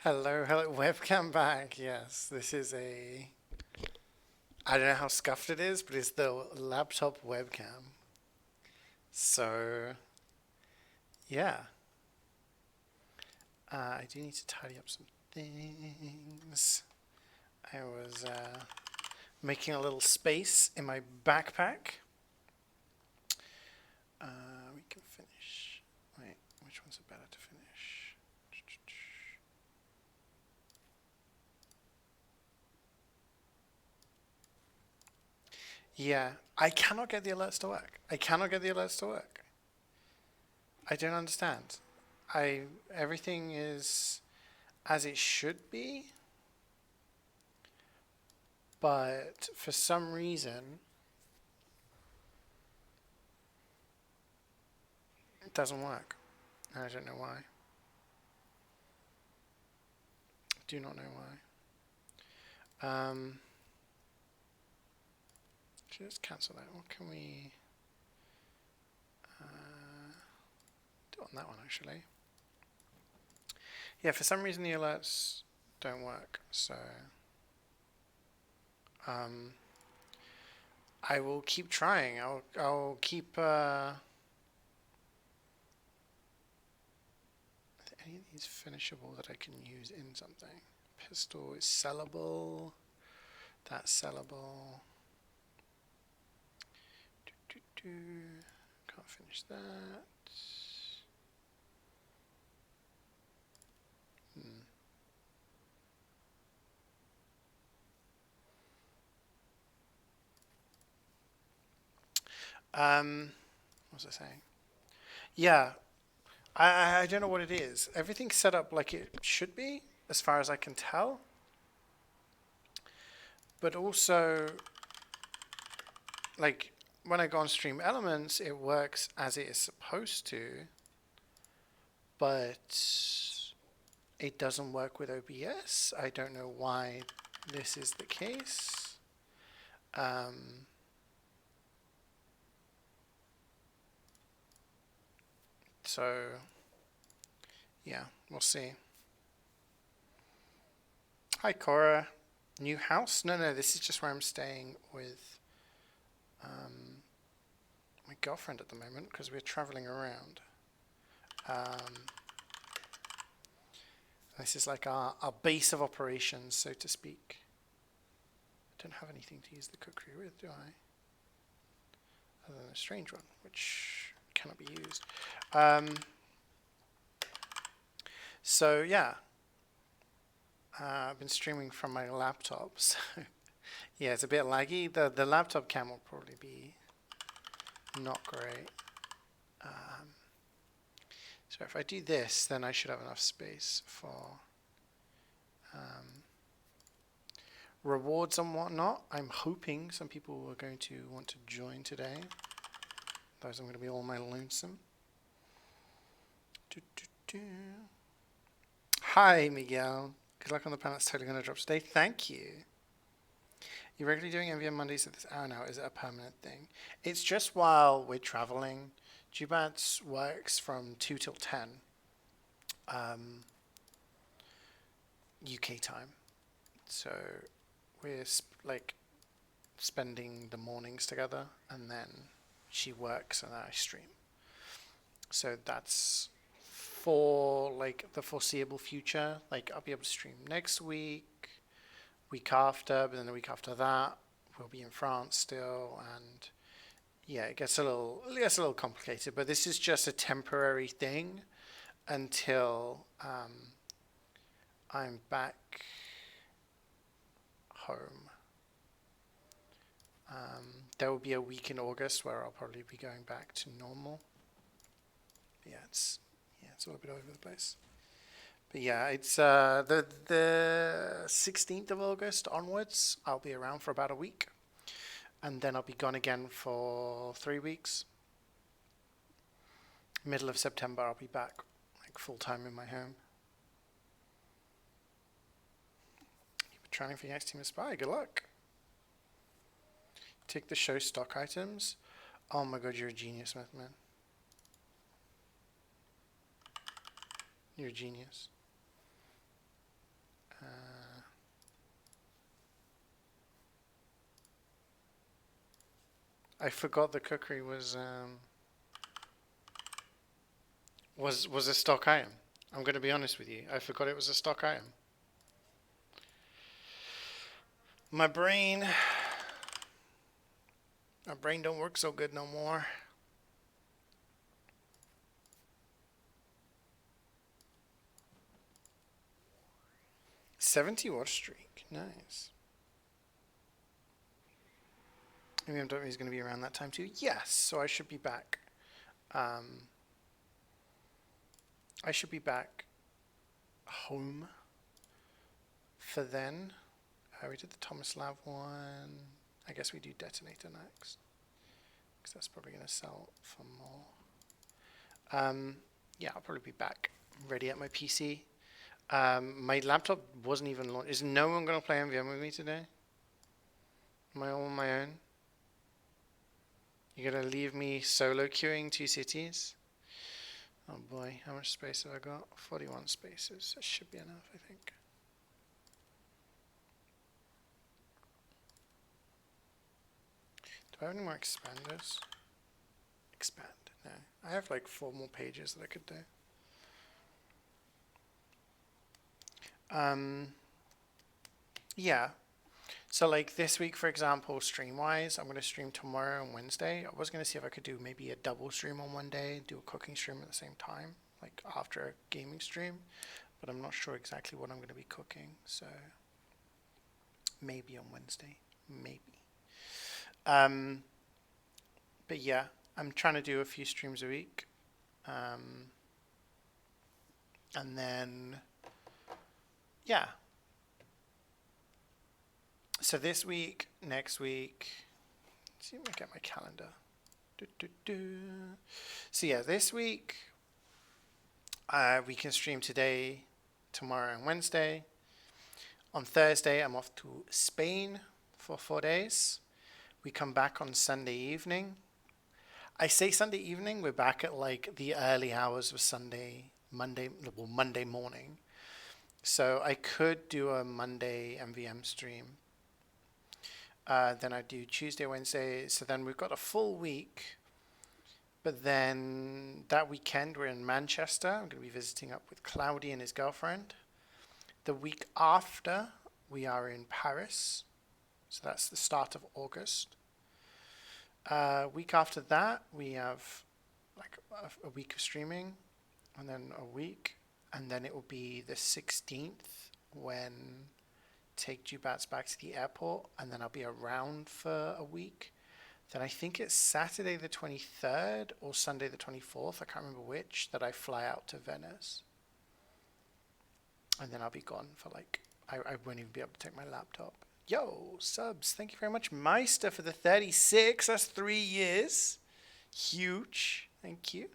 Hello, hello, webcam back. Yes, this is a. I don't know how scuffed it is, but it's the laptop webcam. So, yeah, I do need to tidy up some things. I was making a little space in my backpack. We can finish. Wait, which ones are better to finish? Yeah, I cannot get the alerts to work. I cannot get the alerts to work. I don't understand. I Everything is as it should be, but for some reason it doesn't work. I don't know why. Do not know why. Just cancel that. What can we do on that one actually? Yeah, for some reason the alerts don't work. So um, I will keep trying. I'll keep. Any of these finishable that I can use in something? Pistol is sellable. That's sellable. Can't finish that. Hmm. What was I saying? Yeah, I don't know what it is. Everything's set up like it should be, as far as I can tell. But also, like, when I go on Stream Elements, it works as it is supposed to, but it doesn't work with OBS. I don't know why this is the case. So, yeah, we'll see. Hi, Cora. New house? No, this is just where I'm staying with my girlfriend at the moment because we're traveling around. This is like our base of operations, so to speak. I don't have anything to use the cookery with, do I? Other than a strange one, which cannot be used. So yeah, I've been streaming from my laptop, so yeah, it's a bit laggy. The laptop cam will probably be not great. So if I do this, then I should have enough space for rewards and whatnot. I'm hoping some people are going to want to join today. Otherwise, I'm going to be all my lonesome. Hi, Miguel. Good luck on the planet's totally going to drop today. Thank you. You're regularly doing MvM Mondays at this hour now. Is it a permanent thing? It's just while we're traveling. Jubats works from 2 till 10 UK time. So we're like spending the mornings together, and then she works and I stream. So that's for like the foreseeable future. Like I'll be able to stream next week, week after, but then the week after that we'll be in France still, and yeah, it gets a little complicated. But this is just a temporary thing until I'm back home. There will be a week in August where I'll probably be going back to normal. But yeah, it's all a bit over the place. But yeah, it's the 16th of August onwards. I'll be around for about a week, and then I'll be gone again for 3 weeks. Middle of September, I'll be back like full time in my home. You've been training for the X Team Aspire. Good luck. Take the show stock items. Oh my god, you're a genius, man. You're a genius. I forgot the cookery was a stock item. I'm gonna be honest with you. I forgot it was a stock item. My brain, my brain don't work so good no more. 70 watch streak, nice. MvM is going to be around that time too. Yes, so I should be back. I should be back home for then. We did the Thomas Lav one. I guess we do Detonator next, because that's probably going to sell for more. Yeah, I'll probably be back ready at my PC. My laptop wasn't even launched. Is no one going to play MvM with me today? Am I all on my own? You're going to leave me solo queuing 2 cities? Oh boy, how much space have I got? 41 spaces. That should be enough, I think. Do I have any more expanders? Expand. No. I have like 4 more pages that I could do. Yeah. So like this week, for example, stream-wise, I'm going to stream tomorrow and Wednesday. I was going to see if I could do maybe a double stream on one day, do a cooking stream at the same time, like after a gaming stream. But I'm not sure exactly what I'm going to be cooking, so maybe on Wednesday, maybe. But yeah, I'm trying to do a few streams a week. And then, yeah. So this week, next week, let's see if I get my calendar. So yeah, this week, we can stream today, tomorrow, and Wednesday. On Thursday, I'm off to Spain for 4 days. We come back on Sunday evening. I say Sunday evening, we're back at like the early hours of Monday morning. So I could do a Monday MvM stream. Then I do Tuesday, Wednesday. So then we've got a full week. But then that weekend we're in Manchester. I'm going to be visiting up with Cloudy and his girlfriend. The week after we are in Paris. So that's the start of August. Week after that we have like a week of streaming, and then a week, and then it will be the 16th when take Jubats back to the airport, and then I'll be around for a week. Then I think it's Saturday the 23rd or Sunday the 24th, I can't remember which, that I fly out to Venice. And then I'll be gone for like, I won't even be able to take my laptop. Yo, subs, thank you very much, Meister, for the 36. That's 3 years. Huge. Thank you.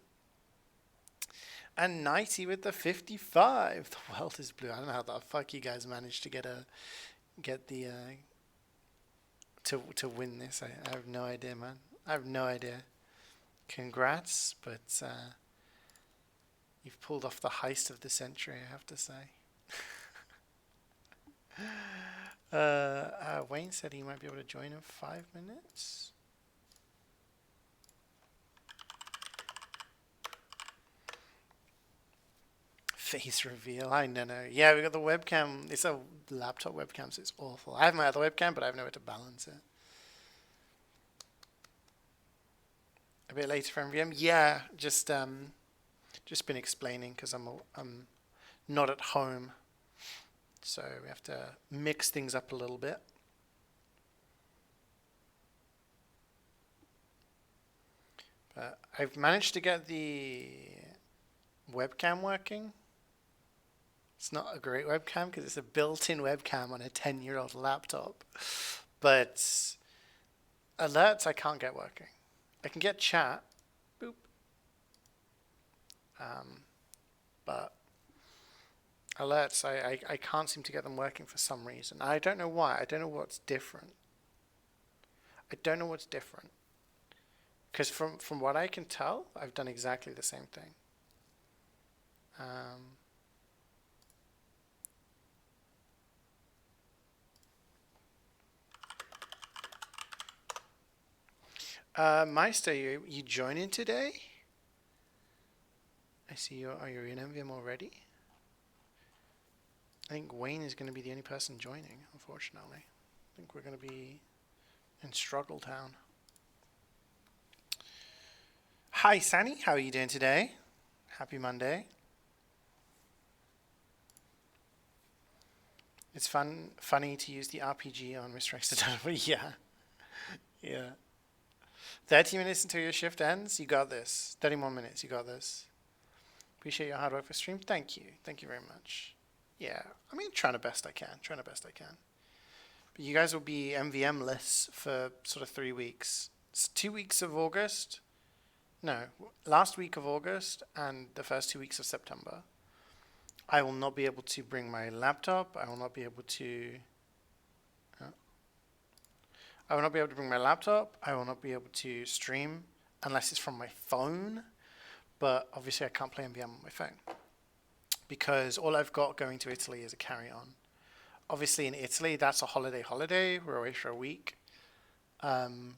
And Nighty with the 55. The world is blue. I don't know how the fuck you guys managed to to win this. I have no idea, man. I have no idea. Congrats, but you've pulled off the heist of the century, I have to say. Wayne said he might be able to join in 5 minutes. Face reveal. I don't know. Yeah, we got the webcam. It's a laptop webcam, so it's awful. I have my other webcam, but I have nowhere to balance it. A bit later for MvM. Yeah, just been explaining because I'm not at home, so we have to mix things up a little bit. But I've managed to get the webcam working. It's not a great webcam because it's a built-in webcam on a 10-year-old laptop. But alerts I can't get working. I can get chat. Boop. But alerts, I can't seem to get them working for some reason. I don't know why. I don't know what's different. Because from what I can tell, I've done exactly the same thing. Meister, you joining today? I see you. Are you in MvM already? I think Wayne is going to be the only person joining, unfortunately. I think we're going to be in Struggle Town. Hi, Sani. How are you doing today? Happy Monday. It's funny to use the RPG on Mr. Accidental. Yeah. Yeah. 30 minutes until your shift ends. You got this. 30 more minutes. You got this. Appreciate your hard work for stream. Thank you. Thank you very much. Yeah. I mean, trying the best I can. Trying the best I can. But you guys will be MVM lists for sort of 3 weeks. It's 2 weeks of August. No, last week of August and the first 2 weeks of September. I will not be able to bring my laptop. I will not be able to. I will not be able to bring my laptop. I will not be able to stream unless it's from my phone. But obviously, I can't play MvM on my phone because all I've got going to Italy is a carry-on. Obviously, in Italy, that's a holiday. We're away for a week. When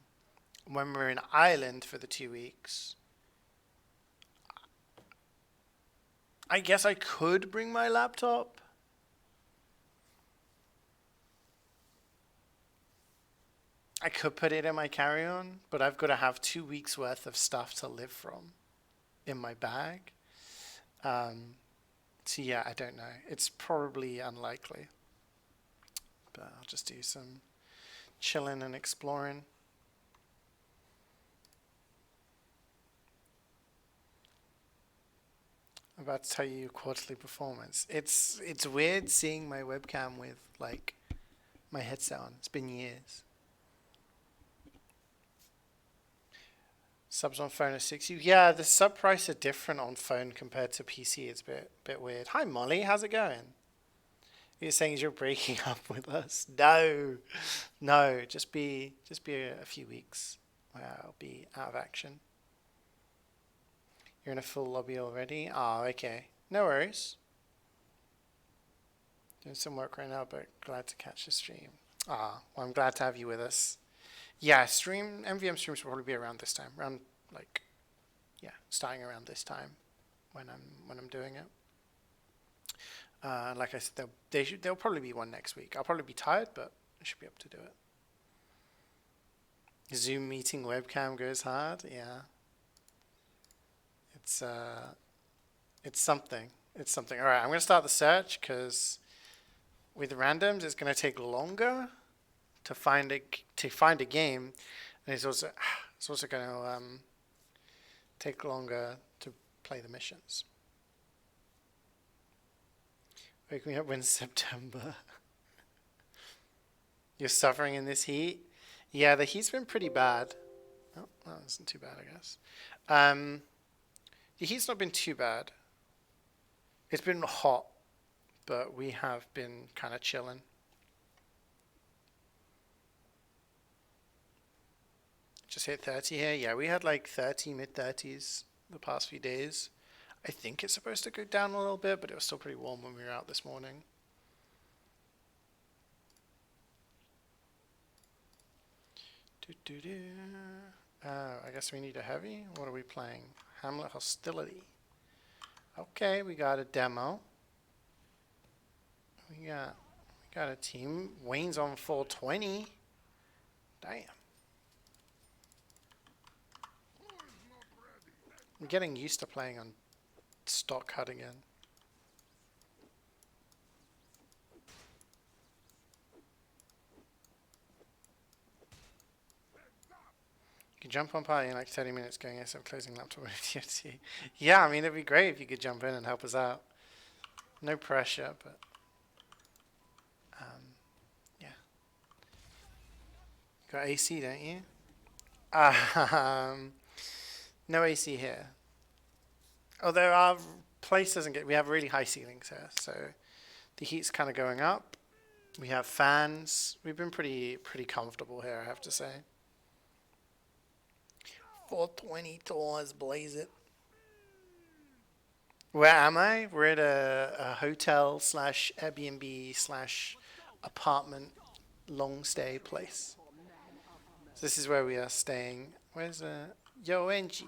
we're in Ireland for the 2 weeks, I guess I could bring my laptop. I could put it in my carry-on, but I've got to have 2 weeks worth of stuff to live from in my bag. So yeah, I don't know. It's probably unlikely. But I'll just do some chilling and exploring. I'm about to tell you quarterly performance. It's weird seeing my webcam with like my headset on. It's been years. Subs on phone are 60. Yeah, the sub price are different on phone compared to PC. It's a bit weird. Hi Molly, how's it going? You're saying you're breaking up with us? No, just be a few weeks where I'll be out of action. You're in a full lobby already? Oh, okay. No worries. Doing some work right now, but glad to catch the stream. Well, I'm glad to have you with us. Yeah, MvM streams will probably be around this time. Starting around this time when I'm doing it. Like I said, there'll probably be one next week. I'll probably be tired, but I should be able to do it. Zoom meeting webcam goes hard. Yeah. It's something. It's something. All right, I'm gonna start the search because with randoms, it's gonna take longer to find a game, and it's also gonna take longer to play the missions. Wake me up when September. You're suffering in this heat? Yeah, the heat's been pretty bad. Oh, that isn't too bad, I guess. The heat's not been too bad. It's been hot, but we have been kind of chilling. Just hit 30 here. Yeah, we had like 30, mid-30s the past few days. I think it's supposed to go down a little bit, but it was still pretty warm when we were out this morning. I guess we need a heavy. What are we playing? Hamlet Hostility. Okay, we got a demo. We got a team. Wayne's on 420. Damn. I'm getting used to playing on stock HUD again. You could jump on party in like 30 minutes going SF closing laptop with TFT. Yeah, I mean, it'd be great if you could jump in and help us out. No pressure, but yeah. Got AC, don't you? No AC here. Although our place doesn't get, we have really high ceilings here, so the heat's kind of going up. We have fans. We've been pretty comfortable here, I have to say. 420 tours, blaze it. Where am I? We're at a hotel slash Airbnb slash apartment long stay place. So this is where we are staying. Where's Yo, Angie?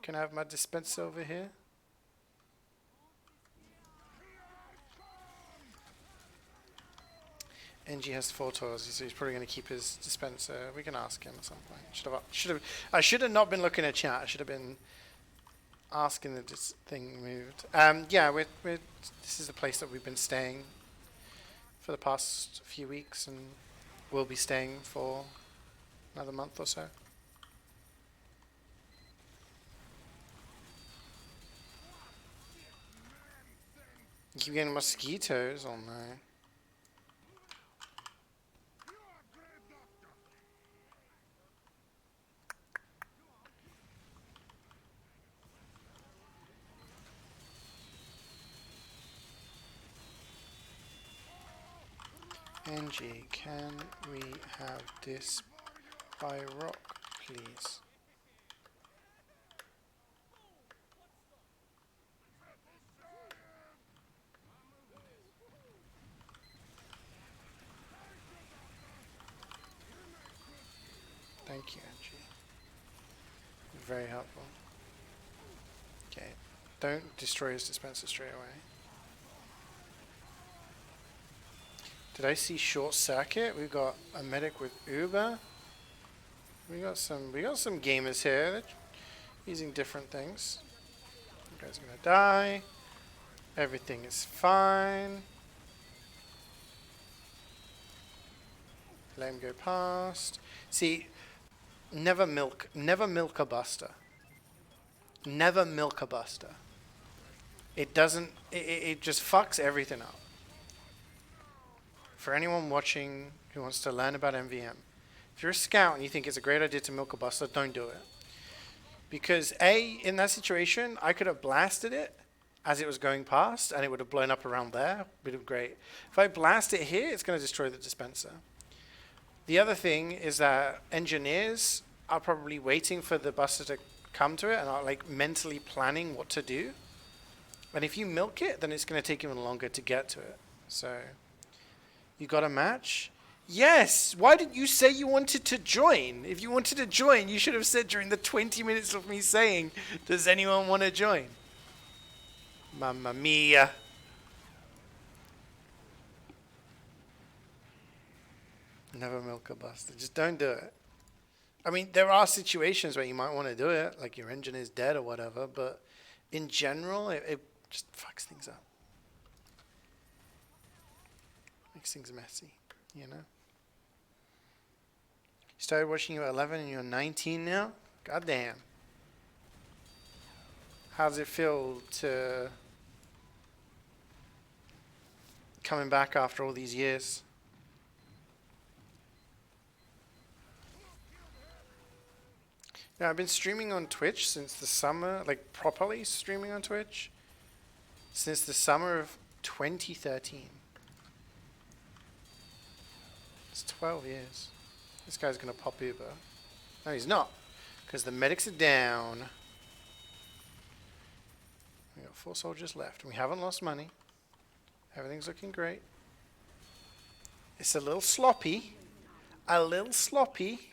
Can I have my dispenser over here? NG has 4 tours, so he's probably going to keep his dispenser. We can ask him at some point. I should have not been looking at chat. I should have been asking if this thing moved. Yeah, this is the place that we've been staying for the past few weeks, and we'll be staying for another month or so. You keep getting mosquitoes? Oh no. Angie, can we have this by rock, please? Thank you, Angie. Very helpful. Okay. Don't destroy his dispenser straight away. Did I see short circuit? We've got a medic with Uber. We got some gamers here that using different things. You guys are gonna die. Everything is fine. Let him go past. See, never milk a buster. Never milk a buster. It doesn't, it just fucks everything up. For anyone watching who wants to learn about MvM, if you're a scout and you think it's a great idea to milk a buster, don't do it. Because in that situation, I could have blasted it as it was going past and it would have blown up around there. Would have been great. If I blast it here, it's going to destroy the dispenser. The other thing is that engineers are probably waiting for the buster to come to it and are like mentally planning what to do. And if you milk it, then it's going to take even longer to get to it. So, you got a match? Yes! Why didn't you say you wanted to join? If you wanted to join, you should have said during the 20 minutes of me saying, does anyone want to join? Mamma mia. Never milk a buster. Just don't do it. I mean, there are situations where you might want to do it, like your engine is dead or whatever, but in general, it just fucks things up. Makes things messy, you know? You started watching you at 11 and you're 19 now? God damn. How does it feel to coming back after all these years? Yeah, I've been streaming on Twitch since the summer, like properly streaming on Twitch, since the summer of 2013. It's 12 years. This guy's gonna pop Uber. No, he's not, because the medics are down. We got 4 soldiers left, and we haven't lost money. Everything's looking great. It's a little sloppy. A little sloppy.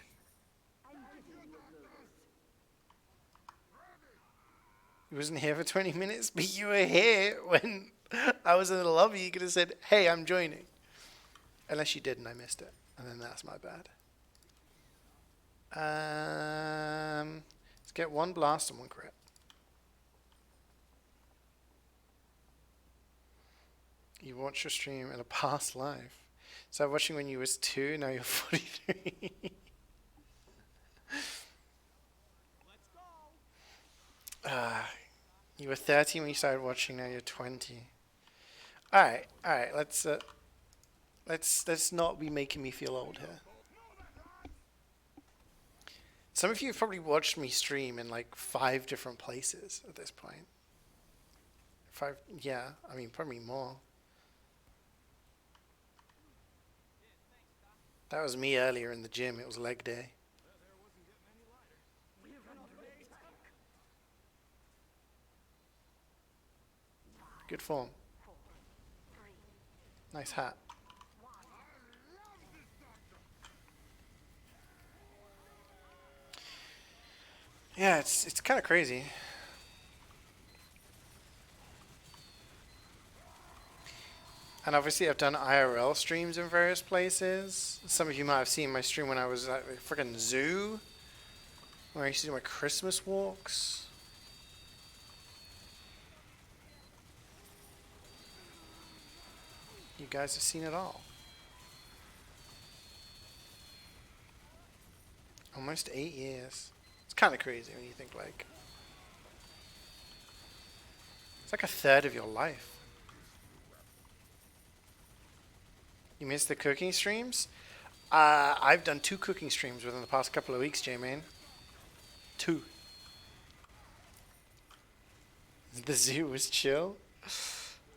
You wasn't here for 20 minutes, but you were here when I was in the lobby. You could have said, hey, I'm joining. Unless you did and I missed it. And then that's my bad. Let's get 1 blast and 1 crit. You watched your stream in a past life. So watching when you was 2, now you're 43. You were 30 when you started watching, now you're 20. Alright, let's not be making me feel old here. Some of you have probably watched me stream in like 5 different places at this point. 5, yeah, I mean probably more. That was me earlier in the gym, it was leg day. Good form. Nice hat. Yeah, it's kind of crazy. And obviously, I've done IRL streams in various places. Some of you might have seen my stream when I was at a freaking zoo, where I used to do my Christmas walks. You guys have seen it all. Almost 8 years. It's kind of crazy when you think like it's like a third of your life. You missed the cooking streams? I've done 2 cooking streams within the past couple of weeks, J-Man. 2. The zoo was chill.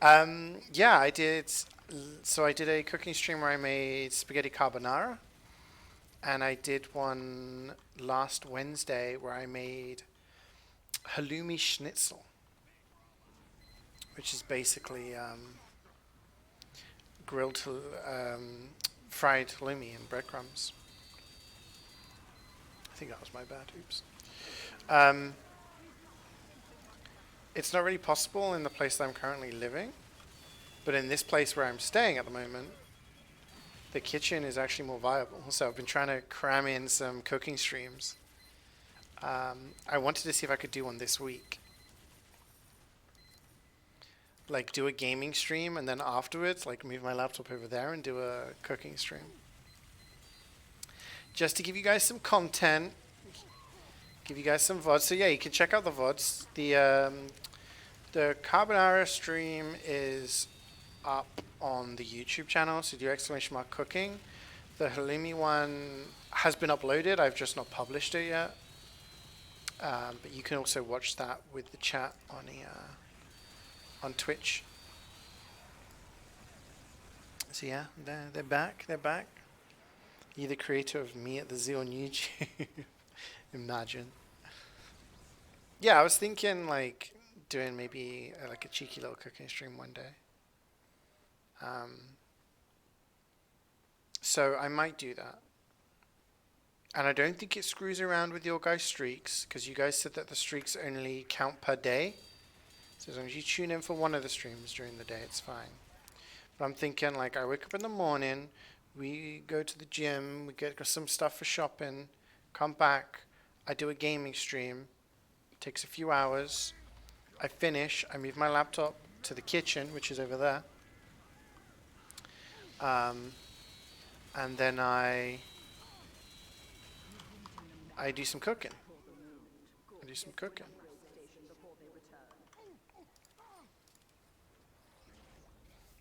Yeah, I did. So I did a cooking stream where I made spaghetti carbonara, and I did one last Wednesday where I made halloumi schnitzel, which is basically grilled, fried halloumi and breadcrumbs. I think that was my bad. Oops. Um, it's not really possible in the place that I'm currently living, but in this place where I'm staying at the moment, the kitchen is actually more viable. So I've been trying to cram in some cooking streams. I wanted to see if I could do one this week. Like do a gaming stream and then afterwards like move my laptop over there and do a cooking stream. Just to give you guys some content, give you guys some VODs. So yeah, you can check out the VODs. The carbonara stream is up on the YouTube channel, so do exclamation mark cooking. The halloumi one has been uploaded, I've just not published it yet. But you can also watch that with the chat on Twitch. So yeah, they're back. You're the creator of me at the zoo on YouTube. Imagine. Yeah, I was thinking like doing maybe like a cheeky little cooking stream one day. So I might do that. And I don't think it screws around with your guys' streaks, because you guys said that the streaks only count per day. So as long as you tune in for one of the streams during the day, it's fine. But I'm thinking like I wake up in the morning, we go to the gym, we get some stuff for shopping, come back, I do a gaming stream, it takes a few hours, I finish, I move my laptop to the kitchen, which is over there. And then I do some cooking.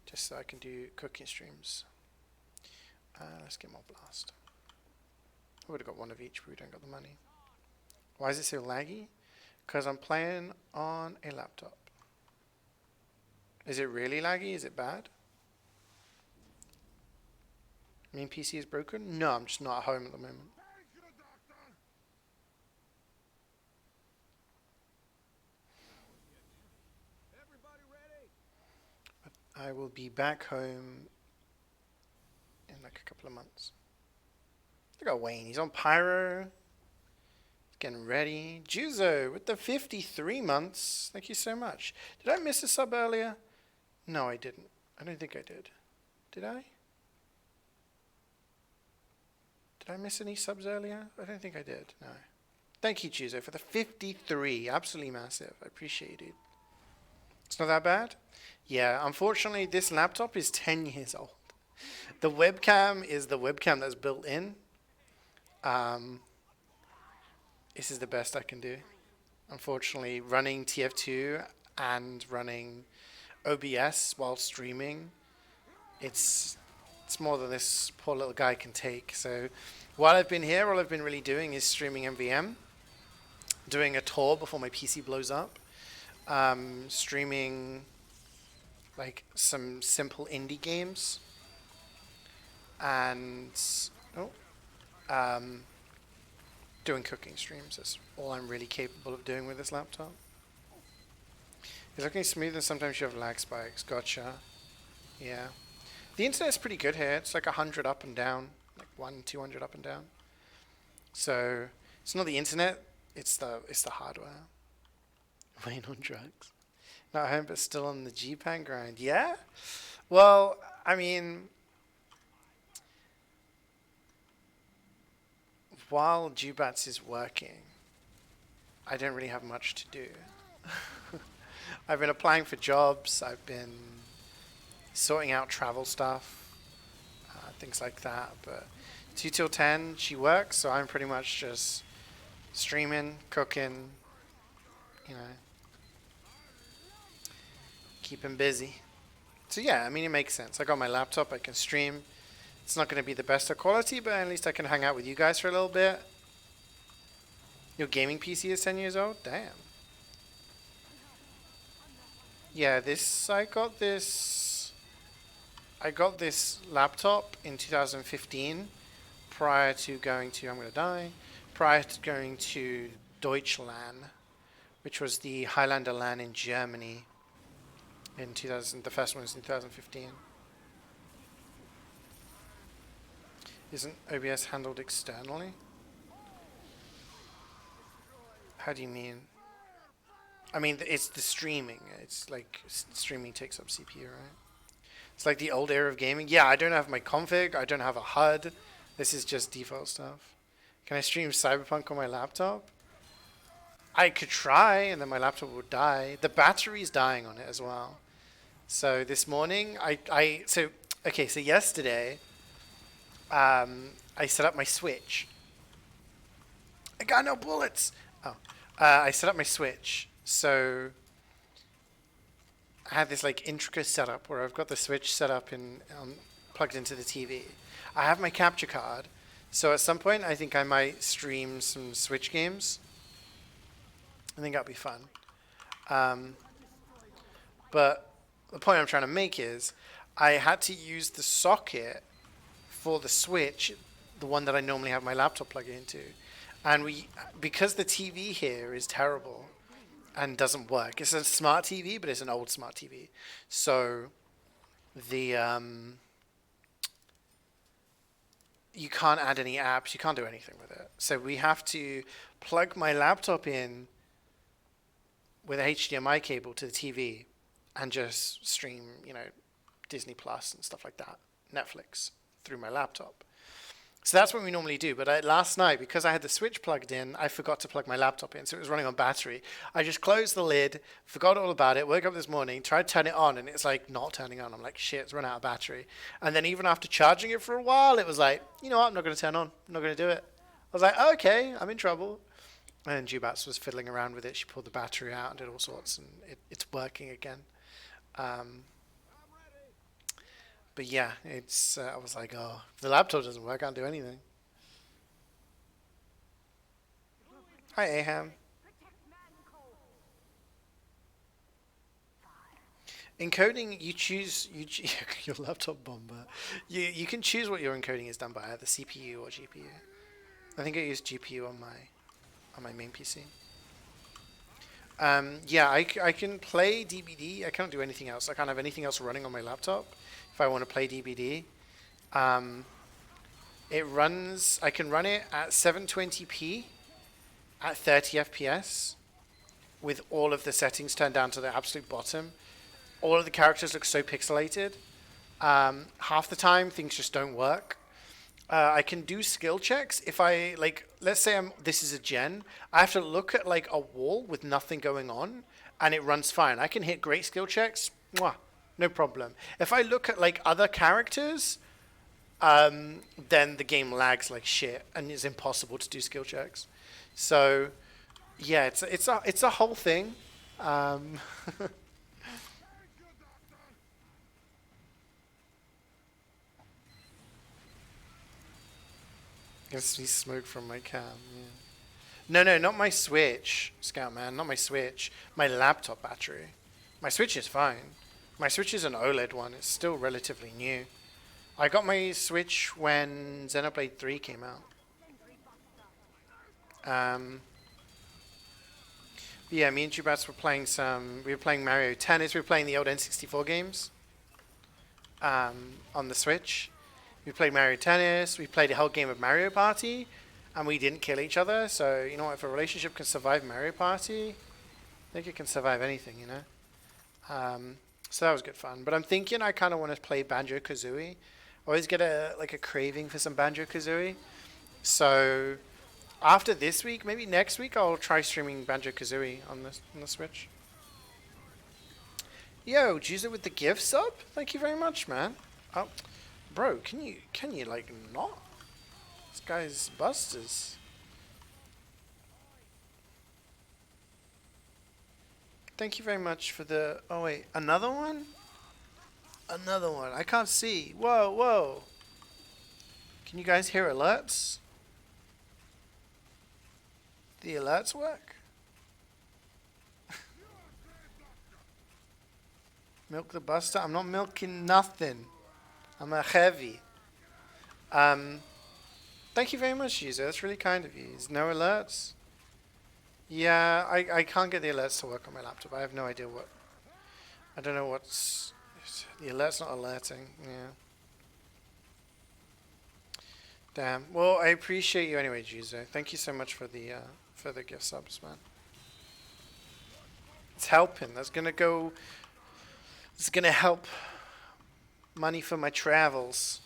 Just so I can do cooking streams. Let's get more blast. I would have got one of each, but we don't got the money. Why is it so laggy? Because I'm playing on a laptop. Is it really laggy? Is it bad? Main PC is broken? No, I'm just not at home at the moment. But I will be back home in like a couple of months. Look at Wayne, he's on Pyro. He's getting ready. Juzo with the 53 months. Thank you so much. Did I miss a sub earlier? No, I didn't. I don't think I did. Did I? Did I miss any subs earlier? I don't think I did. No. Thank you, Juzo, for the 53. Absolutely massive. I appreciate it. It's not that bad? Yeah, unfortunately, this laptop is 10 years old. The webcam is the webcam that's built in. This is the best I can do. Unfortunately, running TF2 and running OBS while streaming, it's more than this poor little guy can take. So while I've been here, all I've been really doing is streaming MvM, doing a tour before my PC blows up, streaming like some simple indie games, and doing cooking streams. That's all I'm really capable of doing with this laptop. It's looking smooth and sometimes you have lag spikes. Gotcha. Yeah. The internet's pretty good here. It's like 100 up and down, like 200 up and down. So it's not the internet It's the hardware. Wayne on drugs. Not home, but still on the G-Pan grind. Yeah? Well, I mean, while Jubats is working, I don't really have much to do. I've been applying for jobs. I've been sorting out travel stuff, things like that. But 2 till 10, she works, so I'm pretty much just streaming, cooking, you know, keeping busy. So yeah, I mean, it makes sense. I got my laptop, I can stream. It's not going to be the best of quality, but at least I can hang out with you guys for a little bit. Your gaming PC is 10 years old? Damn. Yeah, I got this laptop in 2015 prior to going to, I'm going to die, prior to going to Deutschland, which was the Highlander LAN in Germany in 2000. The first one was in 2015. Isn't OBS handled externally? How do you mean? I mean, it's the streaming. It's like streaming takes up CPU, right? It's like the old era of gaming. Yeah, I don't have my config. I don't have a HUD. This is just default stuff. Can I stream Cyberpunk on my laptop? I could try, and then my laptop would die. The battery's dying on it as well. So this morning, so yesterday, I set up my Switch. I got no bullets. Oh, I set up my Switch. So I had this like intricate setup where I've got the Switch set up plugged into the TV. I have my capture card. So at some point, I think I might stream some Switch games. I think that'll be fun. But the point I'm trying to make is I had to use the socket for the Switch, the one that I normally have my laptop plugged into. And because the TV here is terrible and doesn't work. It's a smart TV, but it's an old smart TV. So you can't add any apps. You can't do anything with it. So we have to plug my laptop in with a HDMI cable to the TV and just stream, Disney Plus and stuff like that, Netflix, through my laptop. So that's what we normally do. But last night, because I had the Switch plugged in, I forgot to plug my laptop in. So it was running on battery. I just closed the lid, forgot all about it, woke up this morning, tried to turn it on, and it's like not turning on. I'm like, shit, it's run out of battery. And then even after charging it for a while, it was like, you know what, I'm not going to turn on. I'm not going to do it. I was like, okay, I'm in trouble. And Jubats was fiddling around with it. She pulled the battery out and did all sorts, and it's working again. But yeah, I was like, oh, if the laptop doesn't work, I can't do anything. Hi, Aham. Encoding, you choose your laptop bomber. You can choose what your encoding is done by, either CPU or GPU. I think I use GPU on my main PC. Yeah, I can play DBD. I can't do anything else. I can't have anything else running on my laptop if I want to play DBD. I can run it at 720p at 30 FPS with all of the settings turned down to the absolute bottom. All of the characters look so pixelated. Half the time, things just don't work. I can do skill checks. If I, let's say this is a gen, I have to look at, a wall with nothing going on, and it runs fine. I can hit great skill checks, no problem. If I look at, other characters, then the game lags like shit, and it's impossible to do skill checks. So, yeah, it's a whole thing. I can see smoke from my cam. Yeah. No, not my Switch, Scoutman. Not my Switch. My laptop battery. My Switch is fine. My Switch is an OLED one. It's still relatively new. I got my Switch when Xenoblade 3 came out. Yeah, me and Jubats were playing we were playing Mario Tennis. We were playing the old N64 games on the Switch. We played Mario Tennis. We played a whole game of Mario Party. and we didn't kill each other. So you know what? If a relationship can survive Mario Party, I think it can survive anything. You know. So that was good fun. But I'm thinking I kind of want to play Banjo Kazooie. I always get a craving for some Banjo Kazooie. So after this week, maybe next week, I'll try streaming Banjo Kazooie on the Switch. Yo, use it with the gift sub. Thank you very much, man. Oh, bro, can you like not? This guy's busters. Thank you very much for the. Oh wait, another one. Another one. I can't see. Whoa, whoa. Can you guys hear alerts? The alerts work? Milk the buster? I'm not milking nothing. I'm a heavy. Thank you very much, user. That's really kind of you. There's no alerts? Yeah, I can't get the alerts to work on my laptop. I have no idea what. I don't know what's. The alert's not alerting. Yeah. Damn. Well, I appreciate you anyway, Juzo. Thank you so much for the gift subs, man. It's helping. That's gonna go. It's gonna help money for my travels.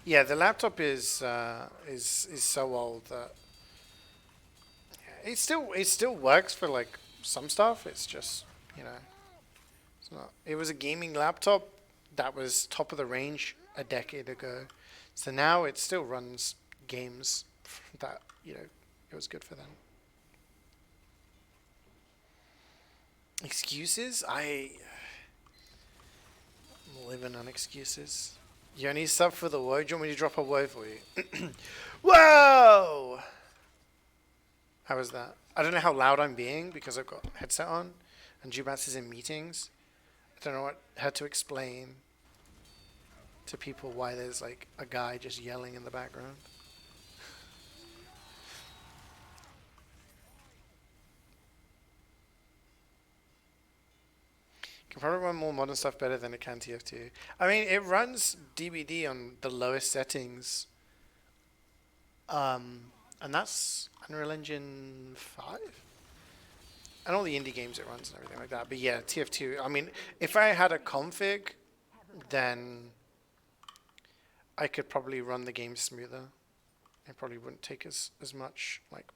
Yeah, the laptop is so old that it still works for like some stuff. It's just it's not. It was a gaming laptop that was top of the range a decade ago, so now it still runs games that it was good for them. Excuses? I'm living on excuses. You only sub for the woe? Do you want me to drop a woe for you? Whoa! How was that? I don't know how loud I'm being because I've got a headset on and Jubats is in meetings. I don't know how to explain to people why there's like a guy just yelling in the background. Can probably run more modern stuff better than it can TF2. I mean, it runs DBD on the lowest settings. And that's Unreal Engine 5? And all the indie games it runs and everything like that. But yeah, TF2, I mean, if I had a config, then I could probably run the game smoother. It probably wouldn't take as much, like,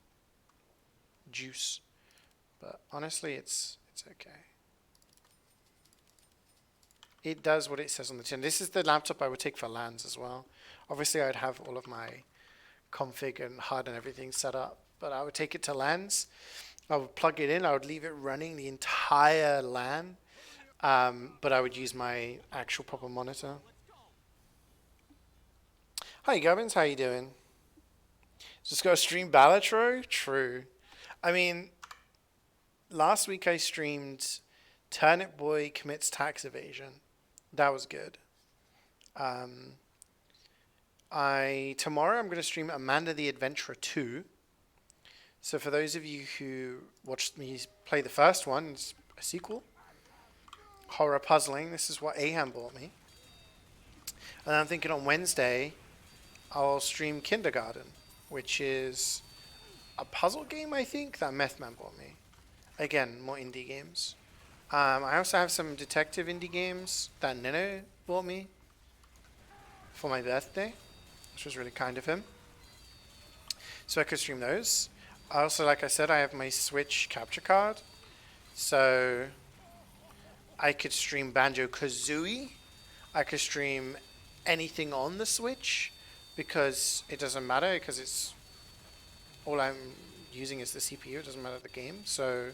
juice. But honestly, it's okay. It does what it says on the tin. This is the laptop I would take for LANs as well. Obviously, I'd have all of my config and HUD and everything set up, but I would take it to LANs. I would plug it in. I would leave it running the entire LAN, but I would use my actual proper monitor. Hi, Gubbins. How you doing? Just go stream Balatro? True. I mean, last week I streamed Turnip Boy Commits Tax Evasion. That was good. Tomorrow I'm going to stream Amanda the Adventurer 2. So for those of you who watched me play the first one, it's a sequel. Horror puzzling. This is what Aham bought me. And I'm thinking on Wednesday I'll stream Kindergarten, which is a puzzle game, I think, that Methman bought me. Again, more indie games. I also have some detective indie games that Nino bought me for my birthday, which was really kind of him. So I could stream those. Also, like I said, I have my Switch capture card. So I could stream Banjo-Kazooie. I could stream anything on the Switch because it doesn't matter because it's all I'm using is the CPU. It doesn't matter the game. So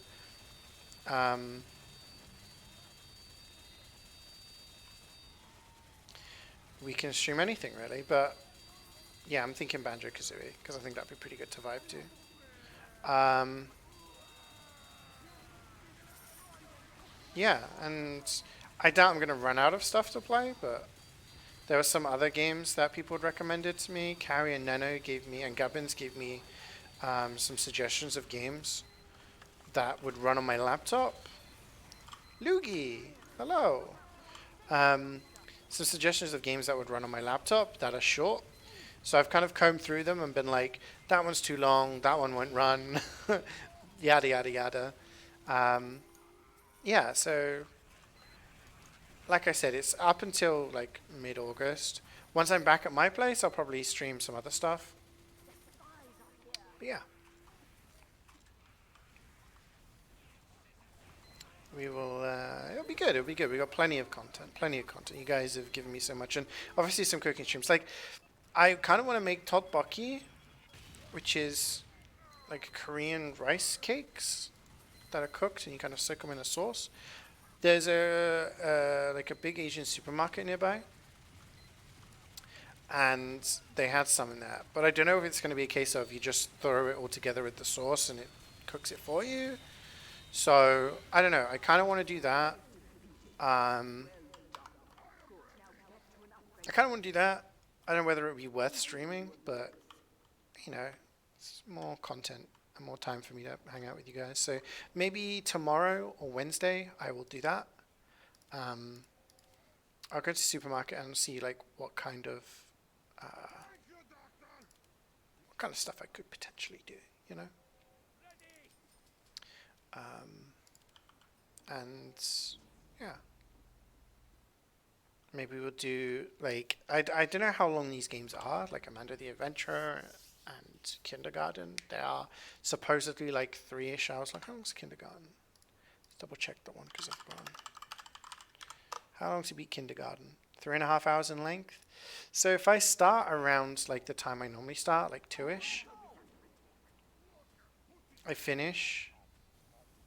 we can stream anything really, but yeah, I'm thinking Banjo-Kazooie because I think that'd be pretty good to vibe to. Yeah, and I doubt I'm going to run out of stuff to play, but there were some other games that people had recommended to me. Carrie and Nano gave me, and Gubbins gave me some suggestions of games that would run on my laptop. Loogie, hello. some suggestions of games that would run on my laptop that are short. So I've kind of combed through them and been like, that one's too long, that one won't run, yada yada yada. Um, yeah, so like I said, it's up until like mid-August. Once I'm back at my place, I'll probably stream some other stuff. But yeah. We will, it'll be good, it'll be good. We got plenty of content, plenty of content. You guys have given me so much, and obviously some cooking streams. Like, I kind of want to make tteokbokki, which is like Korean rice cakes that are cooked, and you kind of soak them in a sauce. There's like a big Asian supermarket nearby, and they had some in there. But I don't know if it's going to be a case of you just throw it all together with the sauce and it cooks it for you. So I don't know. I kind of want to do that. I kind of want to do that. I don't know whether it would be worth streaming, but you know, it's more content and more time for me to hang out with you guys. So maybe tomorrow or Wednesday I will do that. I'll go to the supermarket and see like what kind of stuff I could potentially do, you know. And yeah, maybe we'll do like I don't know how long these games are, like Amanda the Adventurer and Kindergarten. They are supposedly like 3-ish hours. Like how long's Kindergarten? Let's double check that one because I've gone. How long to beat Kindergarten? 3.5 hours in length. So if I start around like the time I normally start, like 2-ish, I finish.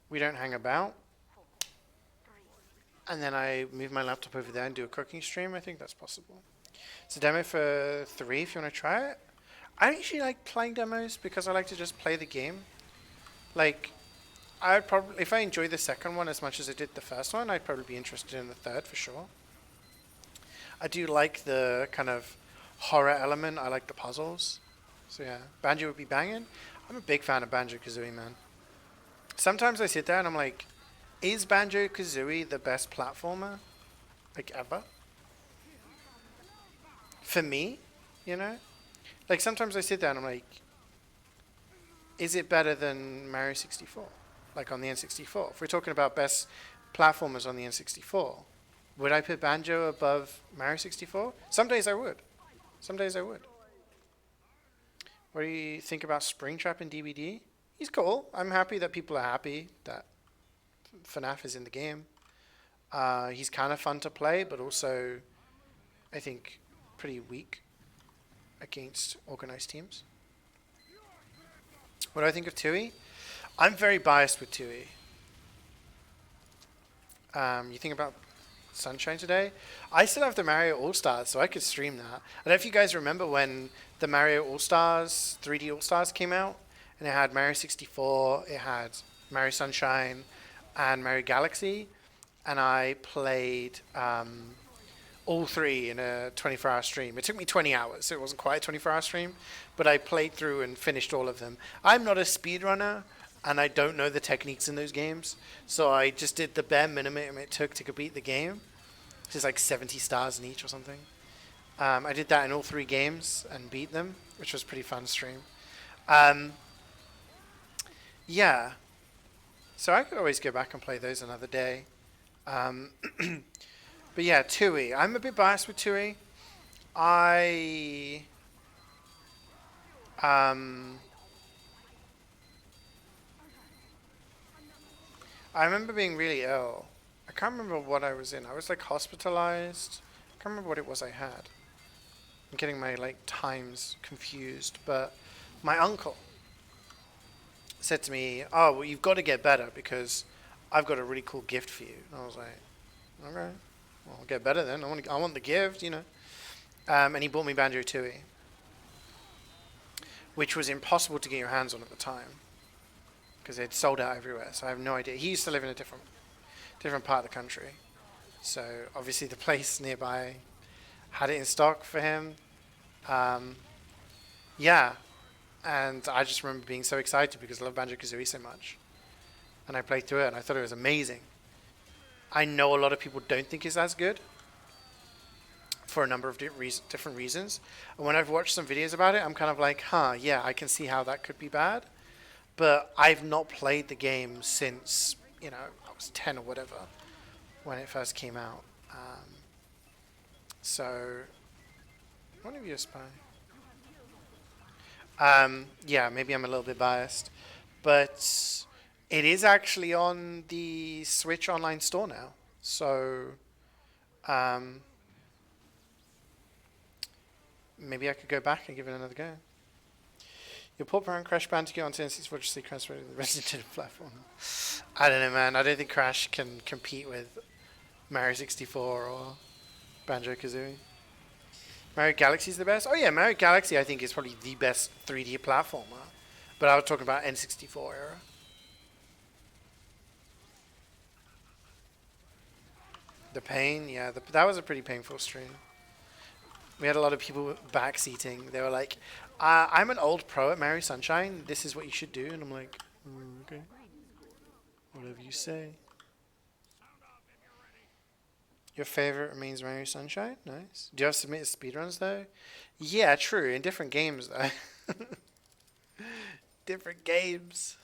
We don't hang about. And then I move my laptop over there and do a cooking stream. I think that's possible. It's a demo for 3 if you want to try it. I actually like playing demos because I like to just play the game. Like, I'd probably, if I enjoy the second one as much as I did the first one, I'd probably be interested in the third for sure. I do like the kind of horror element. I like the puzzles. So yeah, Banjo would be banging. I'm a big fan of Banjo-Kazooie, man. Sometimes I sit there and I'm like, is Banjo-Kazooie the best platformer, like, ever? For me, you know? Like, sometimes I sit there and I'm like, is it better than Mario 64? Like, on the N64? If we're talking about best platformers on the N64, would I put Banjo above Mario 64? Some days I would. Some days I would. What do you think about Springtrap in DBD? He's cool. I'm happy that people are happy that FNAF is in the game. He's kind of fun to play, but also, I think, pretty weak against organized teams. What do I think of Tui? I'm very biased with Tui. You think about Sunshine today? I still have the Mario All-Stars, so I could stream that. I don't know if you guys remember when the Mario All-Stars, 3D All-Stars came out, and it had Mario 64, it had Mario Sunshine, and Mario Galaxy, and I played all 3 in a 24-hour stream. It took me 20 hours, so it wasn't quite a 24-hour stream, but I played through and finished all of them. I'm not a speedrunner, and I don't know the techniques in those games, so I just did the bare minimum it took to complete the game, which is like 70 stars in each or something. I did that in all 3 games and beat them, which was pretty fun to stream. Yeah. So I could always go back and play those another day. But yeah, Tui. I'm a bit biased with Tui. I remember being really ill. I can't remember what I was in. I was like hospitalized. I can't remember what it was I had. I'm getting my like times confused, but my uncle said to me, "Oh, well, you've got to get better because I've got a really cool gift for you." And I was like, "Okay, well, I'll get better then. I want the gift, you know." And he bought me Banjo-Tooie, which was impossible to get your hands on at the time because they'd sold out everywhere. So I have no idea. He used to live in a different part of the country, so obviously the place nearby had it in stock for him. Yeah. And I just remember being so excited because I love Banjo-Kazooie so much. And I played through it and I thought it was amazing. I know a lot of people don't think it's as good. for a number of different reasons. And when I've watched some videos about it, I'm kind of like, huh, yeah, I can see how that could be bad. But I've not played the game since, you know, I was 10 or whatever when it first came out. So, one of you a spy? Yeah, maybe I'm a little bit biased, but it is actually on the Switch online store now. So, um, maybe I could go back and give it another go. Your port around Crash Bandicoot onto N64 just transfer to the Resident Evil platform. I don't know, man. I don't think Crash can compete with Mario 64 or Banjo Kazooie. Mario Galaxy is the best. Oh yeah, Mario Galaxy I think is probably the best 3D platformer. But I was talking about N64 era. The pain, yeah, that was a pretty painful stream. We had a lot of people backseating. They were like, "I'm an old pro at Mario Sunshine. This is what you should do." And I'm like, "Okay, whatever you say." Your favorite remains Mario Sunshine? Nice. Do you have submitted speedruns though? Yeah, true. In different games though. Different games.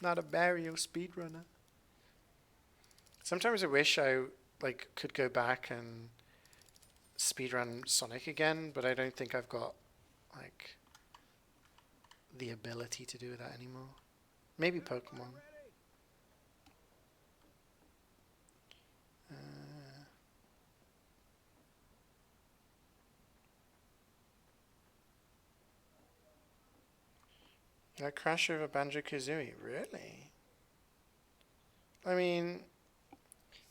Not a Mario speedrunner. Sometimes I wish I could go back and speedrun Sonic again, but I don't think I've got like the ability to do that anymore. Maybe Pokemon. I crash over Banjo Kazooie, really? I mean,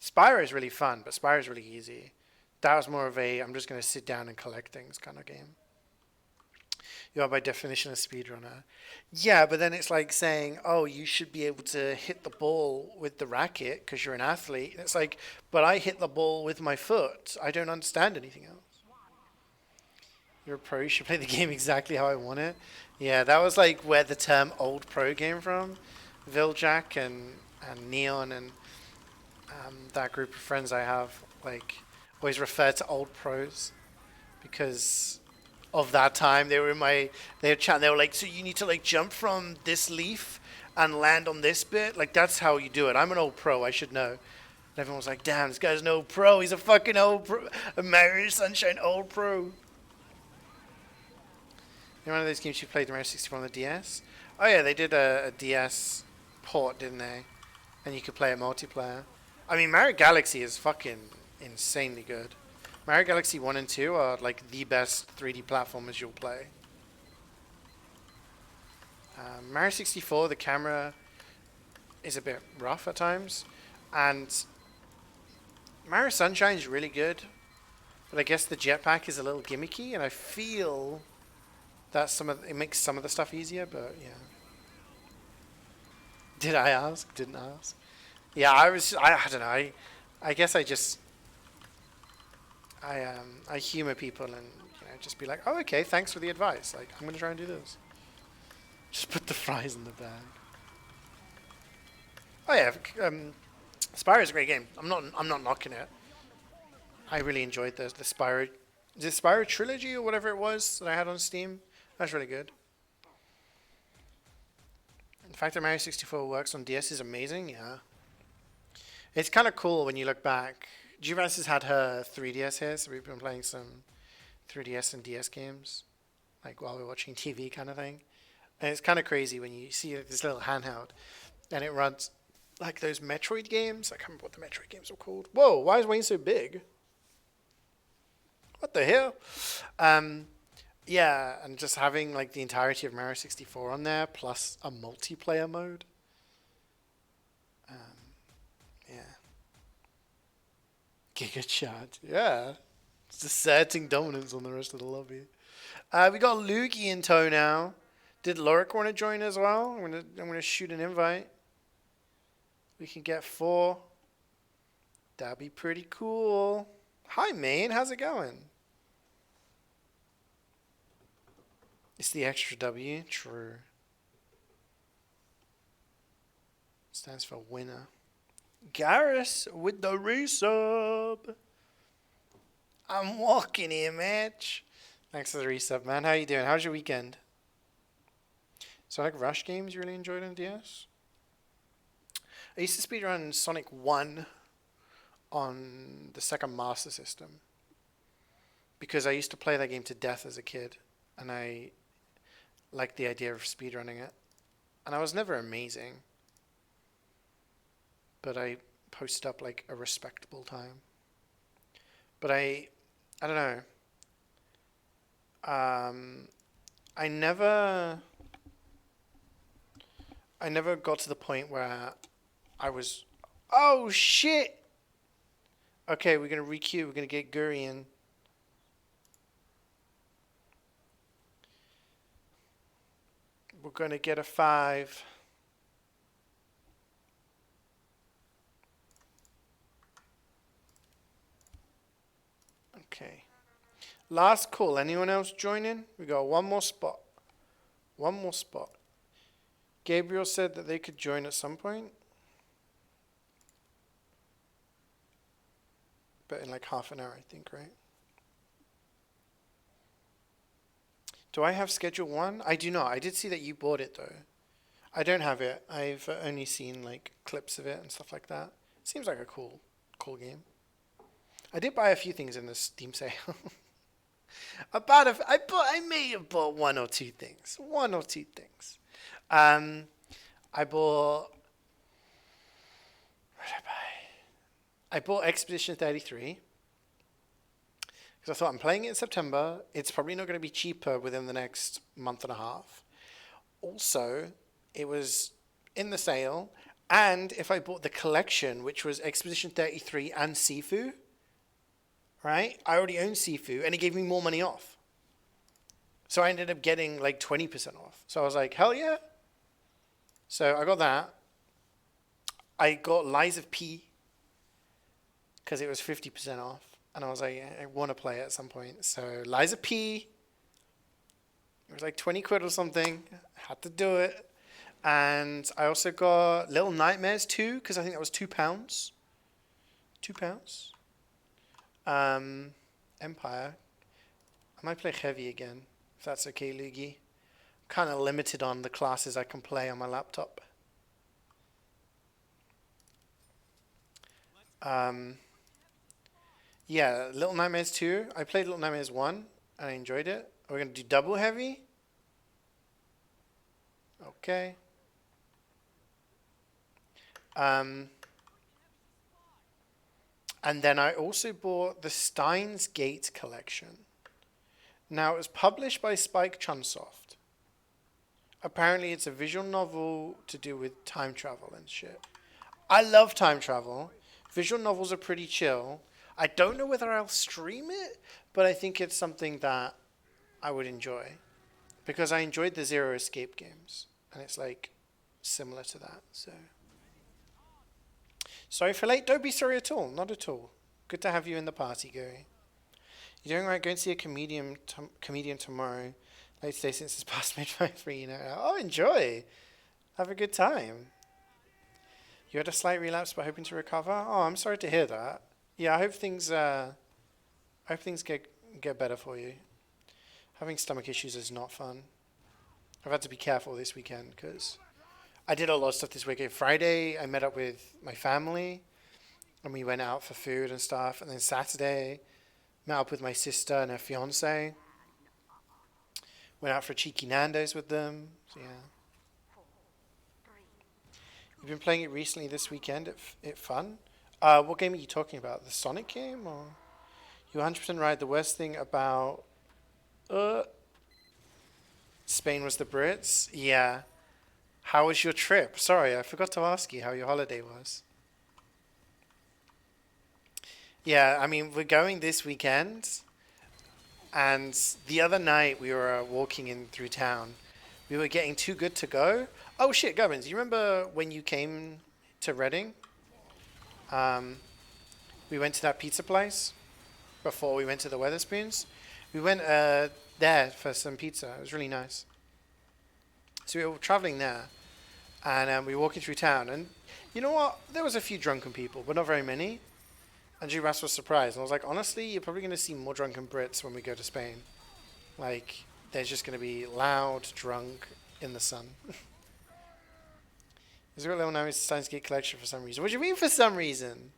Spyro is really fun, but Spyro is really easy. That was more of a I'm just going to sit down and collect things kind of game. You are by definition a speedrunner. Yeah, but then it's like saying, oh, you should be able to hit the ball with the racket because you're an athlete. And it's like, but I hit the ball with my foot. I don't understand anything else. You're a pro, you should play the game exactly how I want it. Yeah, that was like where the term old pro came from. Viljack and Neon and that group of friends I have always refer to old pros because of that time. They were in my they were chatting. They were like, so you need to jump from this leaf and land on this bit. Like that's how you do it. I'm an old pro. I should know. And everyone was like, damn, this guy's an old pro. He's a fucking old pro. A Mario Sunshine old pro. In one of those games you played Mario 64 on the DS? Oh yeah, they did a DS port, didn't they? And you could play it multiplayer. I mean, Mario Galaxy is fucking insanely good. Mario Galaxy 1 and 2 are like the best 3D platformers you'll play. Mario 64, the camera is a bit rough at times. And Mario Sunshine is really good. But I guess the jetpack is a little gimmicky, and I feel that it makes some of the stuff easier, but yeah. Did I ask? Didn't ask. Yeah, I don't know. I guess I humor people and just be like, oh okay, thanks for the advice. Like I'm gonna try and do this. Just put the fries in the bag. Oh yeah, Spyro is a great game. I'm not knocking it. I really enjoyed the Spyro, the Spyro trilogy or whatever it was that I had on Steam. That's really good. The fact that Mario 64 works on DS is amazing. Yeah. It's kind of cool when you look back. Juvas has had her 3DS here, so we've been playing some 3DS and DS games, like while we're watching TV kind of thing. And it's kind of crazy when you see this little handheld, and it runs like those Metroid games. I can't remember what the Metroid games were called. Whoa, why is Wayne so big? What the hell? Yeah, and just having like the entirety of Mario 64 on there, plus a multiplayer mode. Yeah. Giga chat. Yeah. It's asserting dominance on the rest of the lobby. We got Lukey in tow now. Did Lorik want to join as well? I'm gonna shoot an invite. We can get 4. That'd be pretty cool. Hi, Maine. How's it going? It's the extra W. True. Stands for winner. Garrus with the resub. I'm walking here, Mitch. Thanks for the resub, man. How you doing? How's your weekend? Sonic Rush games you really enjoyed on DS? I used to speedrun Sonic 1 on the Sega Master System because I used to play that game to death as a kid, and I liked the idea of speedrunning it. And I was never amazing, but I posted up like a respectable time. But I don't know. I never got to the point where I was, oh shit. Okay, we're gonna requeue. We're gonna get Guri in. We're gonna get a 5. Okay. Last call. Anyone else join in? We got one more spot. One more spot. Gabriel said that they could join at some point. But in like half an hour, I think, right? Do I have Schedule 1? I do not. I did see that you bought it, though. I don't have it. I've only seen like clips of it and stuff like that. Seems like a cool game. I did buy a few things in the Steam sale. I may have bought one or two things. I bought. What did I buy? I bought Expedition 33 because I thought I'm playing it in September. It's probably not going to be cheaper within the next month and a half. Also, it was in the sale, and if I bought the collection, which was Expedition 33 and Sifu, right? I already own Sifu, and it gave me more money off. So I ended up getting like 20% off. So I was like, hell yeah. So I got that. I got Lies of P because it was 50% off. And I was like, I want to play it at some point. So Lies of P. It was like 20 quid or something. Had to do it. And I also got Little Nightmares 2 because I think that was £2. £2. Empire. I might play Heavy again, if that's okay, Luigi. I'm kind of limited on the classes I can play on my laptop. Yeah, Little Nightmares 2. I played Little Nightmares 1, and I enjoyed it. Are we going to do double Heavy? Okay. And then I also bought the Steins Gate collection. Now, it was published by Spike Chunsoft. Apparently, it's a visual novel to do with time travel and shit. I love time travel. Visual novels are pretty chill. I don't know whether I'll stream it, but I think it's something that I would enjoy. Because I enjoyed the Zero Escape games. And it's like similar to that, so... Sorry for late? Don't be sorry at all. Not at all. Good to have you in the party, Gary. You're doing right. Go and see a comedian tomorrow. Late today since it's past midnight for you know. Oh, enjoy. Have a good time. You had a slight relapse but hoping to recover? Oh, I'm sorry to hear that. Yeah, I hope things get better for you. Having stomach issues is not fun. I've had to be careful this weekend because I did a lot of stuff this weekend. Friday, I met up with my family, and we went out for food and stuff. And then Saturday, met up with my sister and her fiance. Went out for a cheeky Nando's with them. So, yeah. You've been playing it recently this weekend. It fun? What game are you talking about? The Sonic game? Or you're 100% right. The worst thing about Spain was the Brits. Yeah. How was your trip? Sorry, I forgot to ask you how your holiday was. Yeah, I mean, we're going this weekend. And the other night we were walking in through town. We were getting too good to go. Oh shit, Gubbins, you remember when you came to Reading? We went to that pizza place before we went to the Weatherspoons. We went there for some pizza. It was really nice. So we were traveling there, and we were walking through town. And you know what? There was a few drunken people, but not very many. And Jubas was surprised. And I was like, honestly, you're probably going to see more drunken Brits when we go to Spain. Like, there's just going to be loud, drunk, in the sun. Is there a level 9 Steins Gate collection for some reason? What do you mean for some reason?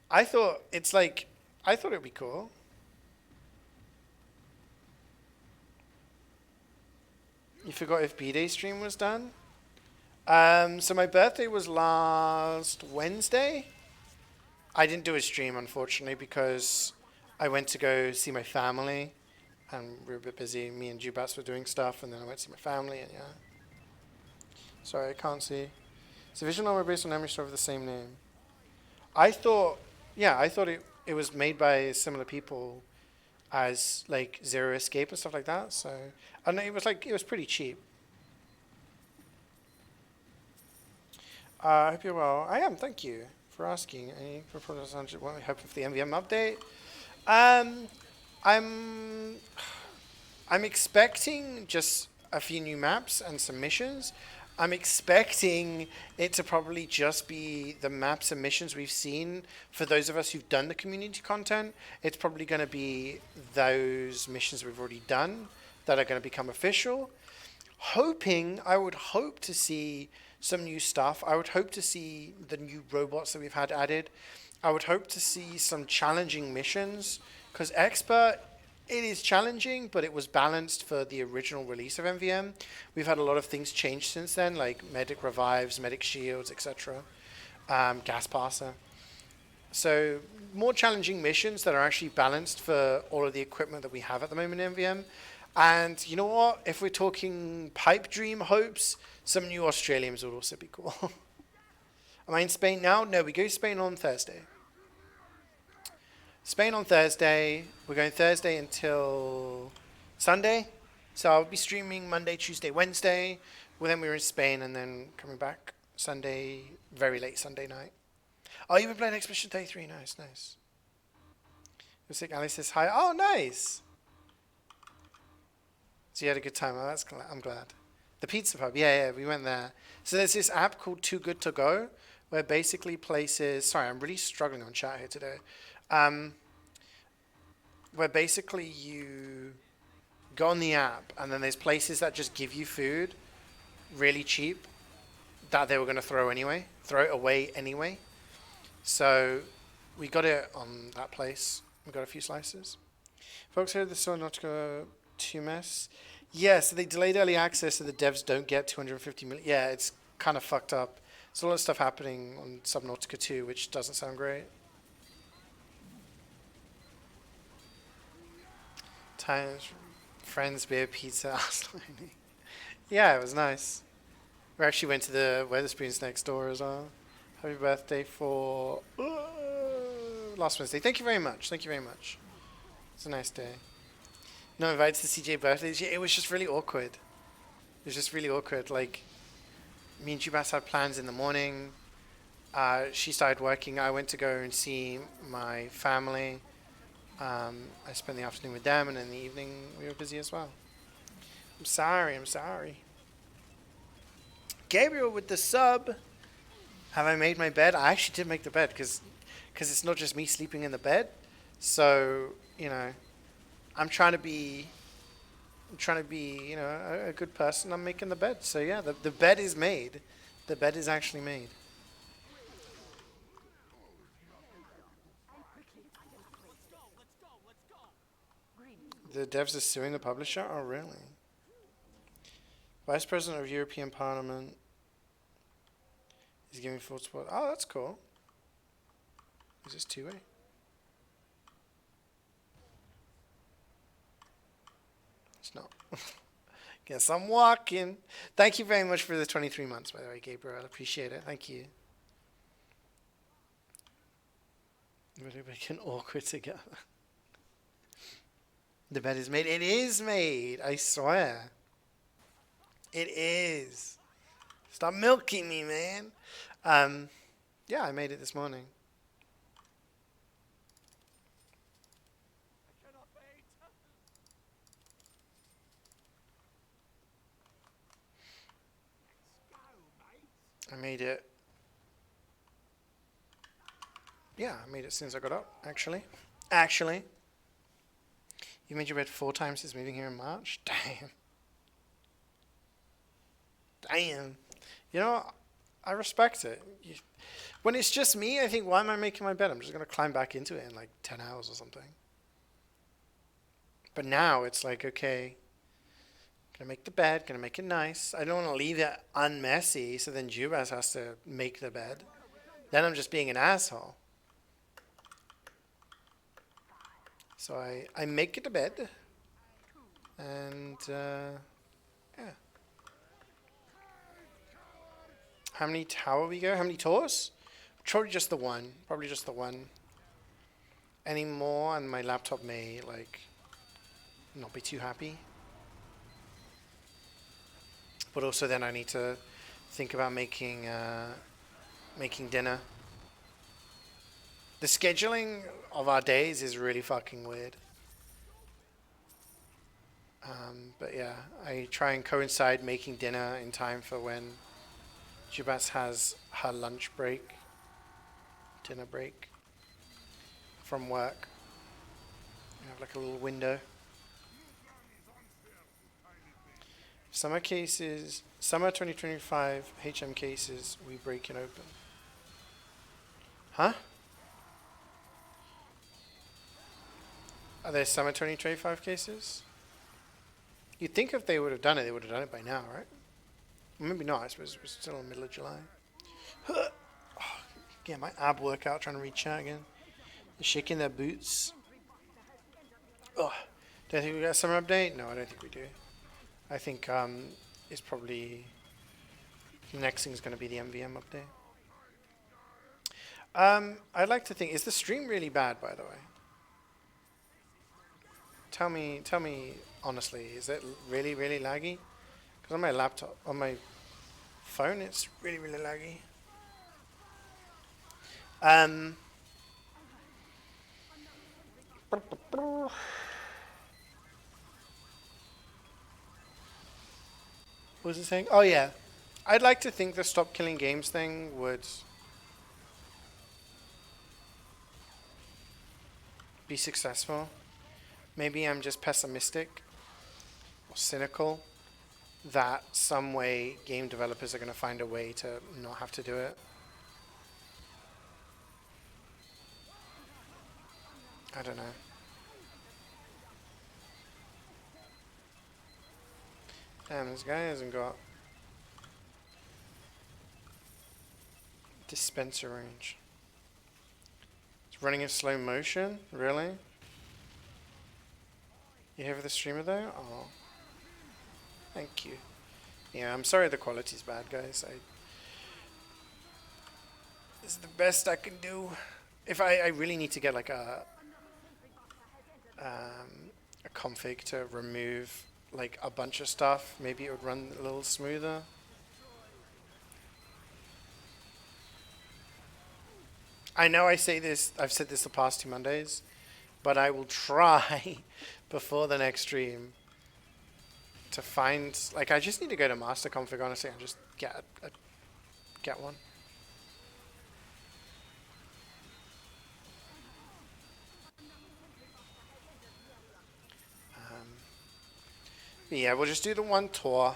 I thought it's like, I thought it'd be cool. You forgot if B-Day stream was done? So my birthday was last Wednesday. I didn't do a stream, unfortunately, because I went to go see my family, and we were a bit busy. Me and Jubats were doing stuff, and then I went to see my family, and yeah. Sorry, I can't see. It's a visual novel based on Emery story of the same name. I thought, yeah, I thought it was made by similar people as like Zero Escape and stuff like that. So, and it was like, it was pretty cheap. I hope you're well. I am, thank you for asking. Any proposals on what we hope for the MvM update? I'm expecting just a few new maps and some missions. I'm expecting it to probably just be the maps and missions we've seen for those of us who've done the community content. It's probably going to be those missions we've already done that are going to become official. I would hope to see some new stuff. I would hope to see the new robots that we've had added. I would hope to see some challenging missions, because Expert, it is challenging, but it was balanced for the original release of MvM. We've had a lot of things change since then, like medic revives, medic shields, etc. Gas passer. So more challenging missions that are actually balanced for all of the equipment that we have at the moment in MvM. And you know what? If we're talking pipe dream hopes, some new Australians would also be cool. Am I in Spain now? No, we go to Spain on Thursday. Spain on Thursday. We're going Thursday until Sunday. So I'll be streaming Monday, Tuesday, Wednesday. Well, then we're in Spain and then coming back Sunday, very late Sunday night. Oh, you've been playing Expedition 33. Nice, nice. Looks like Alice says hi. Oh, nice. So you had a good time. Oh, I'm glad. The pizza pub. Yeah, we went there. So there's this app called Too Good To Go, where basically places... Sorry, I'm really struggling on chat here today. Where basically you go on the app, and then there's places that just give you food really cheap that they were going to throw it away anyway. So we got it on that place. We got a few slices. Folks here, this is not to go too mess. Yeah, so they delayed early access so the devs don't get 250 million. Yeah, it's kind of fucked up. There's a lot of stuff happening on Subnautica 2, which doesn't sound great. Times, friends, beer, pizza. Yeah, it was nice. We actually went to the Weatherspoons next door as well. Happy birthday for last Wednesday. Thank you very much. Thank you very much. It's a nice day. No invited to CeeJaey birthdays. Yeah, it was just really awkward. It was just really awkward. Like, me and Jubas had plans in the morning. She started working. I went to go and see my family. I spent the afternoon with them, and in the evening we were busy as well. I'm sorry. Gabriel with the sub. Have I made my bed? I actually did make the bed because it's not just me sleeping in the bed. So, you know, I'm trying to be, you know, a good person. I'm making the bed. So yeah, the bed is made. The bed is actually made. The devs are suing the publisher? Oh, really? Vice President of European Parliament is giving full support. Oh, that's cool. Is this two-way? It's not. Guess I'm walking. Thank you very much for the 23 months, by the way, Gabriel. I appreciate it. Thank you. Really making awkward together. The bed is made. It is made. I swear. It is. Stop milking me, man. Yeah, I made it this morning. I made it. Yeah, I made it as soon as I got up, actually. Actually. You made your bed 4 times since moving here in March? Damn. Damn. You know, I respect it. When it's just me, I think, why am I making my bed? I'm just going to climb back into it in like 10 hours or something. But now it's like, okay, gonna make the bed, gonna make it nice. I don't want to leave it unmessy, so then Jubas has to make the bed. Then I'm just being an asshole. So I make it a bed, and yeah. How many tower we go? How many tours? Probably just the one. Probably just the one. Any more, and my laptop may like not be too happy. But also then I need to think about making dinner. The scheduling of our days is really fucking weird. But yeah, I try and coincide making dinner in time for when Jubas has her lunch break, dinner break from work. We have like a little window. Summer 2025 HM cases, we break it open. Huh? Are there summer 2025 cases? You'd think if they would have done it, they would have done it by now, right? Maybe not. I suppose we're still in the middle of July. Yeah, my ab workout trying to reach out again. They're shaking their boots. Ugh. Do I think we got a summer update? No, I don't think we do. I think it's probably the next thing is going to be the MvM update. I'd like to think, is the stream really bad, by the way? Tell me honestly, is it really, really laggy? Because on my laptop, on my phone, it's really, really laggy. What was it saying? Oh yeah, I'd like to think the stop killing games thing would be successful. Maybe I'm just pessimistic or cynical that some way game developers are going to find a way to not have to do it. I don't know. Damn, this guy hasn't got dispenser range. It's running in slow motion? Really? You here for the streamer though? Oh. Thank you. Yeah, I'm sorry the quality's bad, guys. This is the best I can do. If I really need to get like a config to remove like a bunch of stuff, maybe it would run a little smoother. I know I say this, I've said this the past 2 Mondays, but I will try before the next stream to find, like, I just need to go to master config honestly and just get one. Yeah, we'll just do the one tour.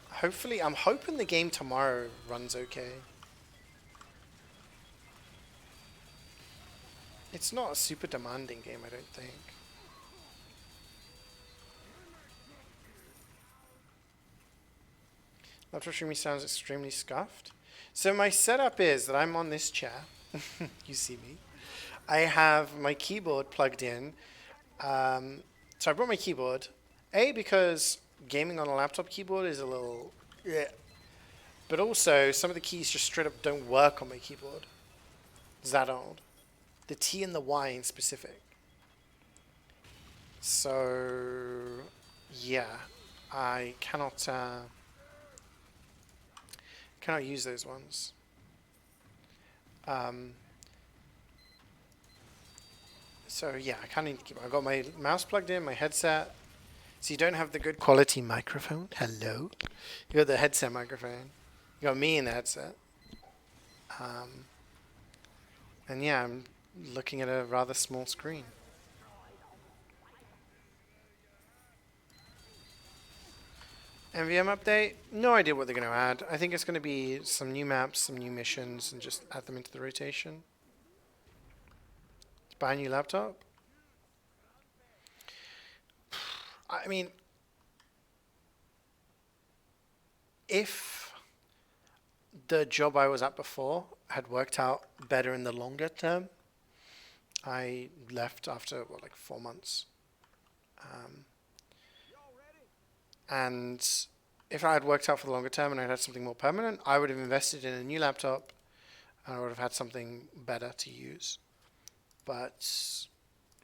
Hopefully, I'm hoping the game tomorrow runs okay. It's not a super demanding game, I don't think. Laptop streaming sounds extremely scuffed. So my setup is that I'm on this chair. You see me. I have my keyboard plugged in. So I brought my keyboard. Because gaming on a laptop keyboard is a little... Yeah. But also, some of the keys just straight up don't work on my keyboard. It's that old. The T and the Y in specific. So, yeah. I cannot use those ones. So, yeah, I kind of need to keep... I've got my mouse plugged in, my headset... So you don't have the good quality microphone. Hello. You got the headset microphone. You got me in the headset. And yeah, I'm looking at a rather small screen. MvM update? No idea what they're going to add. I think it's going to be some new maps, some new missions, and just add them into the rotation. Buy a new laptop? I mean, if the job I was at before had worked out better in the longer term, I left after, what, like 4 months. And if I had worked out for the longer term and I'd had something more permanent, I would have invested in a new laptop and I would have had something better to use. But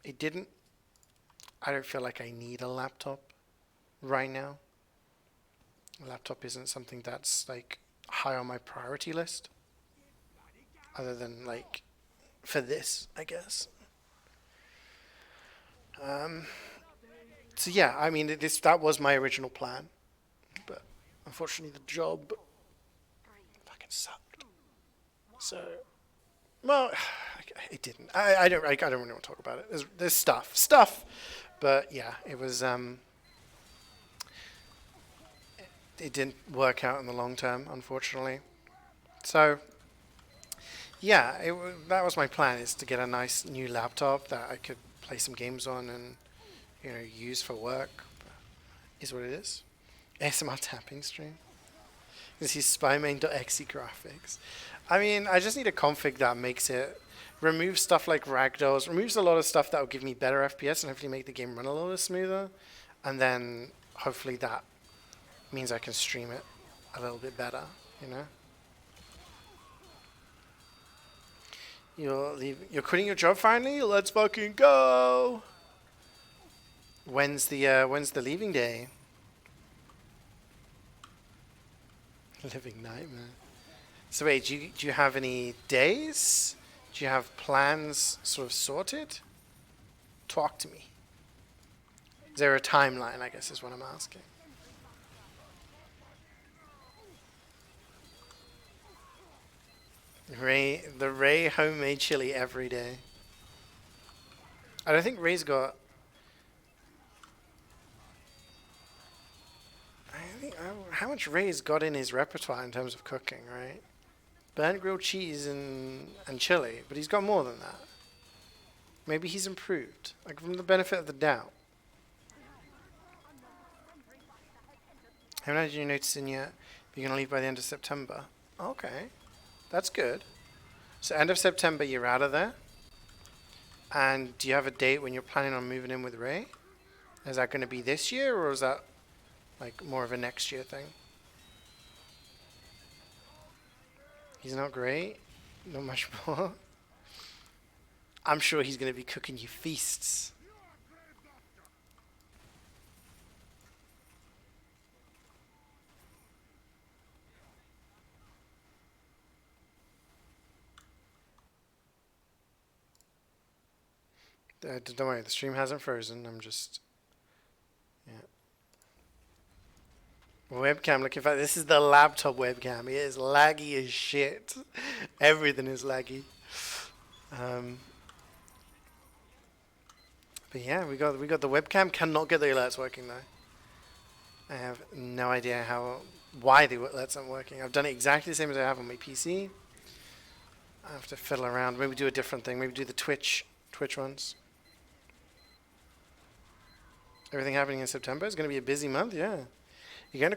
it didn't. I don't feel like I need a laptop right now. A laptop isn't something that's like high on my priority list. Other than like for this, I guess. So yeah, I mean, that was my original plan, but unfortunately the job fucking sucked. So, well, it didn't. I don't really want to talk about it. There's stuff, but yeah, it was it didn't work out in the long term, unfortunately. So yeah, that was my plan, is to get a nice new laptop that I could play some games on and use for work. Is what it is. ASMR tapping stream. This is spymain.exe graphics. I mean, I just need a config that makes it remove stuff like ragdolls, removes a lot of stuff that will give me better FPS and hopefully make the game run a little smoother, and then hopefully that means I can stream it a little bit better, You're quitting your job finally? Let's fucking go! When's the leaving day? Living nightmare. So wait, do you have any days? Do you have plans sort of sorted? Talk to me. Is there a timeline, I guess is what I'm asking. The Ray homemade chili every day. I don't think Ray's got... how much Ray's got in his repertoire in terms of cooking, right? Burnt grilled cheese and chili, but he's got more than that. Maybe he's improved, like from the benefit of the doubt. Haven't had your notice in yet, but you're going to leave by the end of September. Okay, that's good. So end of September, you're out of there. And do you have a date when you're planning on moving in with Ray? Is that going to be this year, or is that like more of a next year thing? He's not great. Not much more. I'm sure he's going to be cooking you feasts. Don't worry, the stream hasn't frozen. I'm just... yeah. Webcam, look, in fact, this is the laptop webcam. It is laggy as shit. Everything is laggy. But yeah, we got the webcam. Cannot get the alerts working though. I have no idea why the alerts aren't working. I've done it exactly the same as I have on my PC. I have to fiddle around. Maybe do a different thing. Maybe do the Twitch ones. Everything happening in September is going to be a busy month. Yeah. You're going to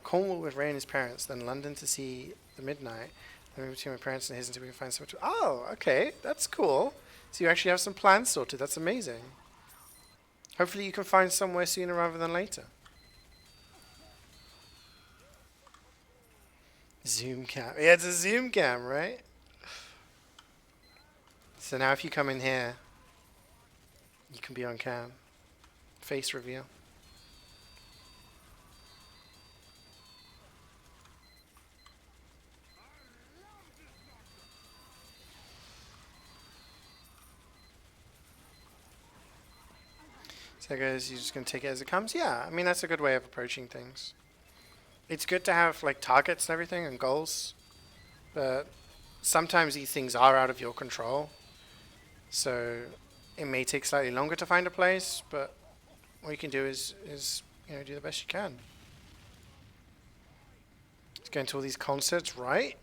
Cornwall with Ray and his parents, then London to see the Midnight, then maybe between my parents and his until we can find somewhere to... Oh, okay, that's cool. So you actually have some plans sorted. That's amazing. Hopefully you can find somewhere sooner rather than later. Zoom cam. Yeah, it's a Zoom cam, right? So now if you come in here, you can be on cam. Face reveal. So guys, you're just going to take it as it comes? Yeah, I mean, that's a good way of approaching things. It's good to have like targets and everything and goals, but sometimes these things are out of your control. So it may take slightly longer to find a place, but what you can do is do the best you can. Let's go into all these concerts, right?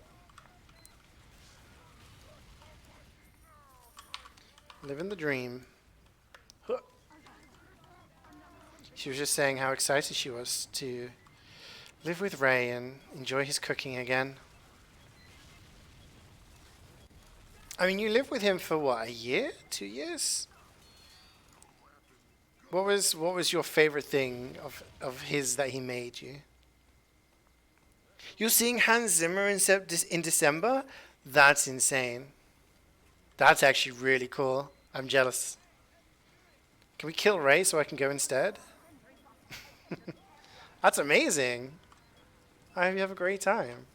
Living the dream. Huh. She was just saying how excited she was to live with Ray and enjoy his cooking again. I mean, you lived with him for what, a year? 2 years? What was your favorite thing of his that he made you? You're seeing Hans Zimmer in December? That's insane. That's actually really cool. I'm jealous. Can we kill Ray so I can go instead? That's amazing. I hope you have a great time.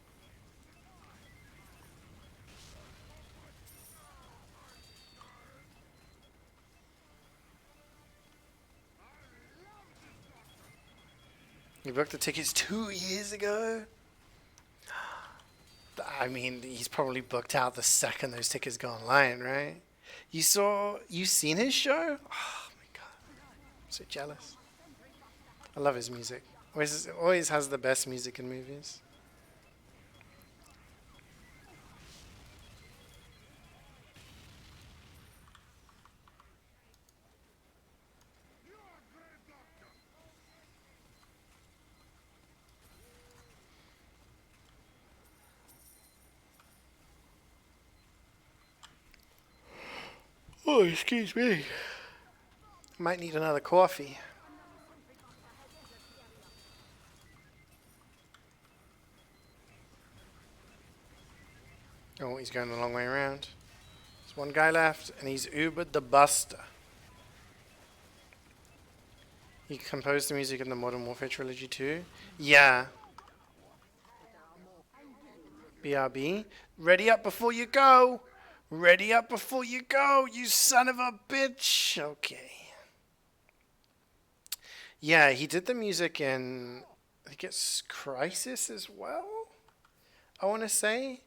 You booked the tickets 2 years ago? I mean, he's probably booked out the second those tickets go online, right? You seen his show? Oh my god. I'm so jealous. I love his music. Always has the best music in movies. Oh, excuse me. Might need another coffee. Oh, he's going the long way around. There's one guy left, and he's Ubered the Buster. He composed the music in the Modern Warfare trilogy too. Yeah. BRB. Ready up before you go. Ready up before you go, you son of a bitch. Okay. Yeah, he did the music in, I think it's Crisis as well, I want to say.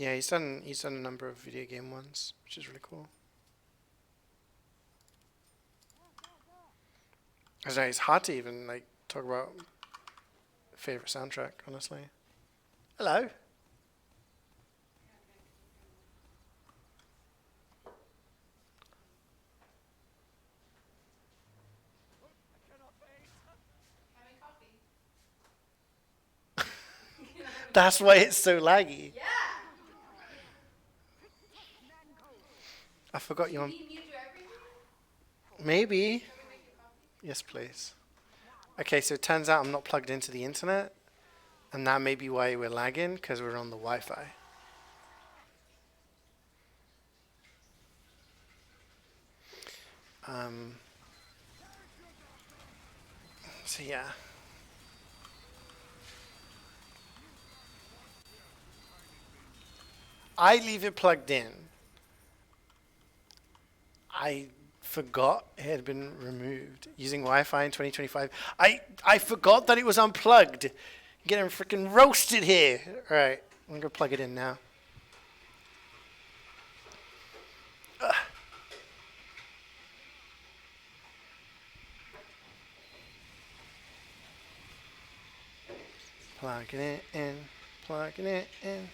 Yeah, he's done a number of video game ones, which is really cool. I don't know, it's hard to even like talk about favorite soundtrack, honestly. Hello. That's why it's so laggy. Yeah. I forgot you Did on. he mute everything? Maybe. Can we make you coffee? Yes, please. Okay, so it turns out I'm not plugged into the internet, and that may be why we're lagging, because we're on the Wi-Fi. So yeah. I leave it plugged in. I forgot it had been removed using Wi-Fi in 2025. I forgot that it was unplugged. Getting freaking roasted here. All right, I'm gonna plug it in now. Plugging it in. Plugging it in.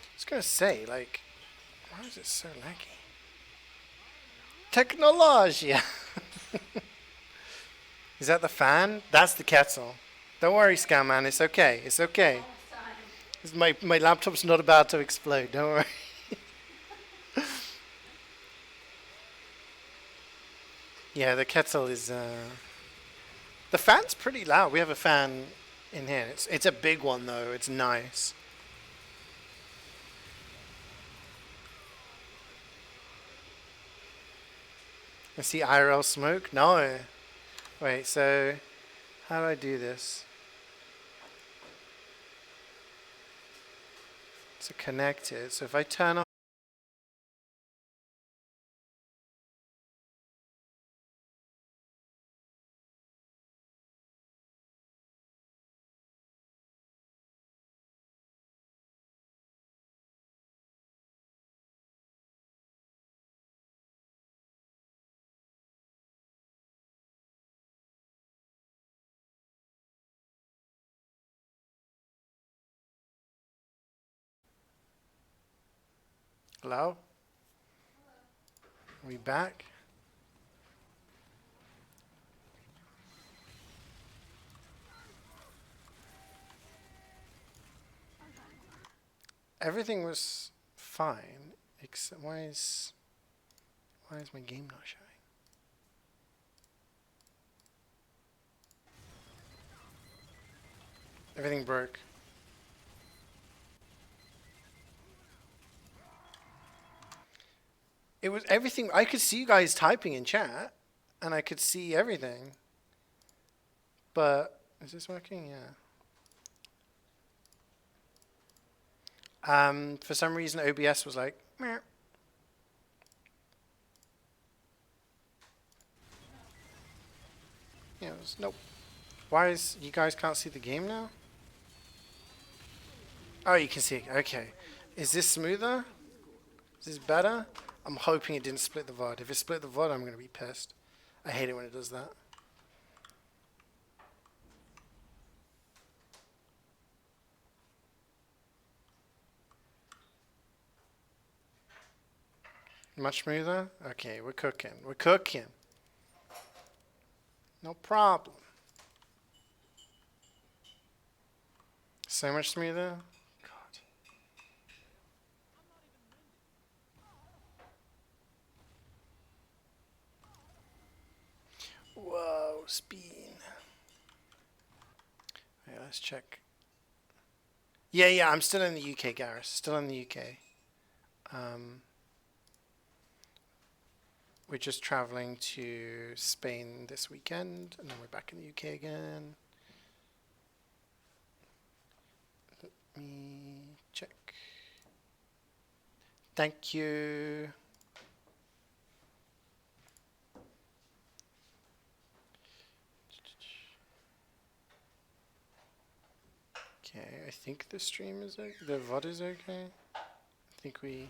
I was gonna say, like, why is it so laggy? Technology. Is that the fan? That's the kettle. Don't worry, Scamman. It's okay. It's okay. My laptop's not about to explode. Don't worry. Yeah, the kettle is. The fan's pretty loud. We have a fan in here. It's a big one though. It's nice. I see IRL smoke. No. Wait. So, how do I do this? So connected. So if I turn off. Hello? Are we back? Everything was fine, except why is my game not showing? Everything broke. It was everything. I could see you guys typing in chat, and I could see everything. But is this working? Yeah. For some reason, OBS was like, meh. Yeah, it was nope. Why is you guys can't see the game now? Oh, you can see. Okay. Is this smoother? Is this better? I'm hoping it didn't split the VOD. If it split the VOD, I'm going to be pissed. I hate it when it does that. Much smoother? Okay, we're cooking. We're cooking. No problem. So much smoother? God. Whoa, speed. Okay, let's check. Yeah, I'm still in the UK, Gareth. Still in the UK. We're just traveling to Spain this weekend, and then we're back in the UK again. Let me check. Thank you. Okay, I think the stream is okay. The VOD is okay. I think we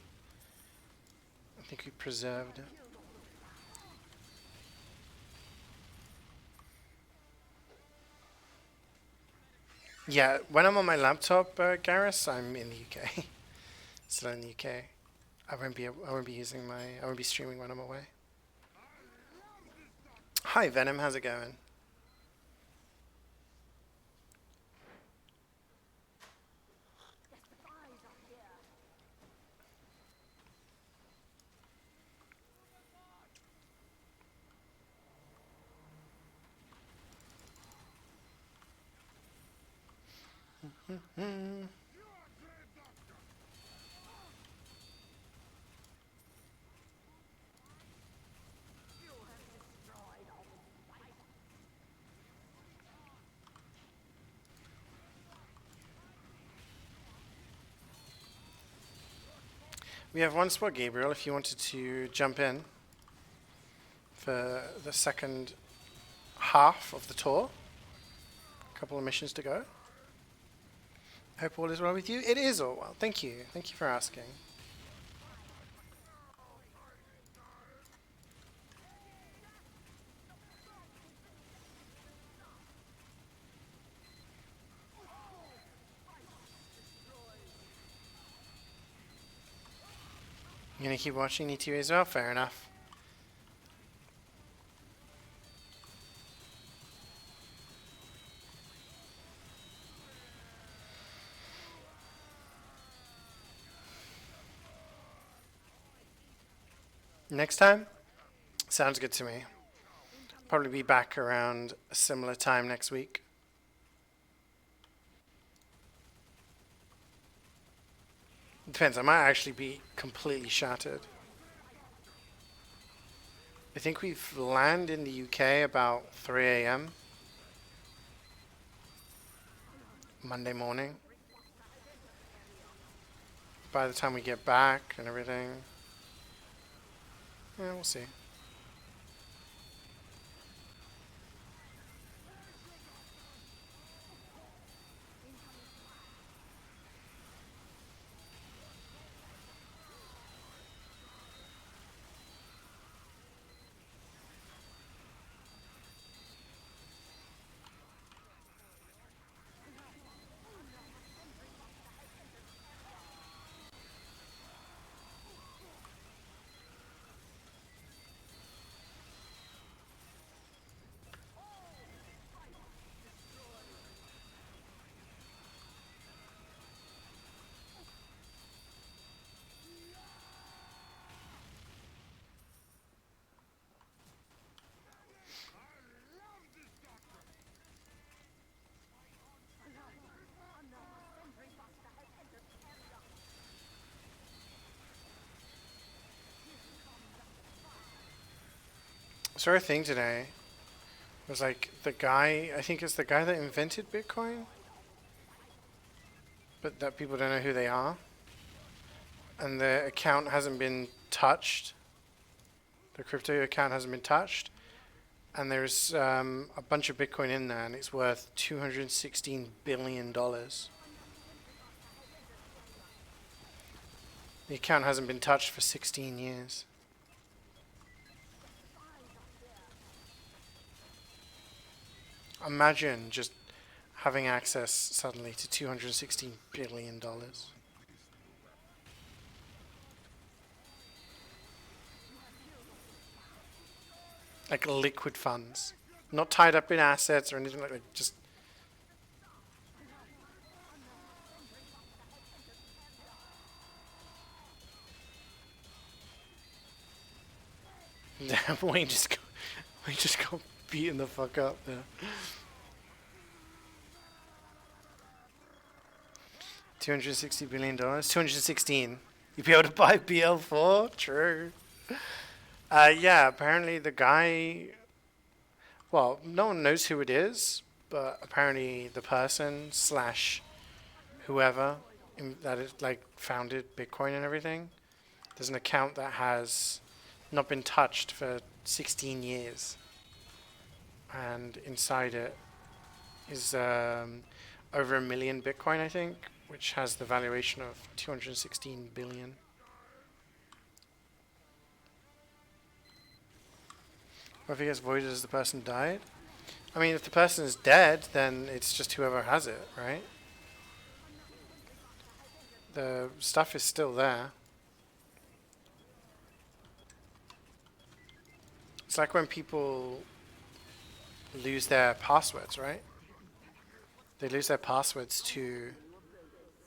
preserved it. Yeah, when I'm on my laptop, Garrus, I'm in the UK. Still in the UK. I won't be streaming when I'm away. Hi Venom, how's it going? We have one spot, Gabriel, if you wanted to jump in for the second half of the tour. A couple of missions to go. Hope all is well with you. It is all well. Thank you. Thank you for asking. You gonna keep watching ETV as well? Fair enough. Next time? Sounds good to me. Probably be back around a similar time next week. Depends, I might actually be completely shattered. I think we've landed in the UK about 3 a.m. Monday morning. by the time we get back and everything. Yeah, we'll see. So our thing today was like the guy, I think it's the guy that invented Bitcoin, but that people don't know who they are. And the account hasn't been touched. The crypto account hasn't been touched. And there's a bunch of Bitcoin in there, and it's worth $216 billion. The account hasn't been touched for 16 years. Imagine just having access suddenly to $216 billion. Like liquid funds. Not tied up in assets or anything like that, just damn, Wayne just got beaten the fuck up there. $260 billion? 216. You'd be able to buy BL4? True. Yeah, apparently the guy, well, no one knows who it is, but apparently the person slash whoever that is like founded Bitcoin and everything, there's an account that has not been touched for 16 years. And inside it is over 1 million Bitcoin, I think, which has the valuation of 216 billion. What if it gets voided as the person died? I mean, if the person is dead, then it's just whoever has it, right? The stuff is still there. It's like when people lose their passwords, right? They lose their passwords to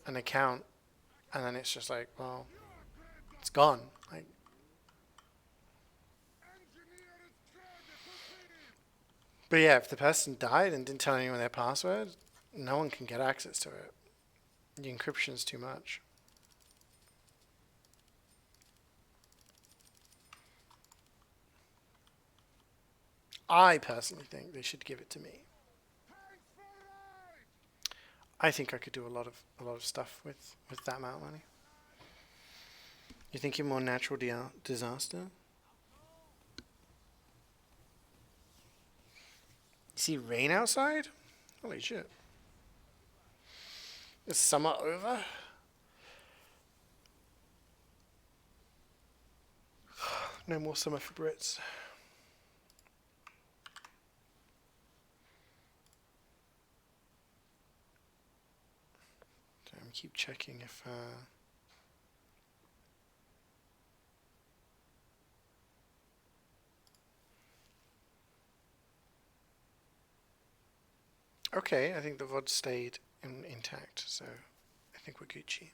an account, and then it's just like, well, it's gone. Like, but yeah, if the person died and didn't tell anyone their password, no one can get access to it. The encryption's too much. I personally think they should give it to me. I think I could do a lot of stuff with that amount of money. You think you're more natural disaster? You see rain outside? Holy shit. Is summer over? No more summer for Brits. Damn, keep checking if okay, I think the VOD stayed intact, so I think we're Gucci.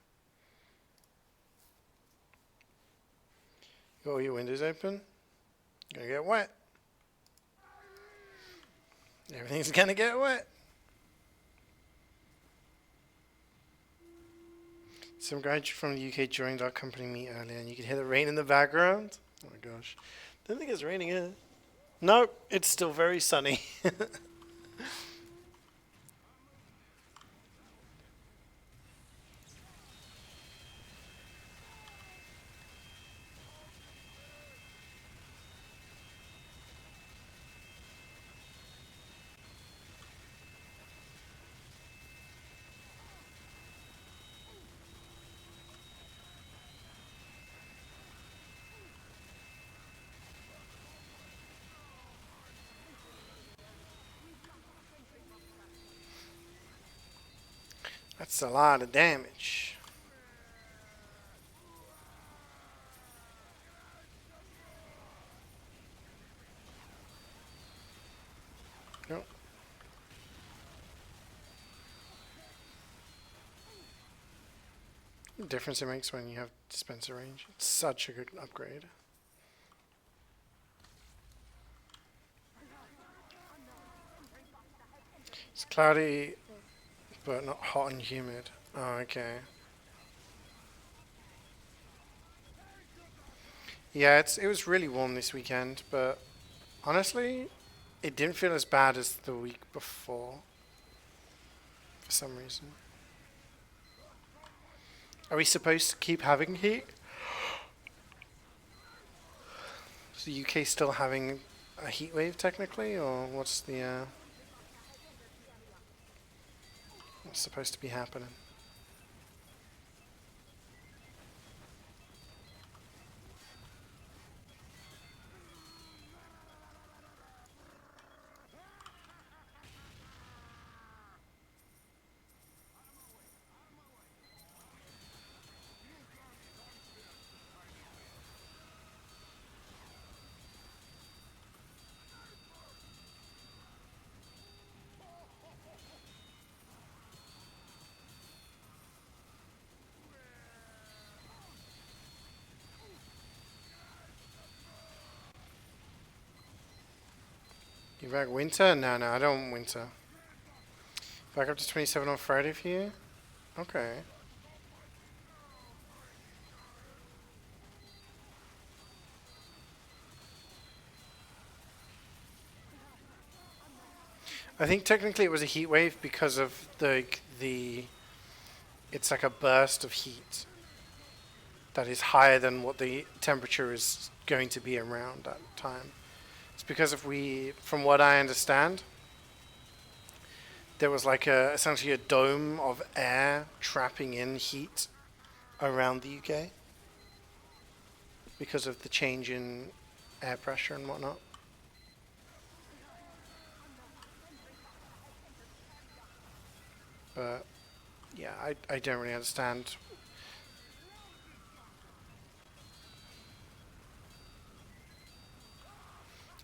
You got all your windows open? You're gonna get wet. Everything's gonna get wet. Some guy from the UK joined our company meet earlier, and you could hear the rain in the background. Oh my gosh. Don't think it's raining here. No, it's still very sunny. That's a lot of damage. Nope. The difference it makes when you have dispenser range. It's such a good upgrade. It's cloudy, but not hot and humid. Oh, okay. Yeah, it was really warm this weekend, but honestly, it didn't feel as bad as the week before for some reason. Are we supposed to keep having heat? Is the UK still having a heat wave technically, or what's supposed to be happening? You back winter? No, no, I don't want winter. Back up to 27 on Friday for you? Okay. I think technically it was a heat wave because of the it's like a burst of heat that is higher than what the temperature is going to be around that time. It's because if we, from what I understand, there was like essentially a dome of air trapping in heat around the UK because of the change in air pressure and whatnot. But yeah, I don't really understand.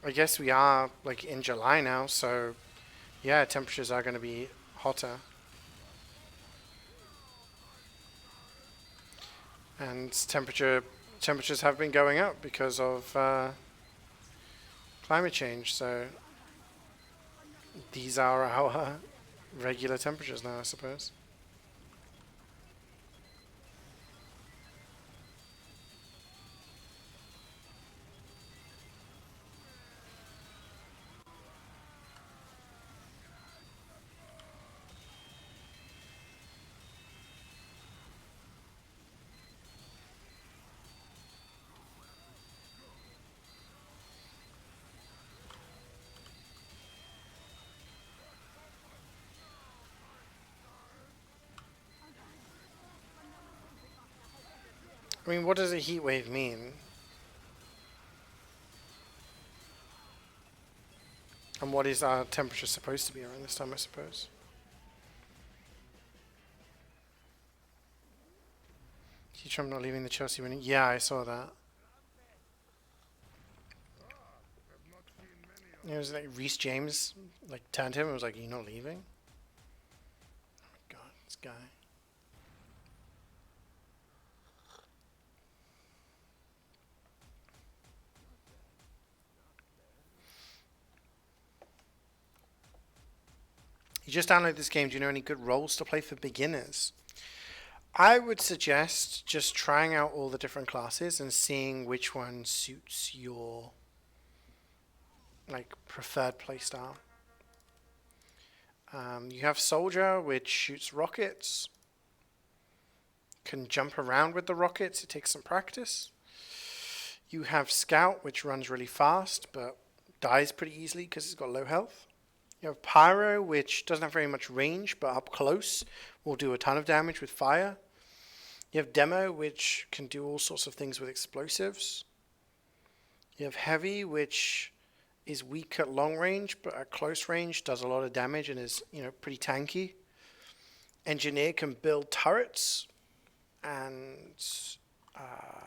I guess we are like in July now, so yeah, temperatures are going to be hotter. And temperatures have been going up because of climate change. So these are our regular temperatures now, I suppose. I mean, what does a heat wave mean? And what is our temperature supposed to be around this time, I suppose? Trump not leaving the Chelsea winning? Yeah, I saw that. It was like Reece James like turned to him and was like, "You're not leaving?" Oh my God, this guy. You just download this game. Do you know any good roles to play for beginners? I would suggest just trying out all the different classes and seeing which one suits your like preferred playstyle. You have Soldier, which shoots rockets, can jump around with the rockets. It takes some practice. You have Scout, which runs really fast but dies pretty easily because it's got low health. You have Pyro, which doesn't have very much range, but up close will do a ton of damage with fire. You have Demo, which can do all sorts of things with explosives. You have Heavy, which is weak at long range, but at close range does a lot of damage and is, pretty tanky. engineer can build turrets and uh,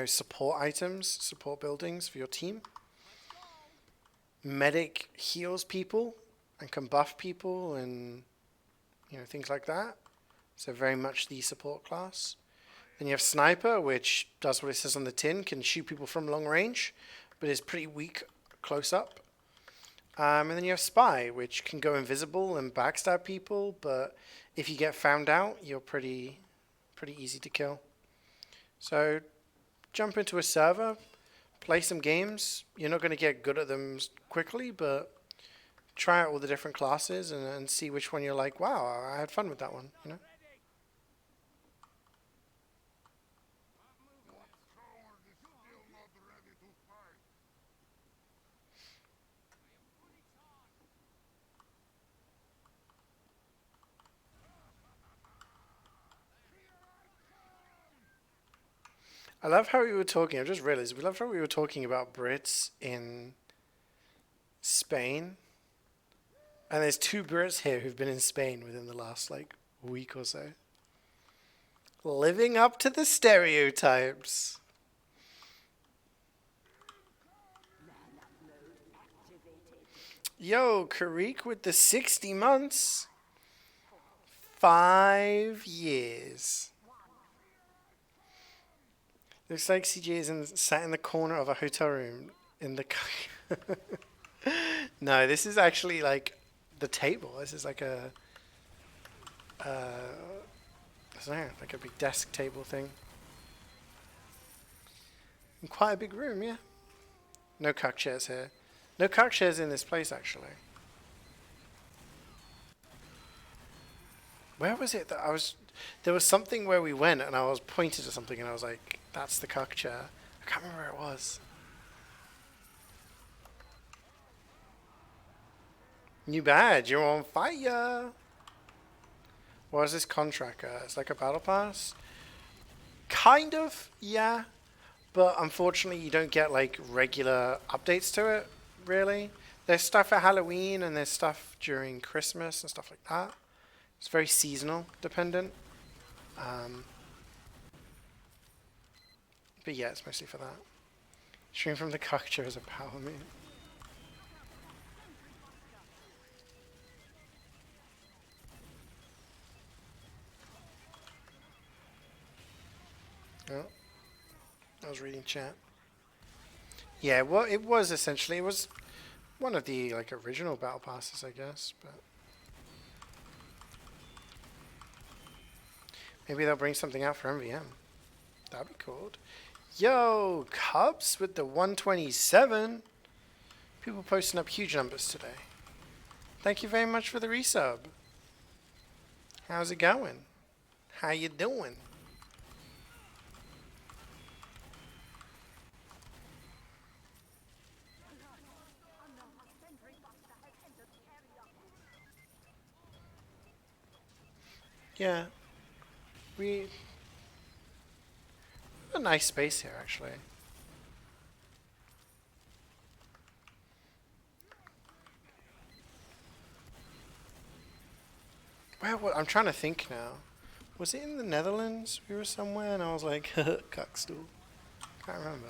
support items, support buildings for your team. Medic heals people and can buff people and things like that. So very much the support class. Then you have sniper, which does what it says on the tin, can shoot people from long range, but is pretty weak close up. And then you have spy, which can go invisible and backstab people, but if you get found out, you're pretty easy to kill. So jump into a server, play some games. You're not going to get good at them quickly, but try out all the different classes and see which one you're like, wow, I had fun with that one, I love how we were talking. I just realized we loved how we were talking about Brits in Spain. And there's 2 Brits here who've been in Spain within the last week or so. Living up to the stereotypes. Yo, Karik with the 60 months. 5 years. Looks like CeeJaey is sat in the corner of a hotel room in the... No, this is actually the table. This is like a... I don't know, like a big desk table thing. And quite a big room, yeah. No cuck chairs here. No cuck chairs in this place, actually. Where was it that I was... There was something where we went and I was pointed to something and I was like, that's the cuck chair. I can't remember where it was. New badge, you're on fire! What is this contract? It's like a battle pass? Kind of, yeah. But unfortunately you don't get regular updates to it, really. There's stuff at Halloween and there's stuff during Christmas and stuff like that. It's very seasonal dependent. But yeah, it's mostly for that. Stream from the cuck chair is a power move. Oh, I was reading chat. Yeah, well, it was essentially, it was one of the original battle passes, I guess, but maybe they'll bring something out for MvM. That'd be cool. Yo, Cubs with the 127. People posting up huge numbers today. Thank you very much for the resub. How's it going? How you doing? Yeah. We... a nice space here, actually. I'm trying to think now. Was it in the Netherlands? We were somewhere and I was like, cuckstool. Can't remember.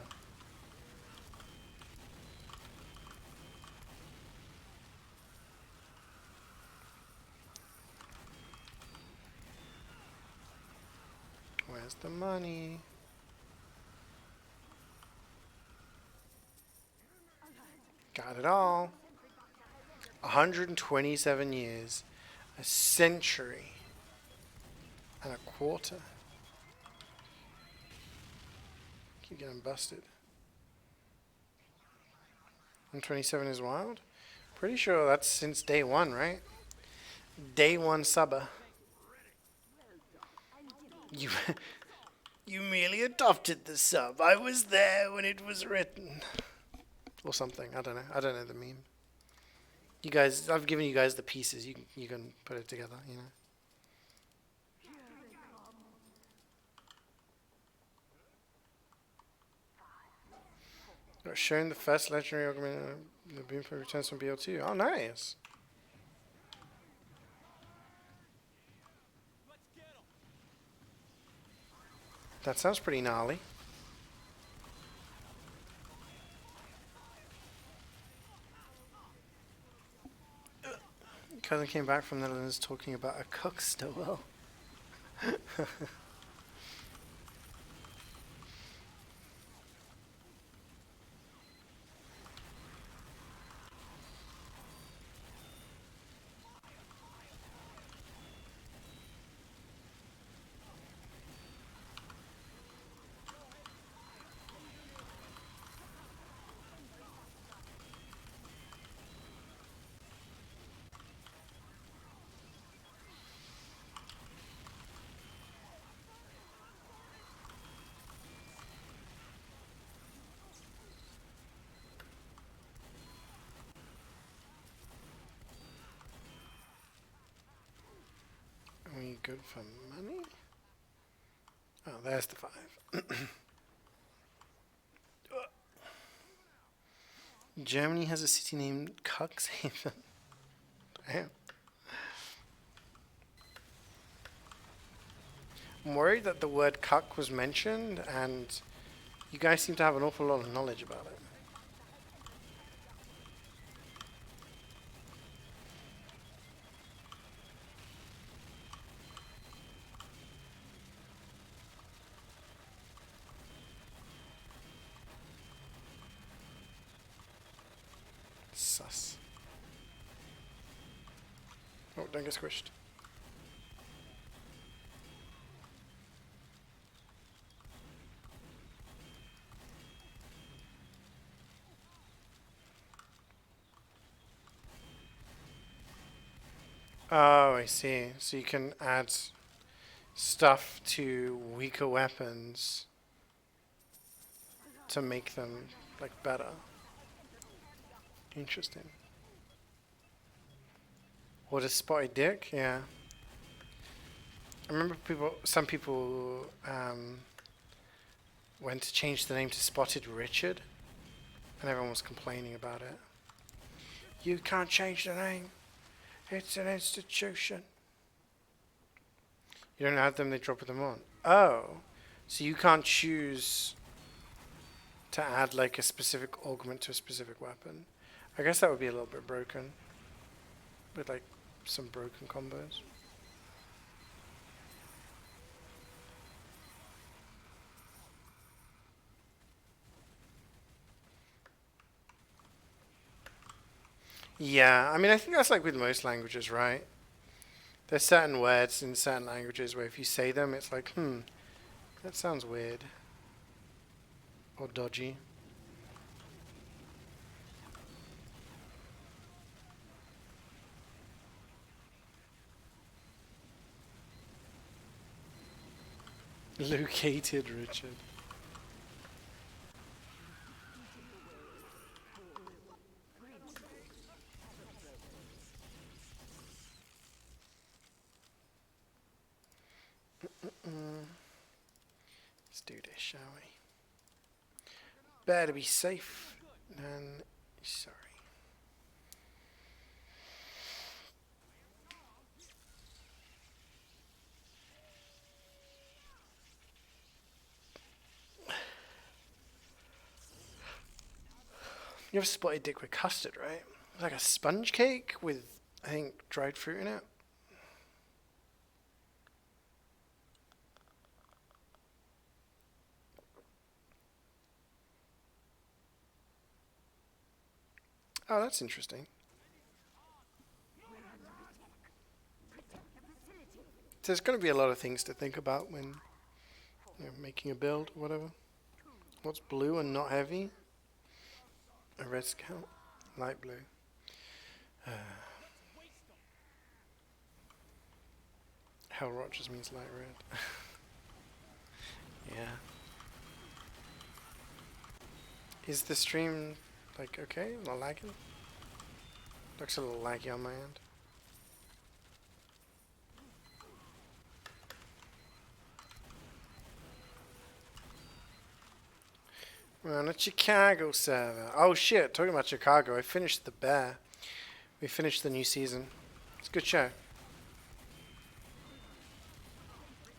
Where's the money? Got it all. 127 years. A century. And a quarter. Keep getting busted. 127 is wild? Pretty sure that's since day 1, right? Day 1 subber. You you merely adopted the sub. I was there when it was written. Or something. I don't know. I don't know the meme. You guys, I've given you guys the pieces. You can put it together, Showing the first legendary augment the boom for returns from BL2. Oh, nice. That sounds pretty gnarly. Cousin came back from the Netherlands talking about a cook still well. Are we good for money? Oh, there's the 5. Germany has a city named Cuxhaven. Damn. I'm worried that the word cuck was mentioned, and you guys seem to have an awful lot of knowledge about it. Sus. Oh, don't get squished. Oh, I see. So you can add stuff to weaker weapons to make them, like, better. Interesting. What is spotted dick? Yeah. I remember some people went to change the name to Spotted Richard, and everyone was complaining about it. You can't change the name. It's an institution. You don't add them, they drop them on. Oh. So you can't choose to add like a specific augment to a specific weapon. I guess that would be a little bit broken. With like some broken combos. Yeah, I mean I think that's like with most languages, right? There's certain words in certain languages where if you say them it's like, that sounds weird. Or dodgy. Located Richard. Let's do this, shall we? Better be safe than sorry. You ever spotted dick with custard, right? It's like a sponge cake with, I think, dried fruit in it. Oh, that's interesting. There's going to be a lot of things to think about when making a build or whatever. What's blue and not heavy? A red scout? Light blue. Hell Rogers means light red. Yeah. Is the stream, like, okay? Not lagging? Looks a little laggy on my end. We're on a Chicago server. Oh shit, talking about Chicago, I finished The Bear. We finished the new season. It's a good show.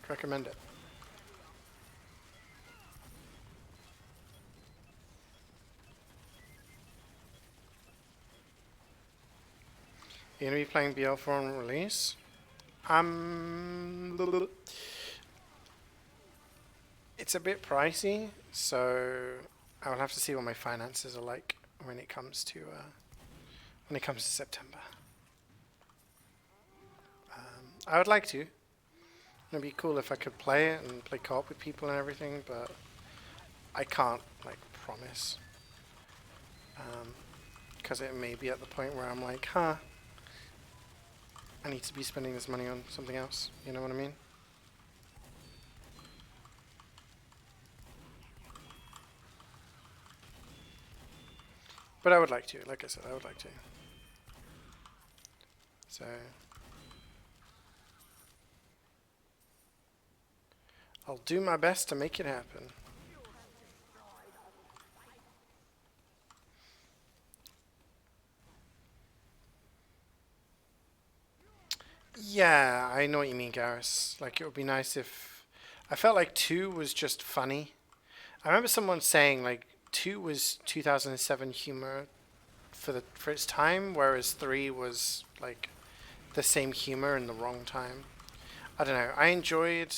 Recommend it. You're gonna be playing BL4 on release? It's a bit pricey, so I will have to see what my finances are like when it comes to September. I would like to. It'd be cool if I could play it and play co-op with people and everything, but I can't like promise, because it may be at the point where I'm like, I need to be spending this money on something else. You know what I mean? But I would like to. Like I said, I would like to. So I'll do my best to make it happen. Yeah, I know what you mean, Garrus. Like, it would be nice if... I felt like 2 was just funny. I remember someone saying, like, 2 was 2007 humor for its time, whereas 3 was, like, the same humor in the wrong time. I don't know. I enjoyed,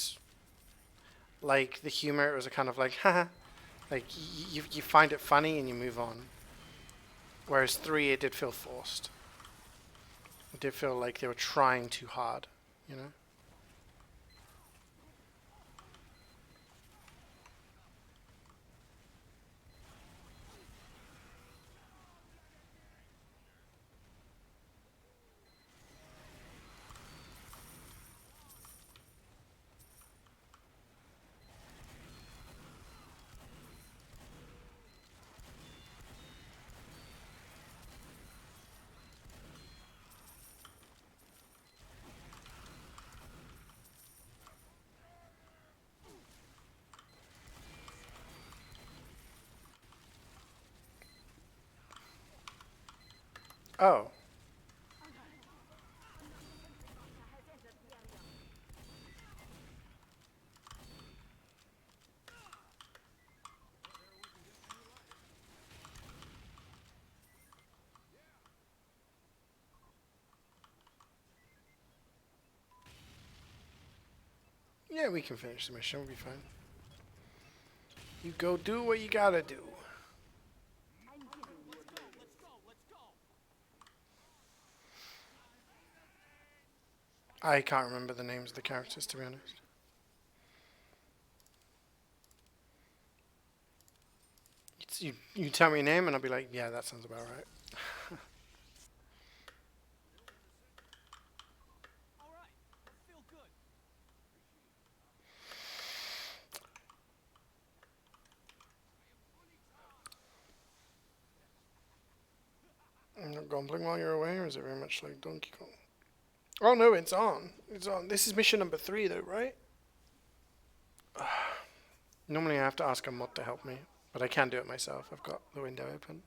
like, the humor. It was a kind of like, haha. Like, you find it funny and you move on. Whereas 3, it did feel forced. It did feel like they were trying too hard, you know? Oh. Yeah, we can finish the mission. We'll be fine. You go do what you gotta do. I can't remember the names of the characters, to be honest. You tell me a name and I'll be like, yeah, that sounds about right. Grumbling while you're away, or is it very much like Donkey Kong? Oh no, it's on. It's on. This is mission number 3 though, right? Normally I have to ask a mod to help me, but I can do it myself. I've got the window open.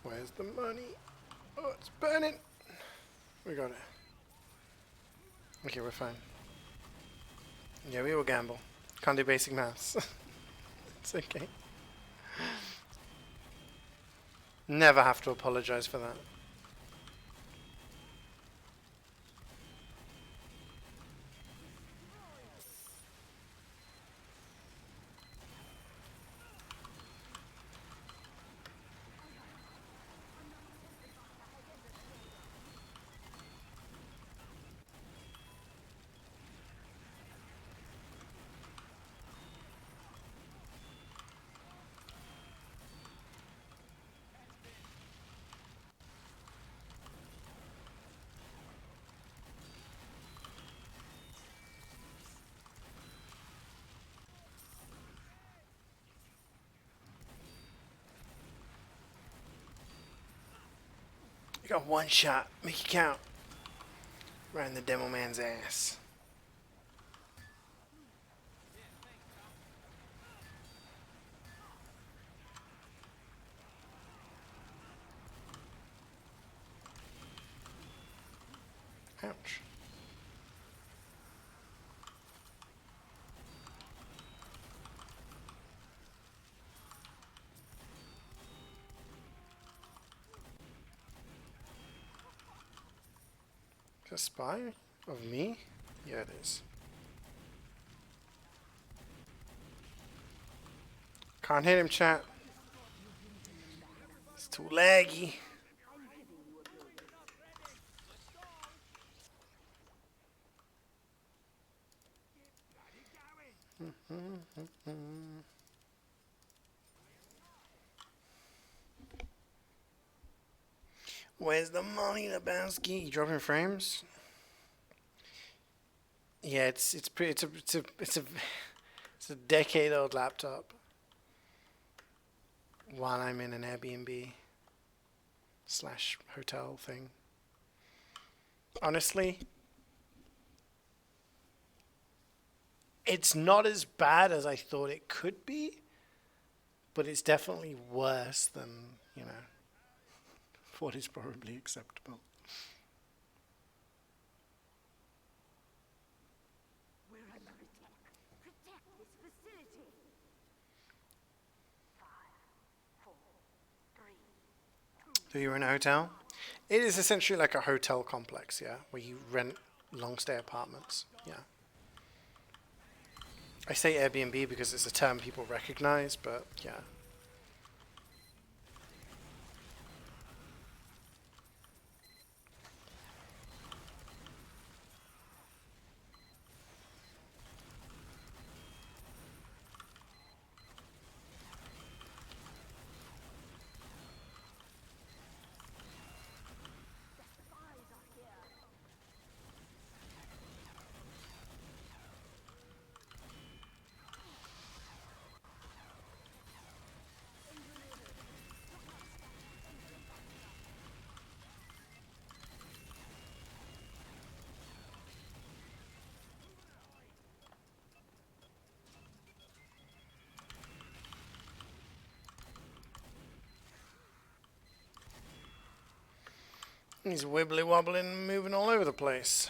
Where's the money? Oh, it's burning. We got it. Okay, we're fine. Yeah, we will gamble. Can't do basic maths. It's okay. Never have to apologize for that. got one shot. Make it count. Right in the demo man's ass. Ouch. Is that a spy of me? Yeah, it is. Can't hit him, chat. It's too laggy. Where's the money, Lebowski? You dropping frames? Yeah, it's a decade-old laptop. While I'm in an Airbnb / hotel thing. Honestly, it's not as bad as I thought it could be, but it's definitely worse than, you know, what is probably acceptable. We're under attack. Protect this facility. 5, 4, 3, 2. So you're in a hotel? It is essentially like a hotel complex, yeah, where you rent long stay apartments, yeah. I say Airbnb because it's a term people recognize, but yeah. He's wibbly wobbling and moving all over the place.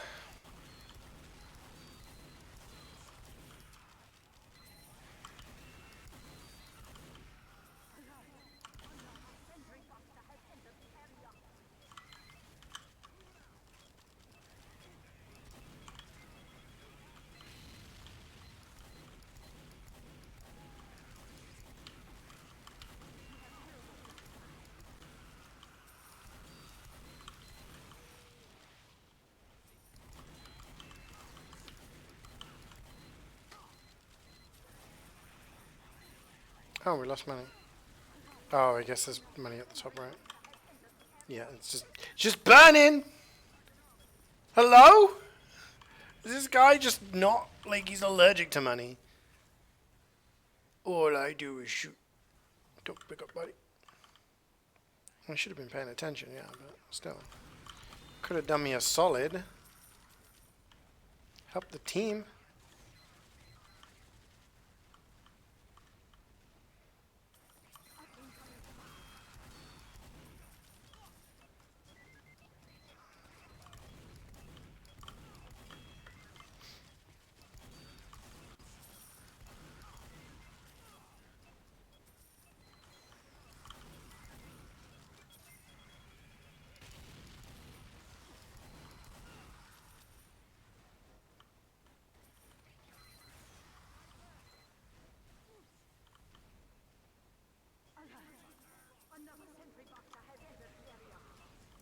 Oh, we lost money. Oh, I guess there's money at the top right. Yeah, it's just burning! Hello? Is this guy just not, like, he's allergic to money? All I do is shoot. Don't pick up, buddy. I should have been paying attention, yeah, but still. Could have done me a solid. Help the team.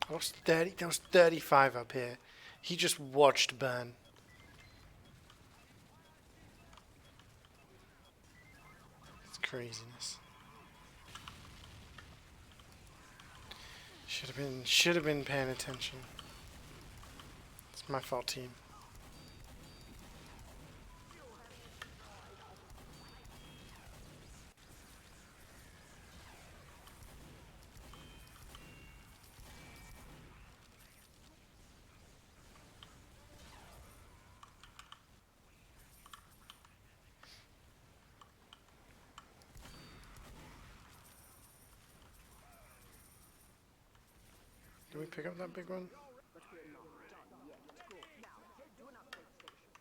I lost 30, that was 35 up here. He just watched burn. It's craziness. Should have been paying attention. It's my fault, team. Can we pick up that big one? But we're not done yet. Go. Now, head to an upgrade station.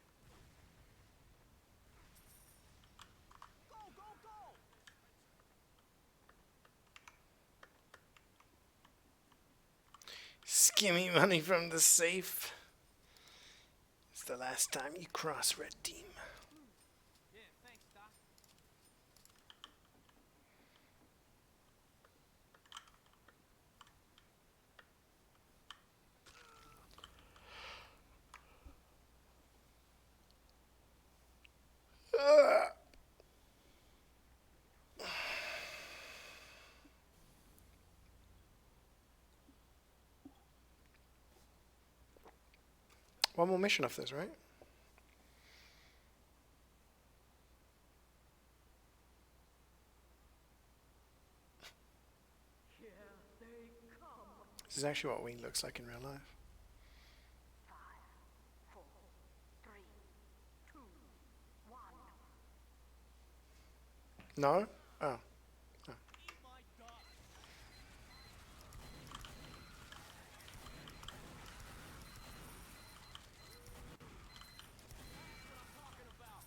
Go, go, go! Skimmy money from the safe. It's the last time you cross Red Team. Yeah, thanks, Doc. One more mission off this, right? Here they come. This is actually what Wayne looks like in real life. 5, 4, 3, 2, 1. No? Oh. Eat my dust. That's what I'm talking about.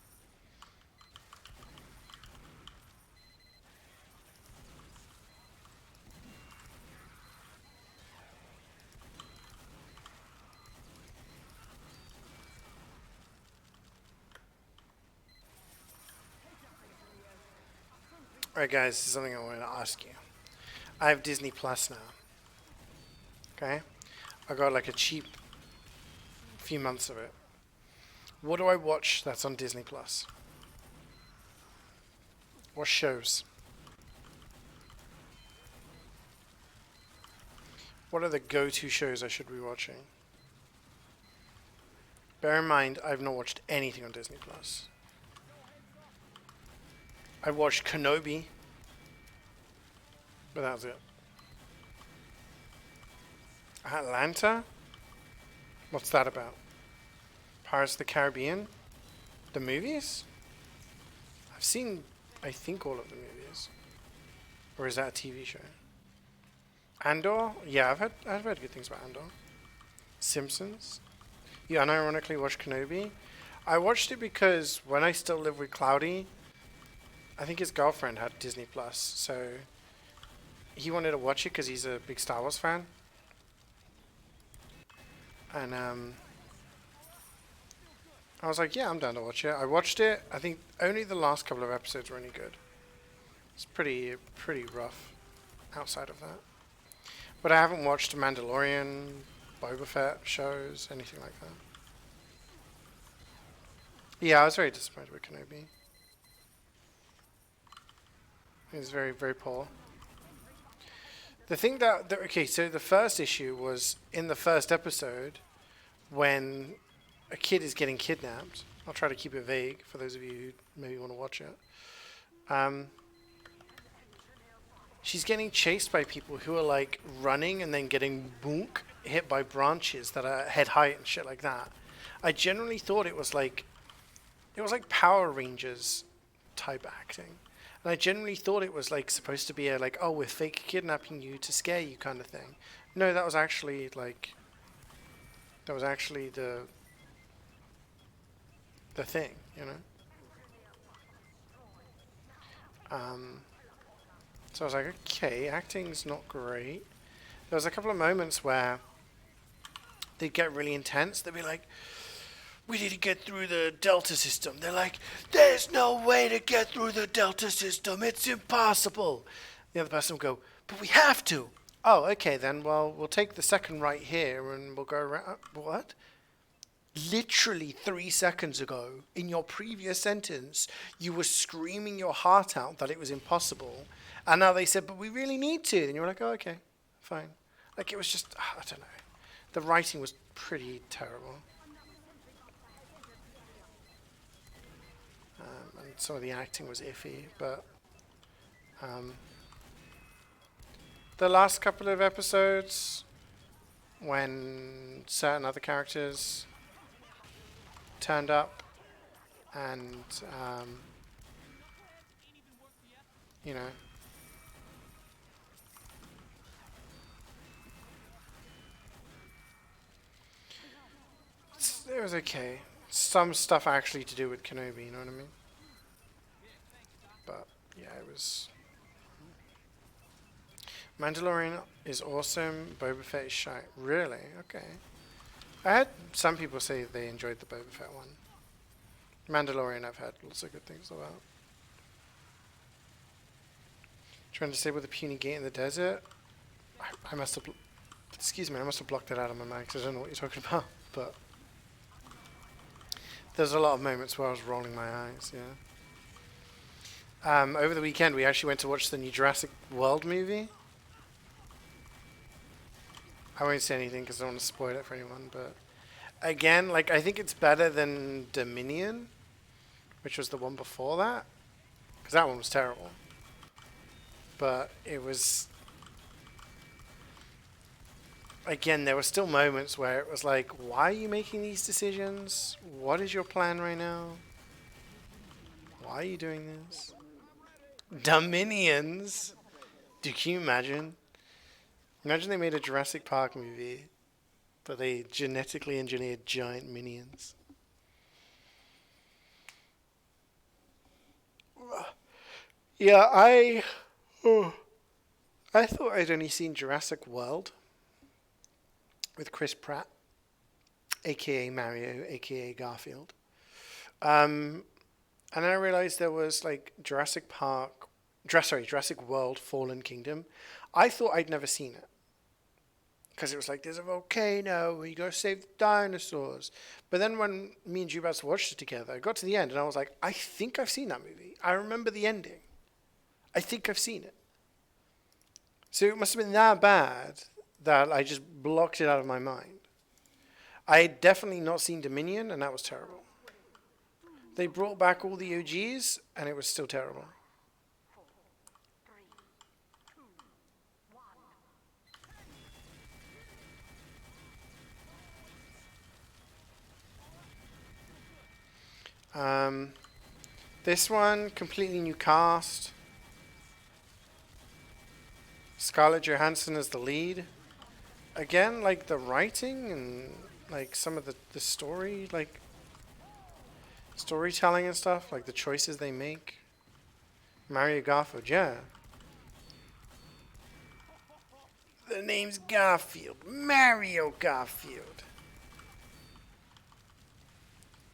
Alright guys, this is something I wanted to ask you. I have Disney Plus now. Okay? I got like a cheap few months of it. What do I watch that's on Disney Plus? What shows? What are the go-to shows I should be watching? Bear in mind, I've not watched anything on Disney Plus. I watched Kenobi, but that was it. Atlanta? What's that about? Pirates of the Caribbean? The movies? I've seen, I think, all of the movies. Or is that a TV show? Andor? Yeah, I've heard good things about Andor. Simpsons? You unironically watched Kenobi? I watched it because when I still lived with Cloudy, I think his girlfriend had Disney Plus, so he wanted to watch it because he's a big Star Wars fan. And I was like, yeah, I'm down to watch it. I watched it. I think only the last couple of episodes were any good. It's pretty rough outside of that. But I haven't watched Mandalorian, Boba Fett shows, anything like that. Yeah, I was very disappointed with Kenobi. It was very, very poor. The thing okay, so the first issue was in the first episode when a kid is getting kidnapped. I'll try to keep it vague for those of you who maybe want to watch it. She's getting chased by people who are like running and then getting boonk, hit by branches that are head height and shit like that. I generally thought it was like Power Rangers type acting. And I generally thought it was like supposed to be a like, oh, we're fake kidnapping you to scare you kind of thing. No, that was actually like, that was actually the thing, you know? So I was like, okay, acting's not great. There was a couple of moments where they'd get really intense. They'd be like, we need to get through the Delta system. They're like, there's no way to get through the Delta system. It's impossible. The other person would go, but we have to. Oh, okay then. Well, we'll take the second right here and we'll go around. What? Literally 3 seconds ago, in your previous sentence, you were screaming your heart out that it was impossible. And now they said, but we really need to. And you were like, oh, okay, fine. Like, it was just, I don't know. The writing was pretty terrible. And some of the acting was iffy, but the last couple of episodes, when certain other characters turned up and, you know, it was okay. Some stuff actually to do with Kenobi, you know what I mean? But yeah, it was. Mandalorian is awesome. Boba Fett is shy. Really? Okay. I had some people say they enjoyed the Boba Fett one. Mandalorian, I've heard lots of good things about. Trying to disable the puny gate in the desert. I must have. Excuse me, I must have blocked it out of my mind because I don't know what you're talking about. But there's a lot of moments where I was rolling my eyes. Yeah. Over the weekend, we actually went to watch the new Jurassic World movie. I won't say anything because I don't want to spoil it for anyone. But again, like I think it's better than Dominion, which was the one before that, because that one was terrible. But it was. Again, there were still moments where it was like, why are you making these decisions? What is your plan right now? Why are you doing this? Dominions? Can you imagine? Imagine they made a Jurassic Park movie, but they genetically engineered giant minions. Yeah, I thought I'd only seen Jurassic World with Chris Pratt, aka Mario, aka Garfield. And then I realized there was like Jurassic World Fallen Kingdom. I thought I'd never seen it. Because it was like, there's a volcano, where you gotta save the dinosaurs. But then when me and Jubas watched it together, I got to the end and I was like, I think I've seen that movie. I remember the ending. I think I've seen it. So it must have been that bad that I just blocked it out of my mind. I had definitely not seen Dominion, and that was terrible. They brought back all the OGs, and it was still terrible. This one, completely new cast. Scarlett Johansson as the lead. Again, like the writing and like some of the story, like storytelling and stuff, like the choices they make. Mario Garfield, yeah. The name's Garfield. Mario Garfield.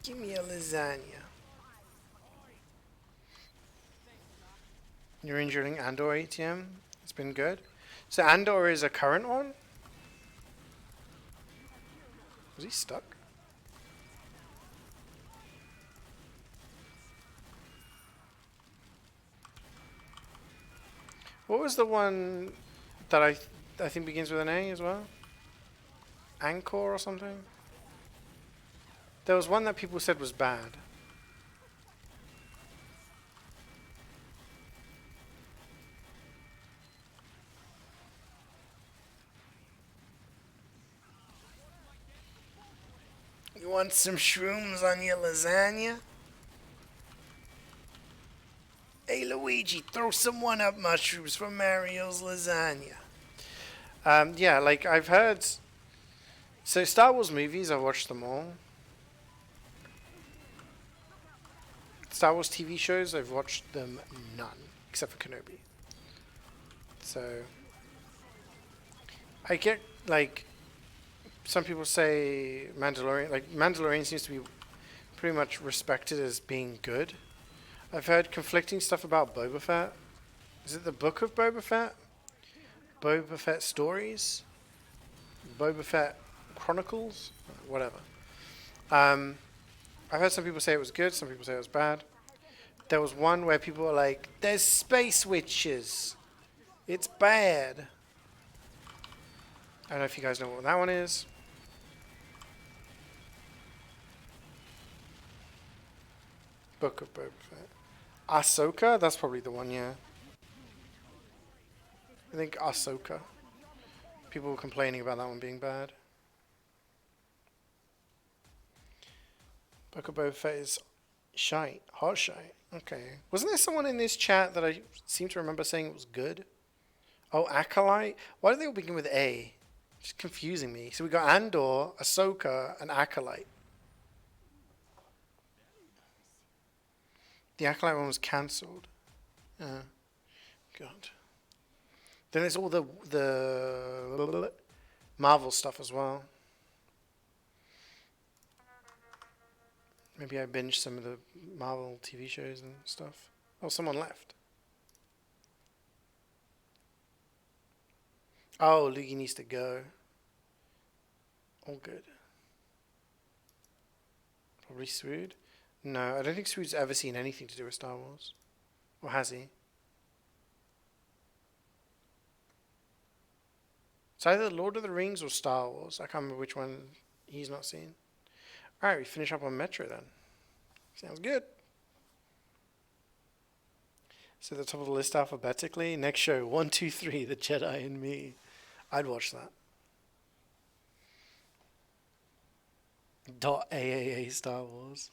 Give me a lasagna. You're enjoying Andor ATM? It's been good. So Andor is a current one? Was he stuck? What was the one that I think begins with an A as well? Anchor or something? There was one that people said was bad. You want some shrooms on your lasagna? Hey Luigi, throw some one-up mushrooms for Mario's lasagna. Yeah, like I've heard. So Star Wars movies, I've watched them all. Star Wars TV shows, I've watched them none, except for Kenobi. So I get like some people say Mandalorian. Like Mandalorian seems to be pretty much respected as being good. I've heard conflicting stuff about Boba Fett. Is it the Book of Boba Fett? Boba Fett Stories? Boba Fett Chronicles? Whatever. I've heard some people say it was good, some people say it was bad. There was one where people were like, there's space witches. It's bad. I don't know if you guys know what that one is. Book of Boba Fett. Ahsoka? That's probably the one, yeah. I think Ahsoka. People were complaining about that one being bad. Book of Boba Fett is shite. Hot shite. Okay. Wasn't there someone in this chat that I seem to remember saying it was good? Oh, Acolyte? Why do they all begin with A? It's confusing me. So we got Andor, Ahsoka, and Acolyte. The Acolyte one was cancelled. God. Then there's all the Marvel stuff as well. Maybe I binged some of the Marvel TV shows and stuff. Oh, someone left. Oh, Luigi needs to go. All good. Probably Swood. No, I don't think Swood's ever seen anything to do with Star Wars. Or has he? It's either Lord of the Rings or Star Wars. I can't remember which one he's not seen. Alright, we finish up on Metro then. Sounds good. So the top of the list alphabetically. Next show, 1, 2, 3, The Jedi and Me. I'd watch that. .aaa Star Wars.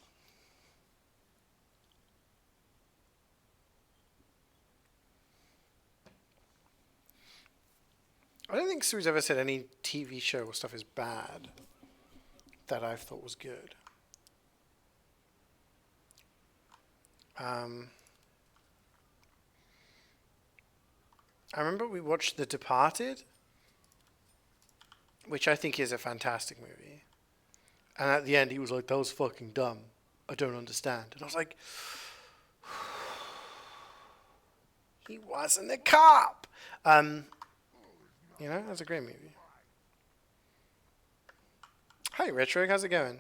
I don't think Sue's ever said any TV show or stuff is bad that I've thought was good. I remember we watched The Departed, which I think is a fantastic movie. And at the end, he was like, that was fucking dumb. I don't understand. And I was like, he wasn't a cop. You know, that's a great movie. Hi, Retro. How's it going?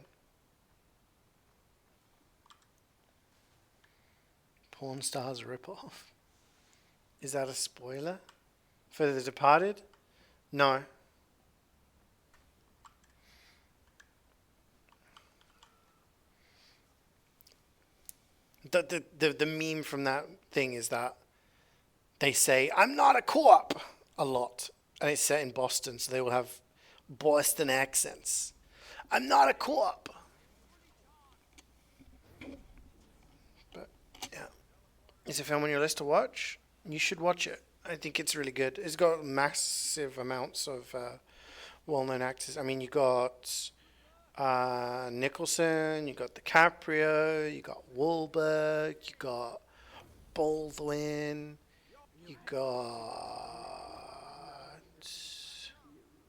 Porn Stars ripoff. Is that a spoiler for The Departed? No. The meme from that thing is that they say, I'm not a co-op a lot. And it's set in Boston, so they will have Boston accents. I'm not a co-op. But, yeah. It's a film on your list to watch. You should watch it. I think it's really good. It's got massive amounts of well-known actors. I mean, you got Nicholson, you got DiCaprio, you got Wahlberg, you got Baldwin, you got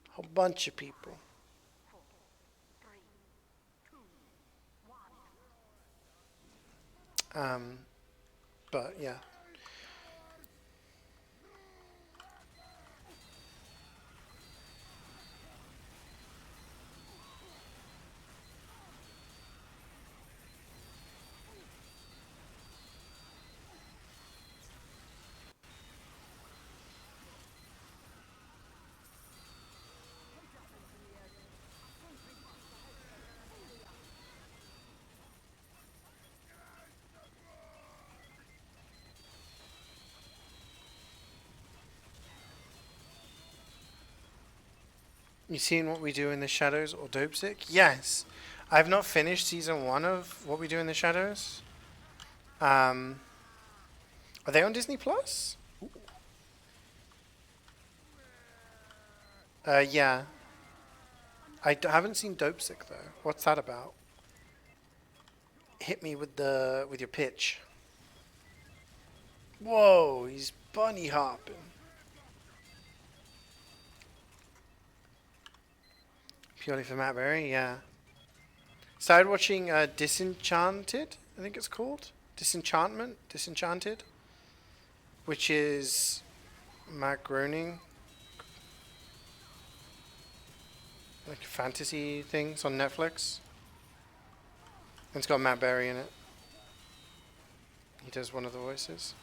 a whole bunch of people. 4, 3, 2, 1. But yeah. You seen What We Do in the Shadows or Dopesick? Yes. I have not finished season 1 of What We Do in the Shadows. Are they on Disney Plus? Yeah. Haven't seen Dopesick though. What's that about? Hit me with your pitch. Whoa, he's bunny hopping. Purely for Matt Berry, yeah. Started watching Disenchanted, I think it's called. Disenchanted. Which is Matt Groening. Like a fantasy thing. It's on Netflix. And it's got Matt Berry in it. He does one of the voices.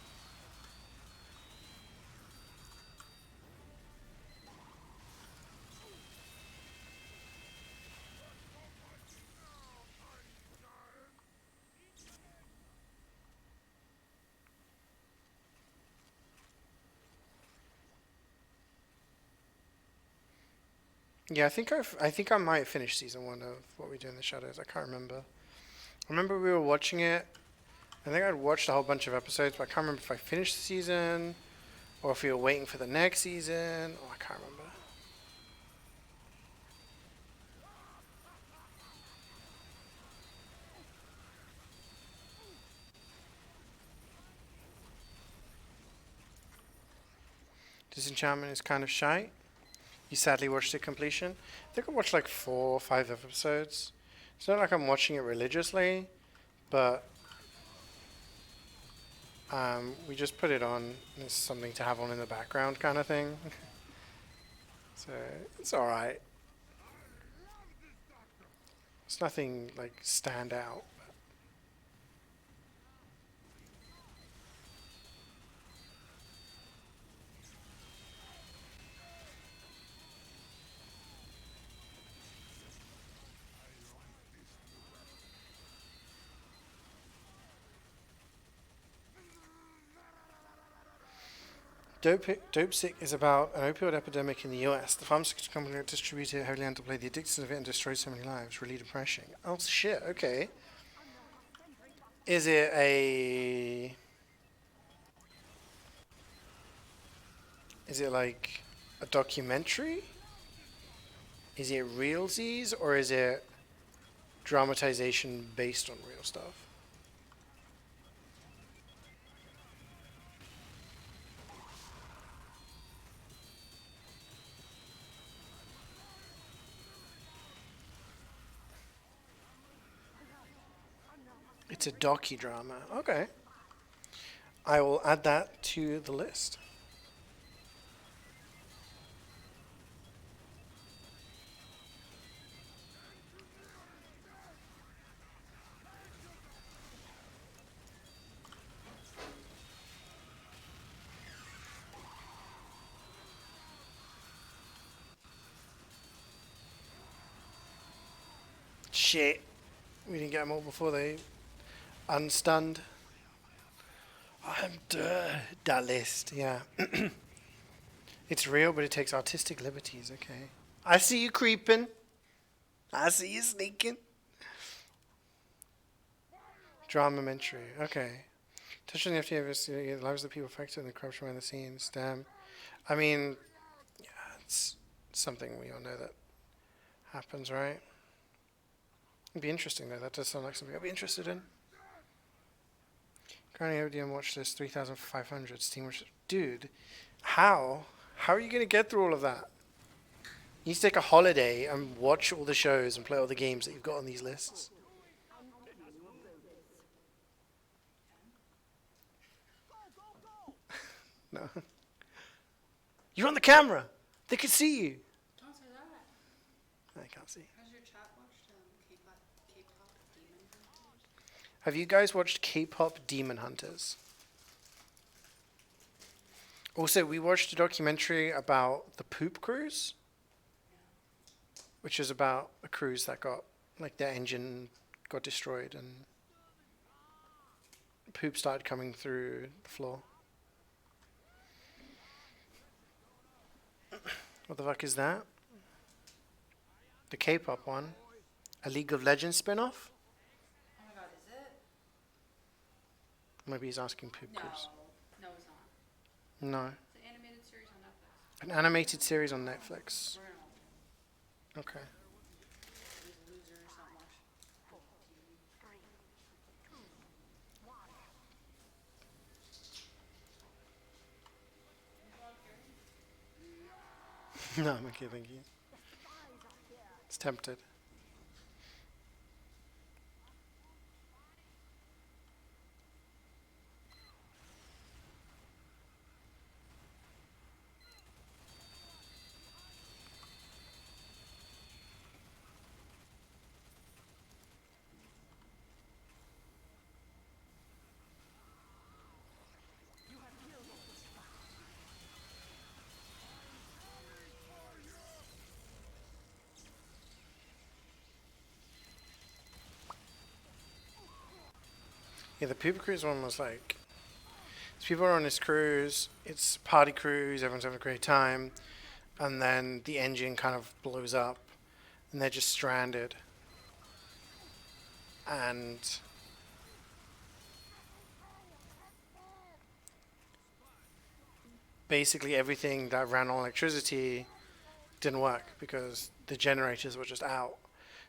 Yeah, I think I might finish season 1 of What We Do in the Shadows. I can't remember. I remember we were watching it. I think I'd watched a whole bunch of episodes, but I can't remember if I finished the season or if we were waiting for the next season. Oh, I can't remember. Disenchantment is kind of shy. You sadly watched it completion. I think I watched like 4 or 5 episodes. It's not like I'm watching it religiously, but we just put it on as something to have on in the background kind of thing. So it's alright. It's nothing like stand out. Dope Sick is about an opioid epidemic in the US. The pharmaceutical company that distributed it heavily underplayed the addictions of it and destroyed so many lives. Really depressing. Oh shit, okay. Is it a... Is it like a documentary? Is it realsies or is it dramatization based on real stuff? It's a docudrama. Okay. I will add that to the list. Shit. We didn't get them all before they unstunned. I'm that list, yeah. It's real, but it takes artistic liberties, okay. I see you creeping. I see you sneaking. Dramamentary, okay. Touch on the FTA investigating the lives of the people affected and the corruption behind the scenes. Damn. I mean, yeah, it's something we all know that happens, right? It'd be interesting though. That does sound like something I'd be interested in. Currently, ODM watch list 3,500. Steam watch. Dude, how? How are you gonna get through all of that? You need to take a holiday and watch all the shows and play all the games that you've got on these lists. No. You're on the camera. They can see you. Don't say that. I can't see. Has your chat watched K-pop Demon Hunters? Have you guys watched K-pop Demon Hunters? Also, we watched a documentary about the Poop Cruise, which is about a cruise that got, like, their engine got destroyed and poop started coming through the floor. What the fuck is that? The K-pop one? A League of Legends spin-off? Oh my god, is it? Maybe he's asking Poop No. Cruise. No, it's not. No. It's an animated series on Netflix. An animated series on Netflix. We're gonna watch it. Okay. These losers don't watch No, I'm okay, thank you. It's tempted. Yeah, the Poop Cruise one was like, so people are on this cruise, it's a party cruise, everyone's having a great time, and then the engine kind of blows up, and they're just stranded. And basically everything that ran on electricity didn't work because the generators were just out.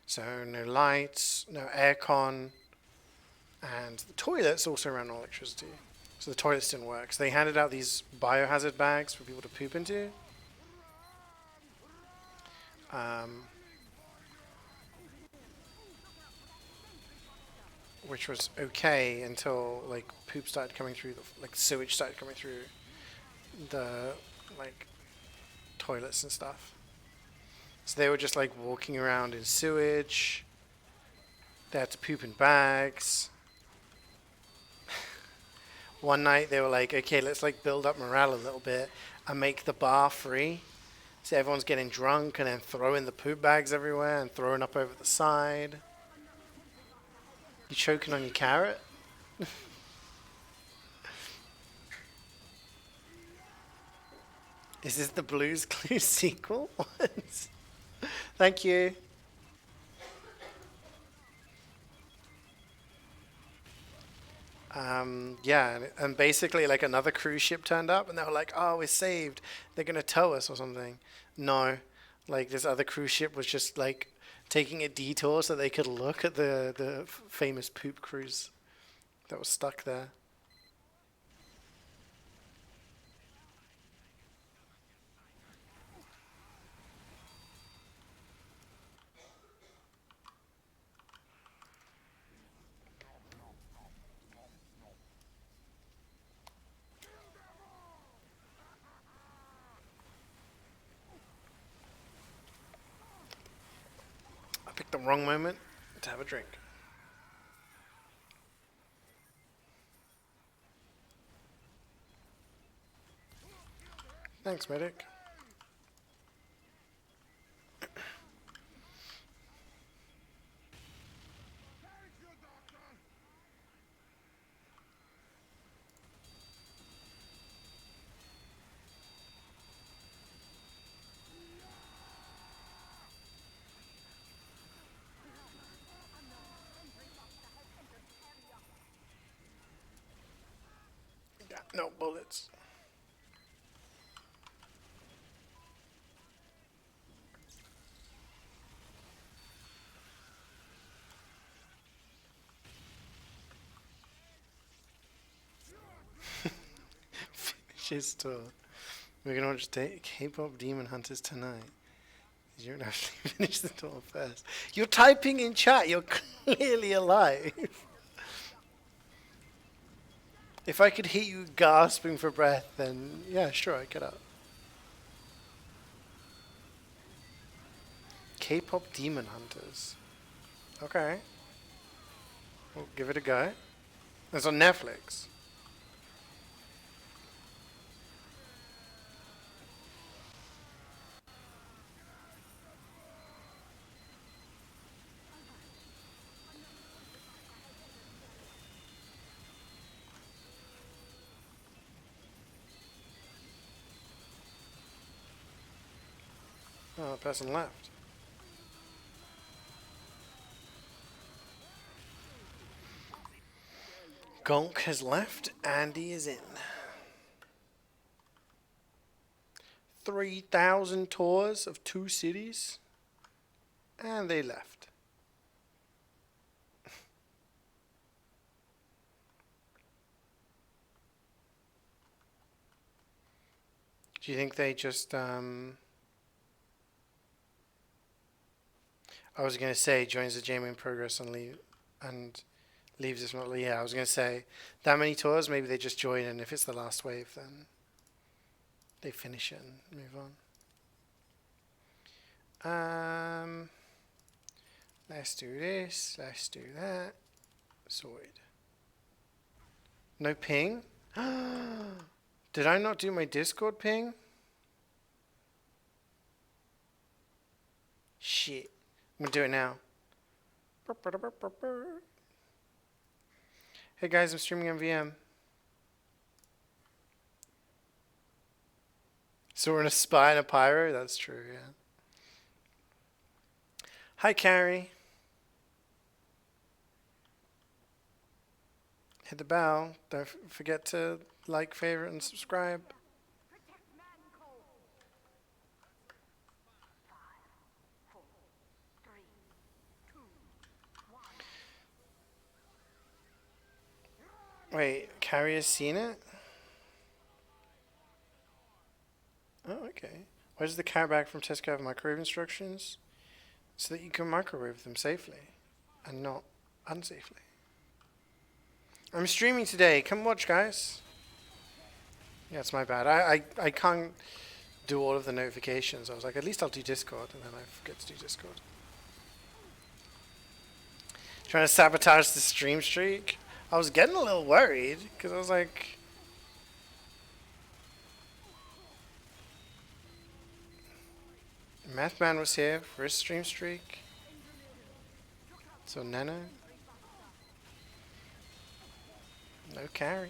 So no lights, no aircon, and the toilets also ran on electricity. So the toilets didn't work. So they handed out these biohazard bags for people to poop into. Which was okay until like poop started coming through, like sewage started coming through the like toilets and stuff. So they were just like walking around in sewage. They had to poop in bags. One night they were like, okay, let's like build up morale a little bit and make the bar free. So everyone's getting drunk and then throwing the poop bags everywhere and throwing up over the side. You choking on your carrot? Is this the Blue's Clues sequel? What? Thank you. Yeah, and basically like another cruise ship turned up and they were like, oh, we're saved. They're going to tow us or something. No, like this other cruise ship was just like taking a detour so they could look at the famous poop cruise that was stuck there. I picked the wrong moment to have a drink. Thanks, medic. Got no bullets. Finish his tour. We're gonna watch K-pop Demon Hunters tonight. You don't have to finish the tour first. You're typing in chat. You're clearly alive. If I could hear you gasping for breath, then yeah, sure, I'd get up. K-pop Demon Hunters. Okay. We'll give it a go. It's on Netflix. Oh, the person left. Gonk has left. Andy is in. 3,000 tours of 2 cities. And they left. Do you think they just, I was going to say joins the game in progress and leaves if not. Yeah, I was going to say that many tours, maybe they just join and if it's the last wave, then they finish it and move on. Let's do this. Let's do that. Sorted. No ping? Did I not do my Discord ping? Shit. I'm gonna do it now. Hey guys, I'm streaming MvM. So we're in a spy and a pyro? That's true, yeah. Hi, Carrie. Hit the bell. Don't forget to like, favorite, and subscribe. Protect Manco. 5, 4, 3, 2, 1. Wait, Carrie has seen it? Oh, okay. Why does the carrot bag from Tesco have microwave instructions? So that you can microwave them safely and not unsafely. I'm streaming today. Come watch, guys. Yeah, it's my bad. I can't do all of the notifications. I was like, at least I'll do Discord, and then I forget to do Discord. Trying to sabotage the stream streak. I was getting a little worried because I was like, Mathman was here for his stream streak. So Nana. No carry.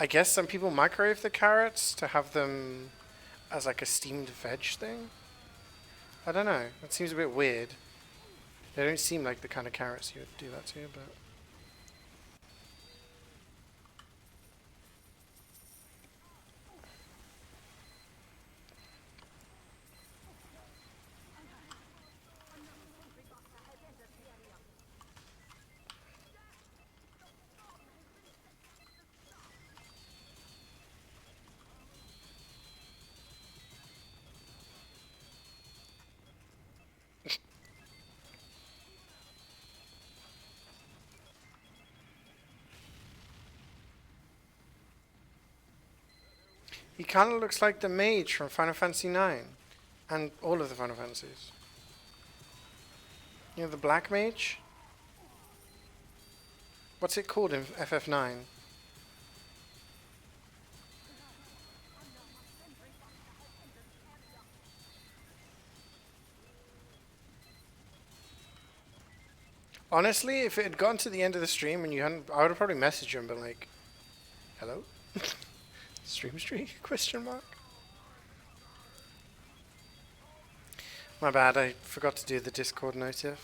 I guess some people microwave the carrots to have them as like a steamed veg thing. I don't know. That seems a bit weird. They don't seem like the kind of carrots you would do that to, but... He kind of looks like the mage from Final Fantasy IX. And all of the Final Fantasies. You know the black mage? What's it called in FF9? Honestly, if it had gone to the end of the stream and you hadn't, I would have probably messaged you and been like, hello? Stream streak? Question mark? My bad, I forgot to do the Discord notif.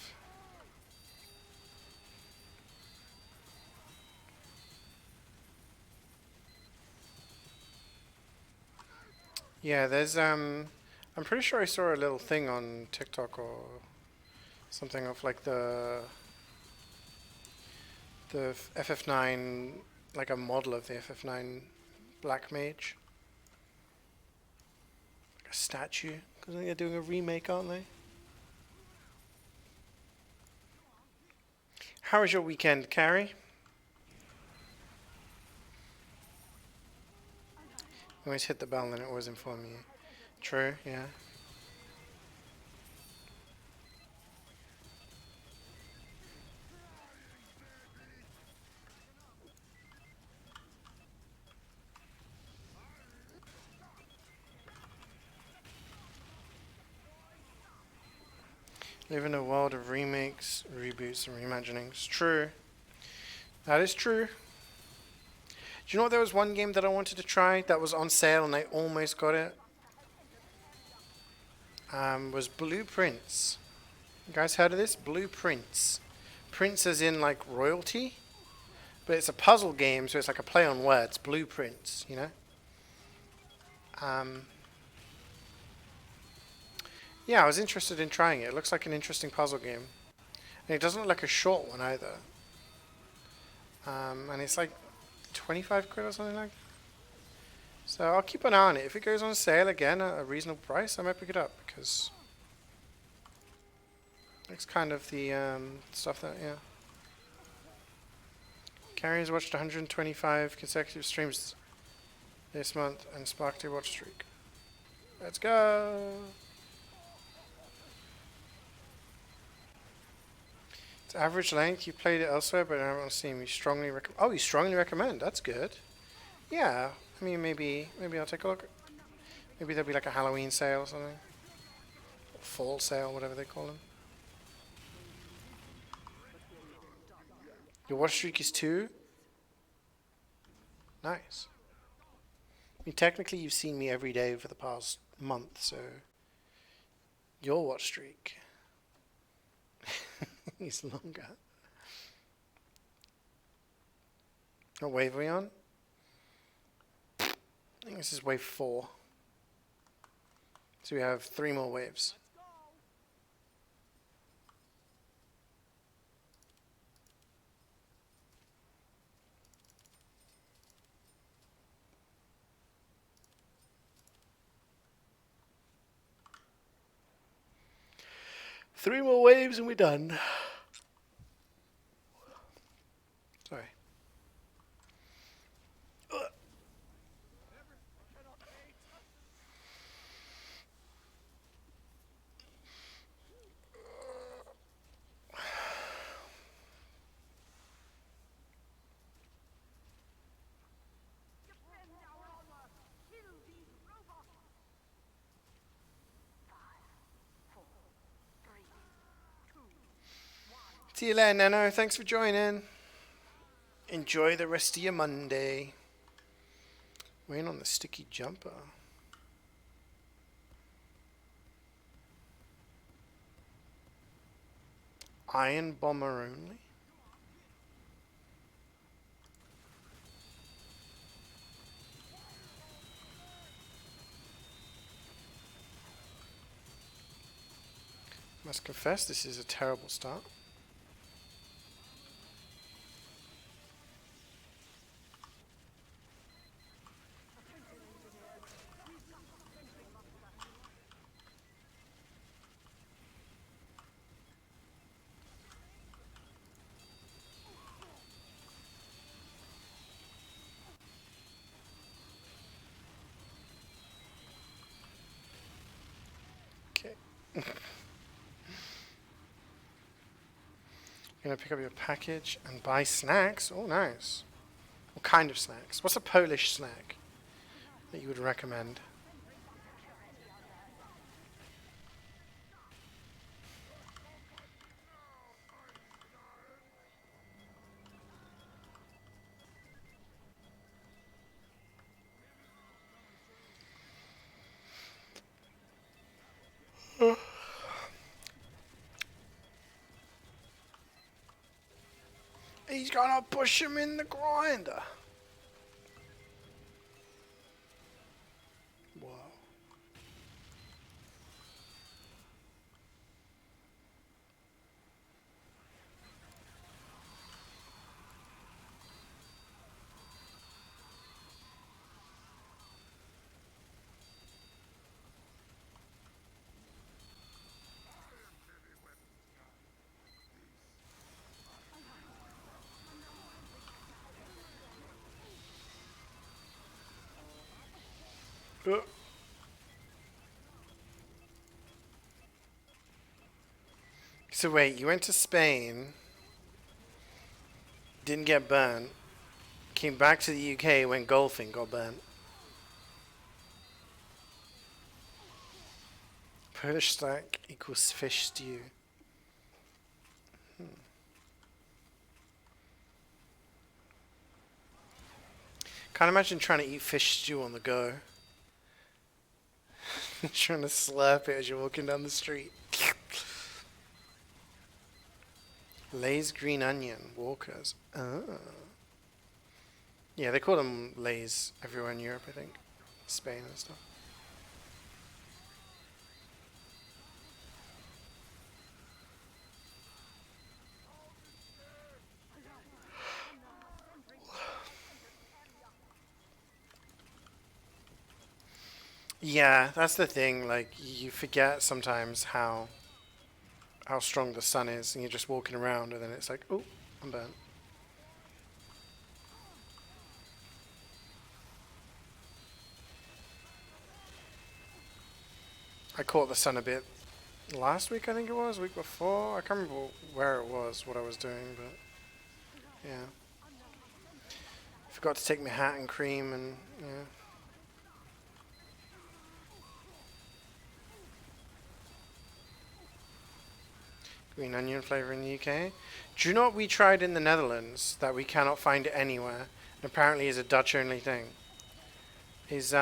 Yeah, there's I'm pretty sure I saw a little thing on TikTok or something of like the FF9, like a model of the FF9 Black Mage. Like a statue. Because they're doing a remake, aren't they? How was your weekend, Carrie? You always hit the bell and it always inform you. True, yeah. Live in a world of remakes, reboots, and reimaginings. True. That is true. Do you know what? There was one game that I wanted to try that was on sale and I almost got it. Was Blueprints. You guys heard of this? Blueprints. Prince as in like royalty. But it's a puzzle game, so it's like a play on words. Blueprints, you know? Yeah, I was interested in trying it. It looks like an interesting puzzle game. And it doesn't look like a short one either. And it's like 25 quid or something like that. So I'll keep an eye on it. If it goes on sale again at a reasonable price, I might pick it up because it's kind of the stuff that, yeah. Carrie has watched 125 consecutive streams this month and sparked a watch streak. Let's go! It's average length. You played it elsewhere, but I haven't seen. You strongly recommend. Oh, you strongly recommend. That's good. Yeah. I mean, maybe I'll take a look. Maybe there'll be like a Halloween sale or something. Or fall sale, whatever they call them. Your watch streak is 2? Nice. I mean, technically you've seen me every day for the past month, so your watch streak is longer. What wave are we on? I think this is wave 4. So we have 3 more waves. 3 more waves and we're done. Sorry. Defend our honor! Kill these robots! 5, 4, 3, 2, 1. See you later, Nano. Thanks for joining. Enjoy the rest of your Monday. Rain on the sticky jumper. Iron bomber only? Must confess, this is a terrible start. Okay. Gonna pick up your package and buy snacks. Oh, nice. What kind of snacks? What's a Polish snack that you would recommend? He's gonna push him in the grinder. Wow. So wait, you went to Spain, didn't get burnt, came back to the UK, went golfing, got burnt. Polish snack equals fish stew. Can't imagine trying to eat fish stew on the go. Trying to slurp it as you're walking down the street. Lay's green onion, Walkers. Oh. Yeah, they call them Lay's everywhere in Europe, I think. Spain and stuff. Yeah, that's the thing. Like, you forget sometimes how strong the sun is, and you're just walking around, and then it's like, oh, I'm burnt. I caught the sun a bit last week, I think it was, week before. I can't remember where it was, what I was doing, but yeah. Forgot to take my hat and cream, and yeah. Green onion flavor in the UK. Do you know what we tried in the Netherlands that we cannot find it anywhere, and apparently is a Dutch only thing? Is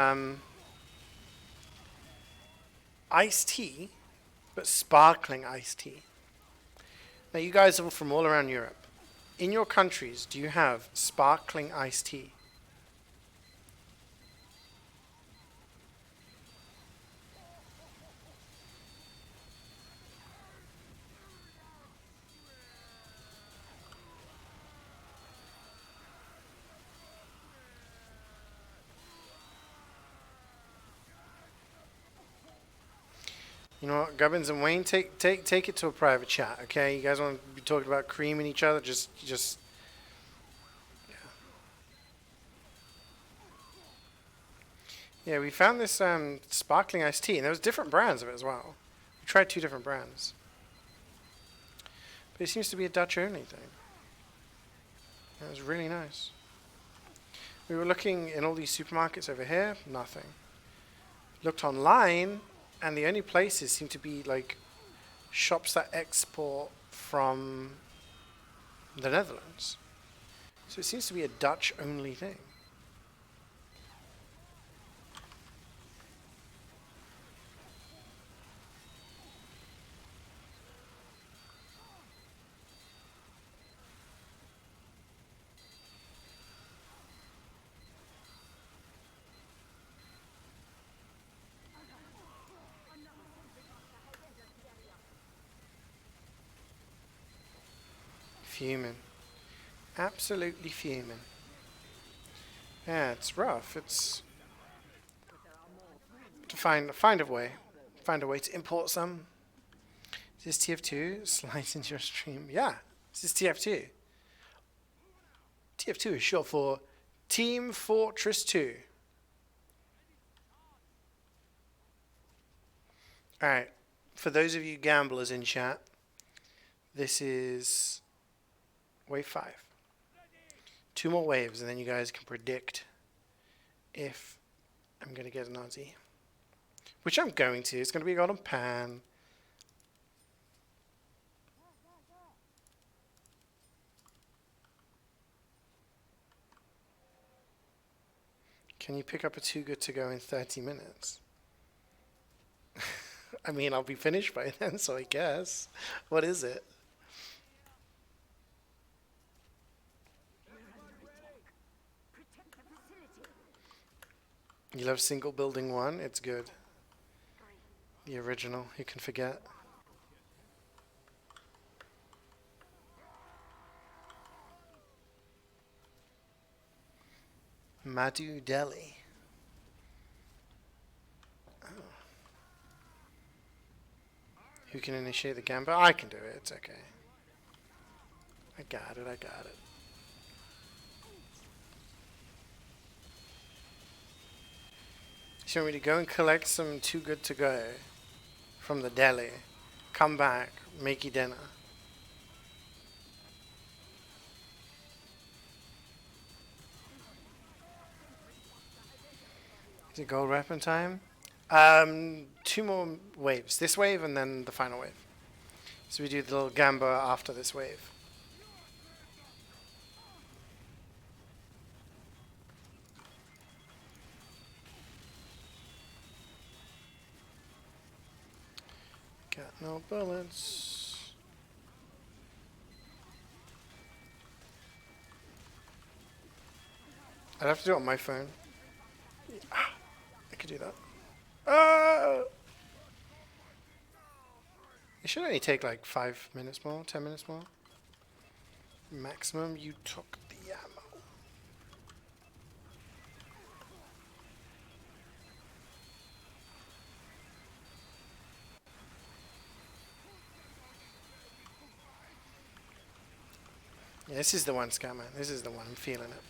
iced tea, but sparkling iced tea. Now you guys are from all around Europe. In your countries, do you have sparkling iced tea? You know what, Gubbins and Wayne, take it to a private chat, okay? You guys want to be talking about creaming each other? Just yeah. We found this sparkling iced tea, and there was different brands of it as well. We tried 2 different brands, but it seems to be a Dutch only thing. It was really nice. We were looking in all these supermarkets over here, nothing. Looked online, and the only places seem to be like shops that export from the Netherlands. So it seems to be a Dutch only thing. Fuming. Absolutely fuming. Yeah, it's rough. It's to find a way. Find a way to import some. Is this TF2? Slides into your stream. Yeah, this is TF2. TF2 is short for Team Fortress 2. Alright, for those of you gamblers in chat, this is wave 5. 2 more waves, and then you guys can predict if I'm going to get an Aussie. Which I'm going to. It's going to be a golden pan. Can you pick up a Too Good To Go in 30 minutes? I mean, I'll be finished by then, so I guess. What is it? You love Single Building 1? It's good. The original, you can forget. Madhu Delhi. Oh. Who can initiate the gambit? I can do it, it's okay. I got it. So you want me to go and collect some Too Good To Go from the deli, come back, make you dinner. Is it gold weapon time? 2 more waves. This wave and then the final wave. So we do the little gamba after this wave. Got no bullets. I'd have to do it on my phone. I could do that. It should only take like 5 minutes more, 10 minutes more. Maximum, you took the ammo. Yeah, this is the one, Scammer. This is the one. I'm feeling it.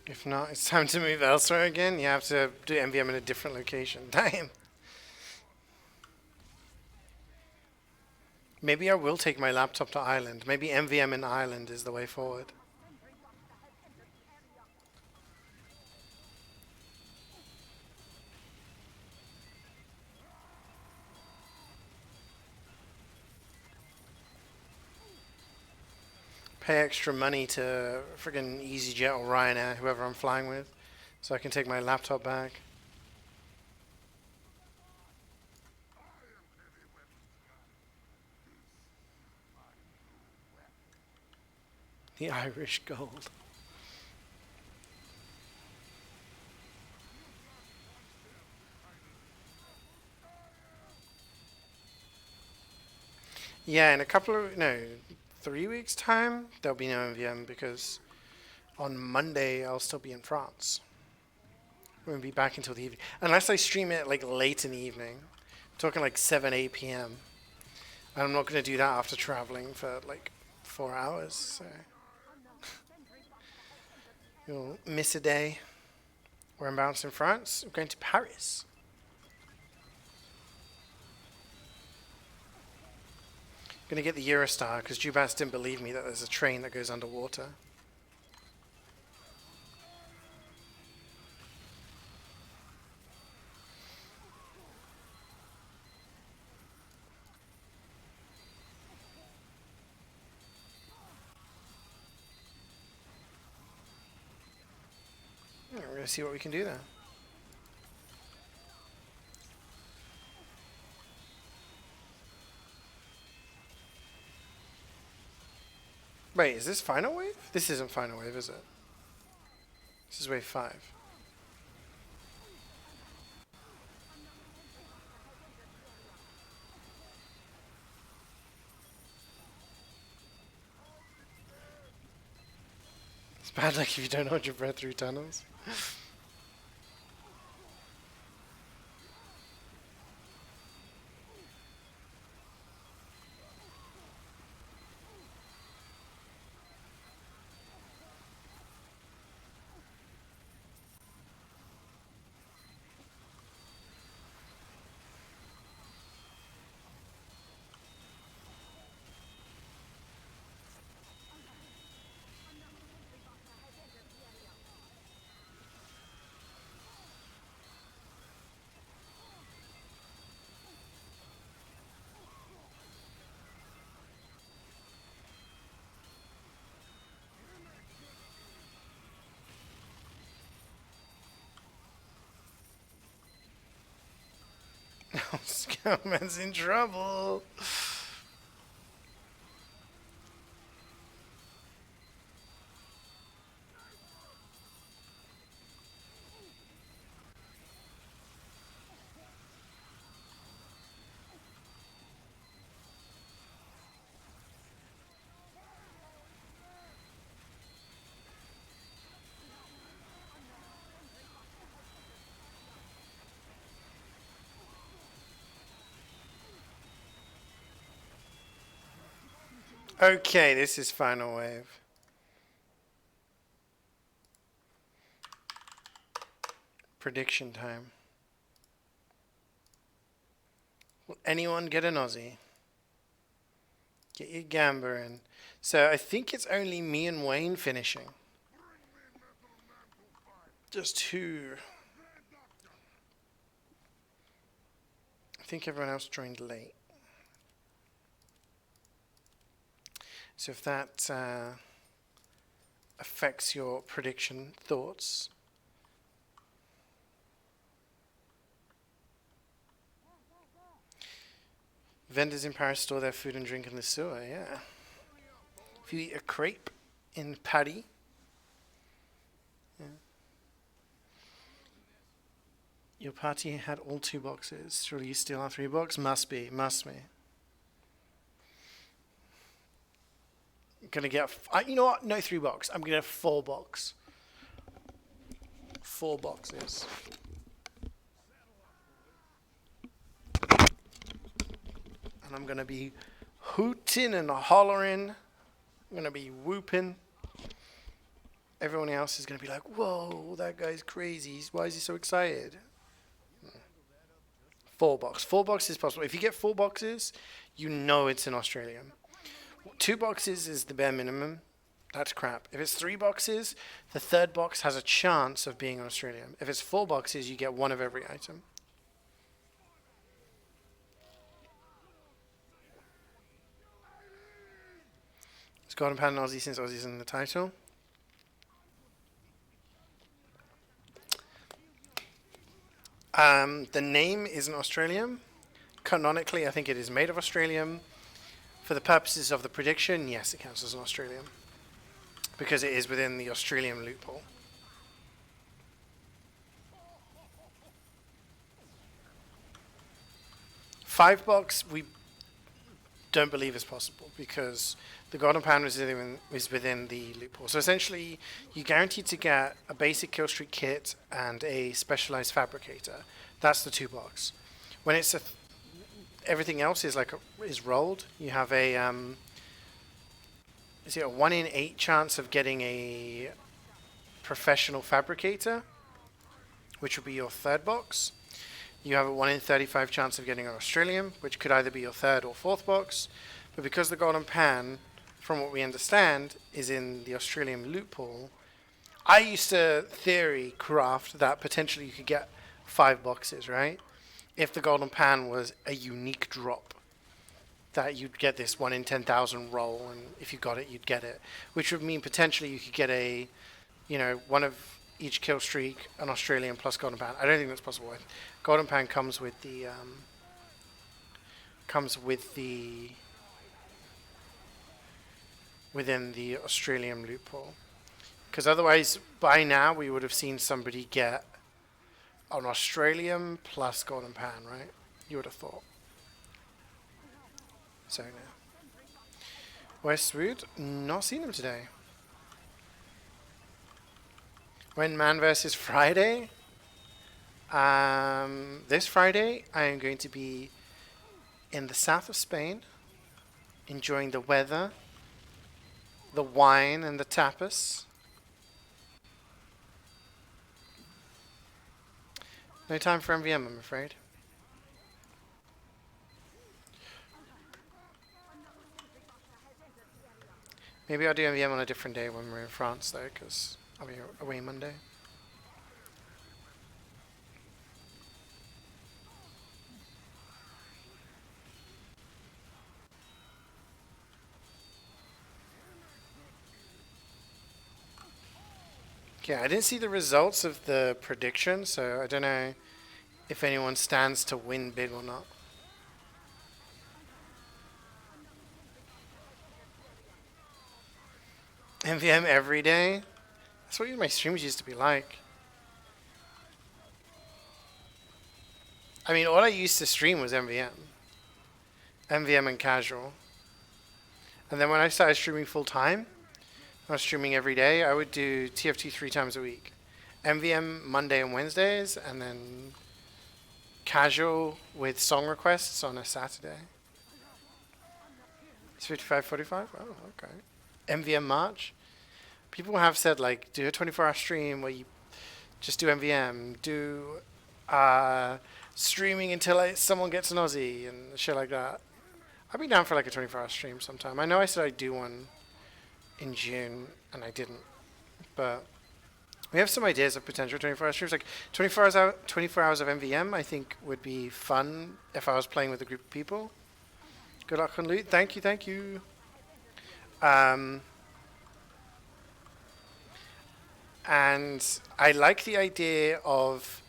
If not, it's time to move elsewhere again. You have to do MvM in a different location. Damn. Maybe I will take my laptop to Ireland. Maybe MvM in Ireland is the way forward. pay extra money to friggin' EasyJet or Ryanair, whoever I'm flying with, so I can take my laptop back. The Irish gold. Yeah, in a couple of, no, 3 weeks time, there'll be no MvM because on Monday I'll still be in France. I won't be back until the evening. Unless I stream it like late in the evening. I'm talking like 7, 8 p.m. And I'm not going to do that after traveling for like 4 hours. So you'll miss a day. Where I'm bouncing in France. I'm going to Paris. I'm going to get the Eurostar because Jubas didn't believe me that there's a train that goes underwater. Yeah, we're going to see what we can do there. Wait, is this final wave? This isn't final wave, is it? This is wave 5. It's bad like if you don't hold your breath through tunnels. Scoutman's in trouble. Okay, this is final wave. Prediction time. Will anyone get an Aussie? Get your Gamba in. So I think it's only me and Wayne finishing. Just two. I think everyone else joined late. So if that affects your prediction thoughts. Vendors in Paris store their food and drink in the sewer, yeah. If you eat a crepe in Paris. Yeah. Your party had all 2 boxes. Surely you still have 3 boxes? Must be. I'm gonna get, you know what? No 3 box. I'm gonna get 4 box. 4 boxes. And I'm gonna be hooting and hollering. I'm gonna be whooping. Everyone else is gonna be like, "Whoa, that guy's crazy. Why is he so excited?" 4 box. 4 boxes is possible. If you get 4 boxes, you know it's in Australia. 2 boxes is the bare minimum. That's crap. If it's 3 boxes, the 3rd box has a chance of being in Australia. If it's 4 boxes, you get 1 of every item. Let's Golden Pan and Aussie since Aussie's in the title. The name isn't Australian. Canonically, I think it is made of Australian. For the purposes of the prediction, yes, it counts as an Australian. Because it is within the Australian loophole. 5 box, we don't believe is possible because the Golden Pound is within the loophole. So essentially, you're guaranteed to get a basic kill streak kit and a specialized fabricator. That's the 2 box. When it's everything else is is rolled. You have a is it a 1 in 8 chance of getting a professional fabricator, which will be your 3rd box. You have a 1 in 35 chance of getting an Australian, which could either be your 3rd or 4th box. But because the Golden Pan, from what we understand, is in the Australian loophole, I used to theory craft that potentially you could get 5 boxes, right? If the Golden Pan was a unique drop, that you'd get this 1 in 10,000 roll, and if you got it, you'd get it. Which would mean potentially you could get a, one of each kill streak, an Australian plus Golden Pan. I don't think that's possible. Golden Pan comes with the within the Australian loophole. Because otherwise, by now, we would have seen somebody get an Australian plus Golden Pan, right? You would have thought. So now, Westwood, not seen him today. When Man versus Friday? This Friday, I am going to be in the south of Spain, enjoying the weather, the wine, and the tapas. No time for MvM, I'm afraid. Maybe I'll do MvM on a different day when we're in France, though, because I'll be away Monday. Okay, I didn't see the results of the prediction, so I don't know if anyone stands to win big or not. MvM every day? That's what my streams used to be like. I mean, all I used to stream was MvM. MvM and casual. And then when I started streaming full time, I was streaming every day. I would do TFT 3 times a week. MvM Monday and Wednesdays, and then casual with song requests on a Saturday. It's 55:45? Oh, okay. MvM March. People have said, like, do a 24-hour stream where you just do MvM, do streaming until someone gets an Aussie and shit like that. I'd be down for like a 24-hour stream sometime. I know I said I'd do one in June, and I didn't. But we have some ideas of potential 24-hour streams. Like 24 hours of MvM, I think would be fun if I was playing with a group of people. Good luck on loot. Thank you, thank you. And I like the idea of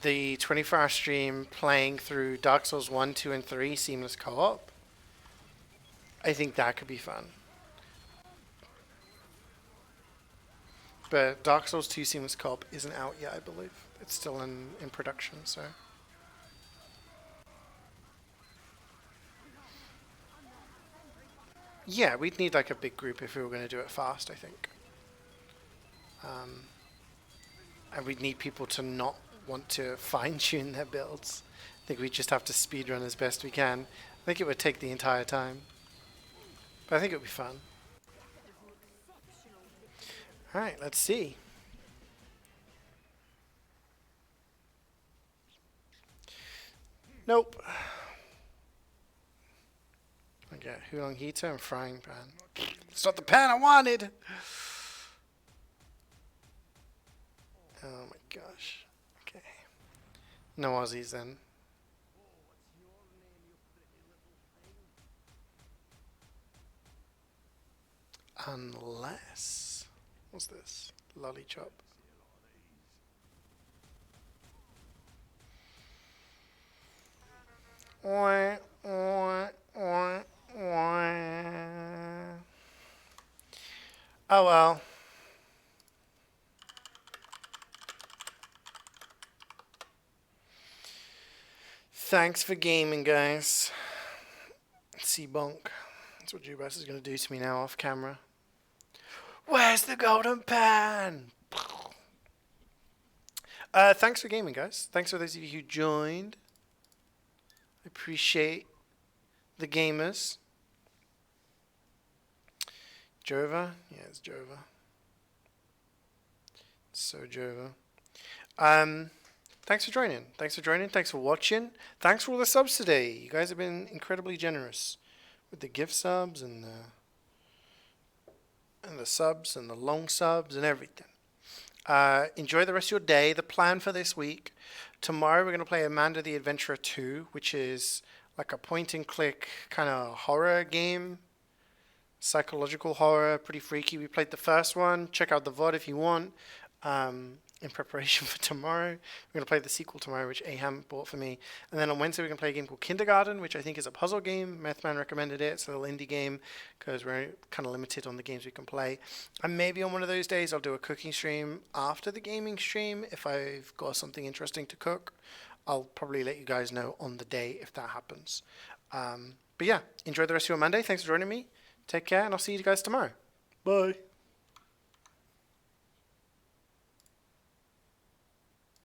the 24-hour stream playing through Dark Souls 1, 2, and 3 seamless co-op. I think that could be fun. But Dark Souls 2 seamless co-op isn't out yet, I believe. It's still in production, so. Yeah, we'd need like a big group if we were going to do it fast, I think. And we'd need people to not want to fine-tune their builds. I think we just have to speedrun as best we can. I think it would take the entire time. But I think it would be fun. Alright, let's see. Nope. I get Hulong heater and frying pan. It's not the pan I wanted! Oh my gosh. Okay. No Aussies then. Unless... What's this? Lollychop. Wah, wah, wah, wah. Oh well. Thanks for gaming, guys. C-Bonk. That's what Jubas is going to do to me now off camera. Where's the golden pen? Thanks for gaming, guys. Thanks for those of you who joined. I appreciate the gamers. Jova? Yeah, it's Jova. So Jova. Thanks for joining. Thanks for joining. Thanks for watching. Thanks for all the subs today. You guys have been incredibly generous with the gift subs and the subs and the long subs and everything. Enjoy the rest of your day. The plan for this week: tomorrow we're going to play Amanda the Adventurer 2, which is like a point-and-click kind of horror game. Psychological horror, pretty freaky. We played the first one. Check out the VOD if you want. In preparation for tomorrow. We're going to play the sequel tomorrow, which Aham bought for me. And then on Wednesday, we're going to play a game called Kindergarten, which I think is a puzzle game. Methman recommended it. It's a little indie game because we're kind of limited on the games we can play. And maybe on one of those days, I'll do a cooking stream after the gaming stream. If I've got something interesting to cook, I'll probably let you guys know on the day if that happens. But yeah, enjoy the rest of your Monday. Thanks for joining me. Take care, and I'll see you guys tomorrow. Bye.